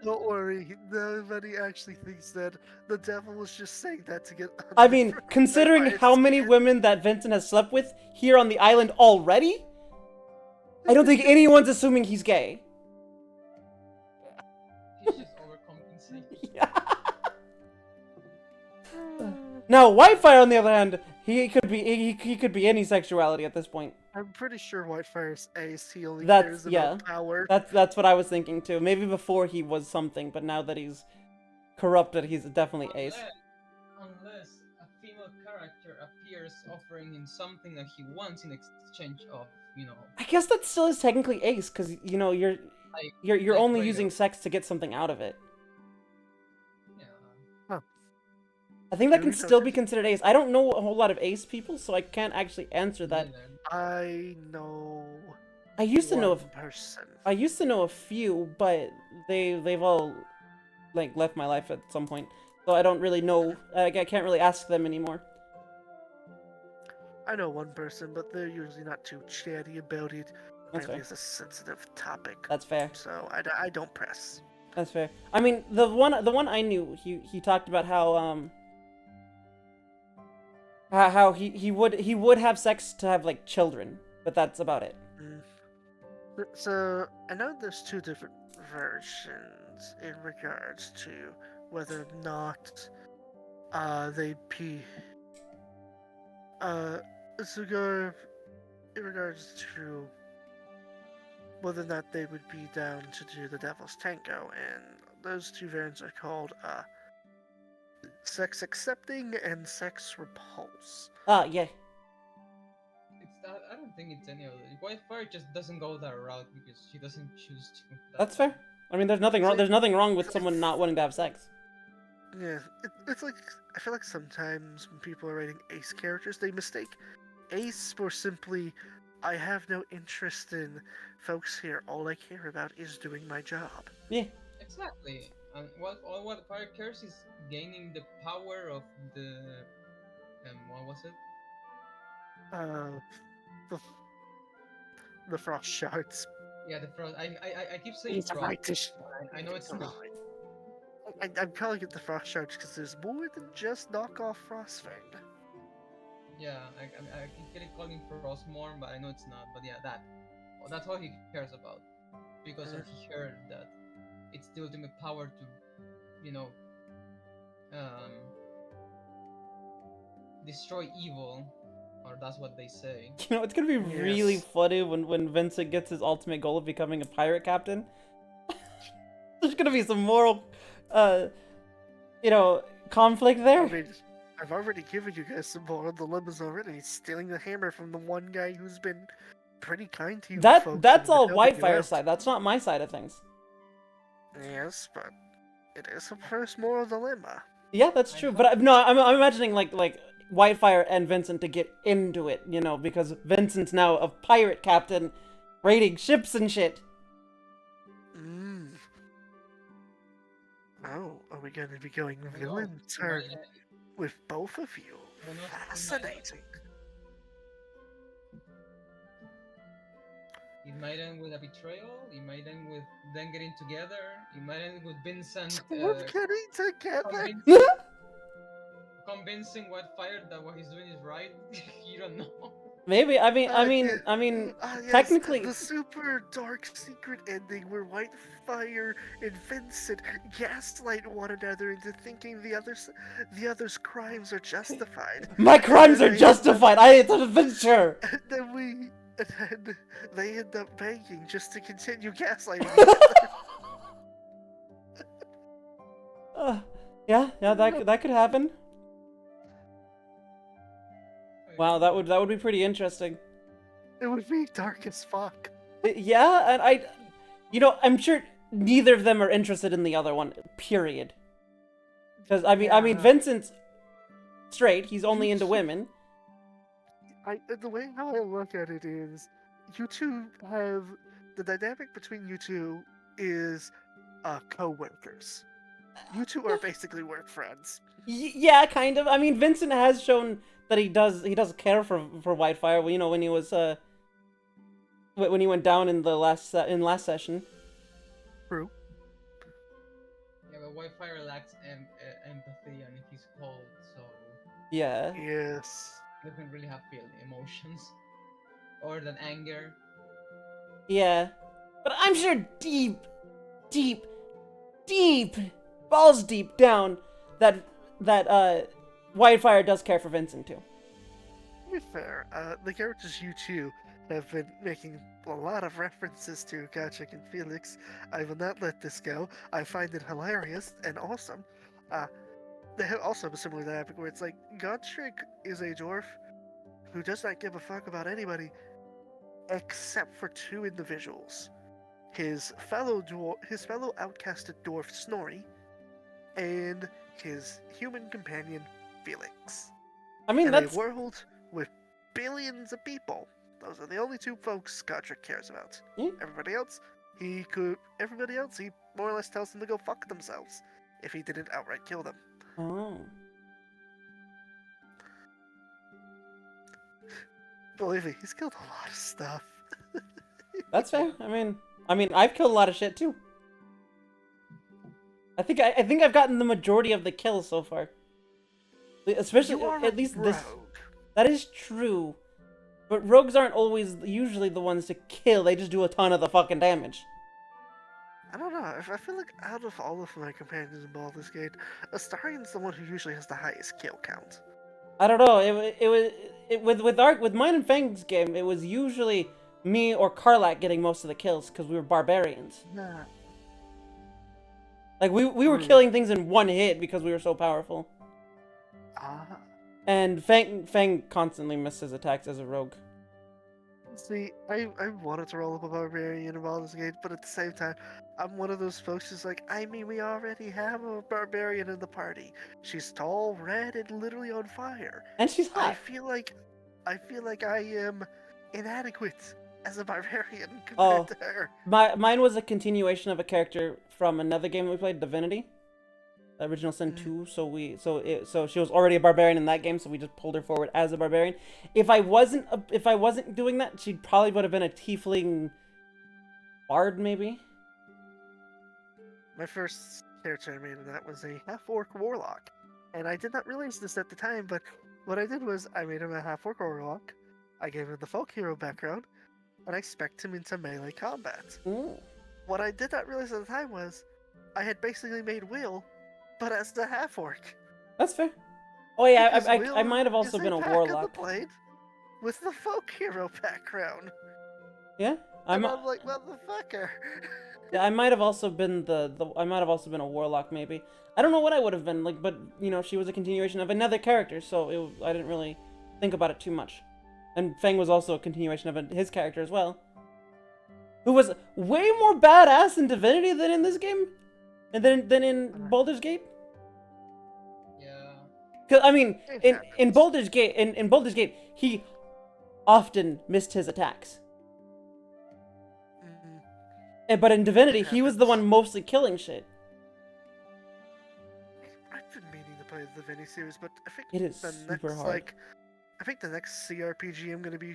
Don't worry, nobody actually thinks that. The devil was just saying that to get under. I mean, considering how many women that Vincent has slept with here on the island already, I don't think anyone's assuming he's gay. He's just overcompensating. Yeah. Now, Whitefire, on the other hand, he could be any sexuality at this point. I'm pretty sure Whitefire's ace. He only That's cares about power. That's what I was thinking too. Maybe before he was something, but now that he's corrupted, he's definitely ace. Unless a female character appears offering him something that he wants in exchange of, I guess that still is technically ace, because you're only using sex to get something out of it. I think that can still be considered ace. I don't know a whole lot of ace people, so I can't actually answer that. I know. I used to know person. I used to know a few, but they've all like left my life at some point. so I don't really know. I can't really ask them anymore. I know one person, but they're usually not too chatty about it. That's Apparently, fair. it's a sensitive topic, That's fair. so I don't press. That's fair. I mean, the one I knew, he talked about how he would have sex to have like children, but that's about it. Mm. So I know there's two different versions in regards to whether or not they'd be so go in regards to whether or not they would be down to do the Devil's Tango, and those two variants are called sex accepting and sex repulse. Yeah. It's that I don't think it's any of it. Whitefire just doesn't go that route because she doesn't choose to. That's fair. I mean, there's nothing wrong. There's nothing wrong with someone not wanting to have sex. Yeah, it's like I feel like sometimes when people are writing ace characters, they mistake ace for simply I have no interest in folks here. All I care about is doing my job. Yeah. Exactly. And what Fire cares is gaining the power of the what was it? Uh, the the frost shards. Yeah, the frost. I keep saying It's frost. right to sh- I know it's not. I'm calling it the frost shards because there's more than just knockoff Frostfang. Yeah, I keep getting calling Frostmorn, but I know it's not. But yeah, that's all he cares about because of he heard that it's the ultimate power to, you know, um, destroy evil, or that's what they say. You know, it's gonna be really funny when Vincent gets his ultimate goal of becoming a pirate captain. There's gonna be some moral, conflict there. I mean, I've already given you guys some moral dilemmas already. Stealing the hammer from the one guy who's been pretty kind to you. Folks That's and all helping you Whitefire's out. side. That's not my side of things. Yes, but it is a first moral dilemma. Yeah, that's true. But I'm imagining like Whitefire and Vincent to get into it, because Vincent's now a pirate captain, raiding ships and shit. Oh, are we going to be going villain turn with both of you? Fascinating. It might end with a betrayal. It might end with them getting together. It might end with Vincent We're getting together. convincing Whitefire that what he's doing is right. You don't know. Maybe. I Yes, mean, technically. the super dark secret ending where Whitefire and Vincent gaslight one another into thinking the other's crimes are justified. My crimes are justified. It's an adventure. And then they end up begging just to continue gaslighting each other. Yeah, that could happen. Wow, that would be pretty interesting. It would be dark as fuck. Yeah, and I'm sure neither of them are interested in the other one. Period. Because I mean, Vincent's straight. He's only into women. The way how I look at it is, you two have the dynamic between you two is co-workers. You two are basically work friends. Yeah, kind of. I mean, Vincent has shown that he does care for Whitefire. When he was when he went down in the last session. True. Yeah, but Whitefire lacks empathy and he's cold, so Yeah. Yes. he doesn't really have emotions other than anger. Yeah, but I'm sure deep, balls deep down that Whitefire does care for Vincent too. To be fair, the characters you two have been making a lot of references to Gotchik and Felix. I will not let this go. I find it hilarious and awesome. They have also a similar dynamic where it's like Gotchik is a dwarf who does not give a fuck about anybody except for two individuals. His fellow outcasted dwarf Snorri and his human companion Felix. I mean, in that's a world with billions of people. Those are the only two folks Godric cares about. Yeah. Everybody else, he more or less tells them to go fuck themselves if he didn't outright kill them. Oh. Believe me, he's killed a lot of stuff. That's fair. I mean, I've killed a lot of shit too. I think I've gotten the majority of the kills so far. Especially You are at a least rogue. this. That is true. But rogues aren't always usually the ones to kill. They just do a ton of the fucking damage. I don't know. I feel like out of all of my companions in Baldur's Gate, Astarian's the one who usually has the highest kill count. I don't know. With mine and Fang's game, it was usually me or Karlak getting most of the kills because we were barbarians. Nah. Like we were killing things in one hit because we were so powerful. Ah. And Fang constantly missed his attacks as a rogue. See, I wanted to roll up a barbarian in Baldur's Gate, but at the same time, I'm one of those folks who's like, I mean, we already have a barbarian in the party. She's tall, red, and literally on fire. And she's I hot. feel like I am inadequate as a barbarian Oh. compared to her. Mine was a continuation of a character from another game we played, Divinity. Original Sin 2, so she was already a barbarian in that game, so we just pulled her forward as a barbarian. If I wasn't doing that, she probably would have been a tiefling bard, maybe. My first character I made in that was a half-orc warlock, and I did not realize this at the time, but what I did was I made him a half-orc warlock, I gave him the folk hero background, and I spec'd him into melee combat. Ooh. What I did not realize at the time was I had basically made Will, but as the half-orc. That's fair. Oh yeah, Because I Will might have also is been a pack of warlock. the blade with the folk hero background. Yeah, And I'm like, motherfucker. yeah, I might have also been I might have also been a warlock, maybe. I don't know what I would have been like, but you know, she was a continuation of another character, so I didn't really think about it too much. And Fang was also a continuation of his character as well, who was way more badass in Divinity than in this game, and than in Baldur's Gate. Yeah. Cause I mean, It in happens. Baldur's Gate, in Baldur's Gate, he often missed his attacks. But in Divinity, he was the one mostly killing shit. I've been meaning to play the Divinity series, but I think It is the super next hard. I think the next CRPG I'm gonna be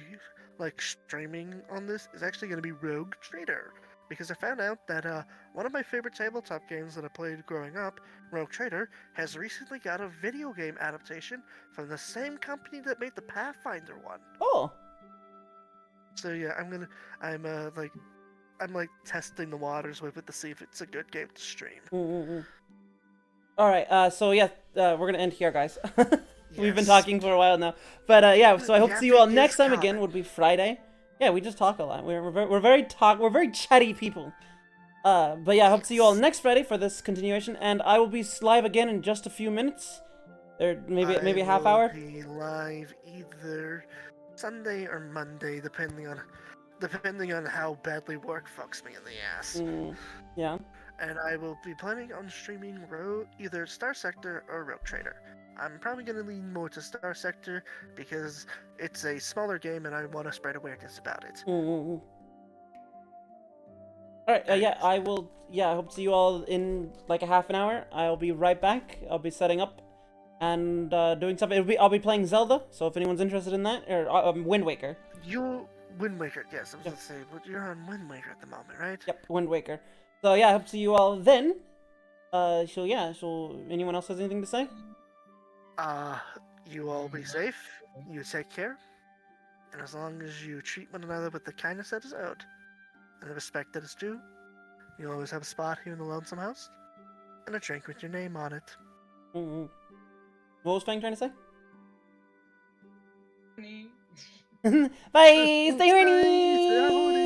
like streaming on this is actually gonna be Rogue Trader, because I found out that one of my favorite tabletop games that I played growing up, Rogue Trader, has recently got a video game adaptation from the same company that made the Pathfinder one. Oh, So yeah, I'm like testing the waters with it to see if it's a good game to stream. All right. So yeah, we're gonna end here, guys. We've been Yes. talking for a while now, but yeah. So I hope to see you all Yapping next is time again. common. Would be Friday. Yeah, we just talk a lot. We're very chatty people. But yeah, I hope to see you all next Friday for this continuation, and I will be live again in just a few minutes, or maybe a half hour. I will be live either Sunday or Monday, depending on how badly work fucks me in the ass. Yeah. And I will be planning on streaming either Star Sector or Rogue Trader. I'm probably going to lean more to Star Sector because it's a smaller game and I want to spread awareness about it. All right. Yeah, I will. Yeah, I hope to see you all in like a half an hour. I'll be right back. I'll be setting up and doing stuff. I'll be playing Zelda. So if anyone's interested in that, or Wind Waker. You Wind Waker, yes, I was going to say, but you're on Wind Waker at the moment, right? Yep, Wind Waker. So yeah, I hope to see you all then. So anyone else has anything to say? You all be safe, you take care, and as long as you treat one another with the kindness that is owed, and the respect that is due, you'll always have a spot here in the Lonesome House, and a drink with your name on it. What was Fang trying to say? Honey. Bye! Stay horny! Stay horny!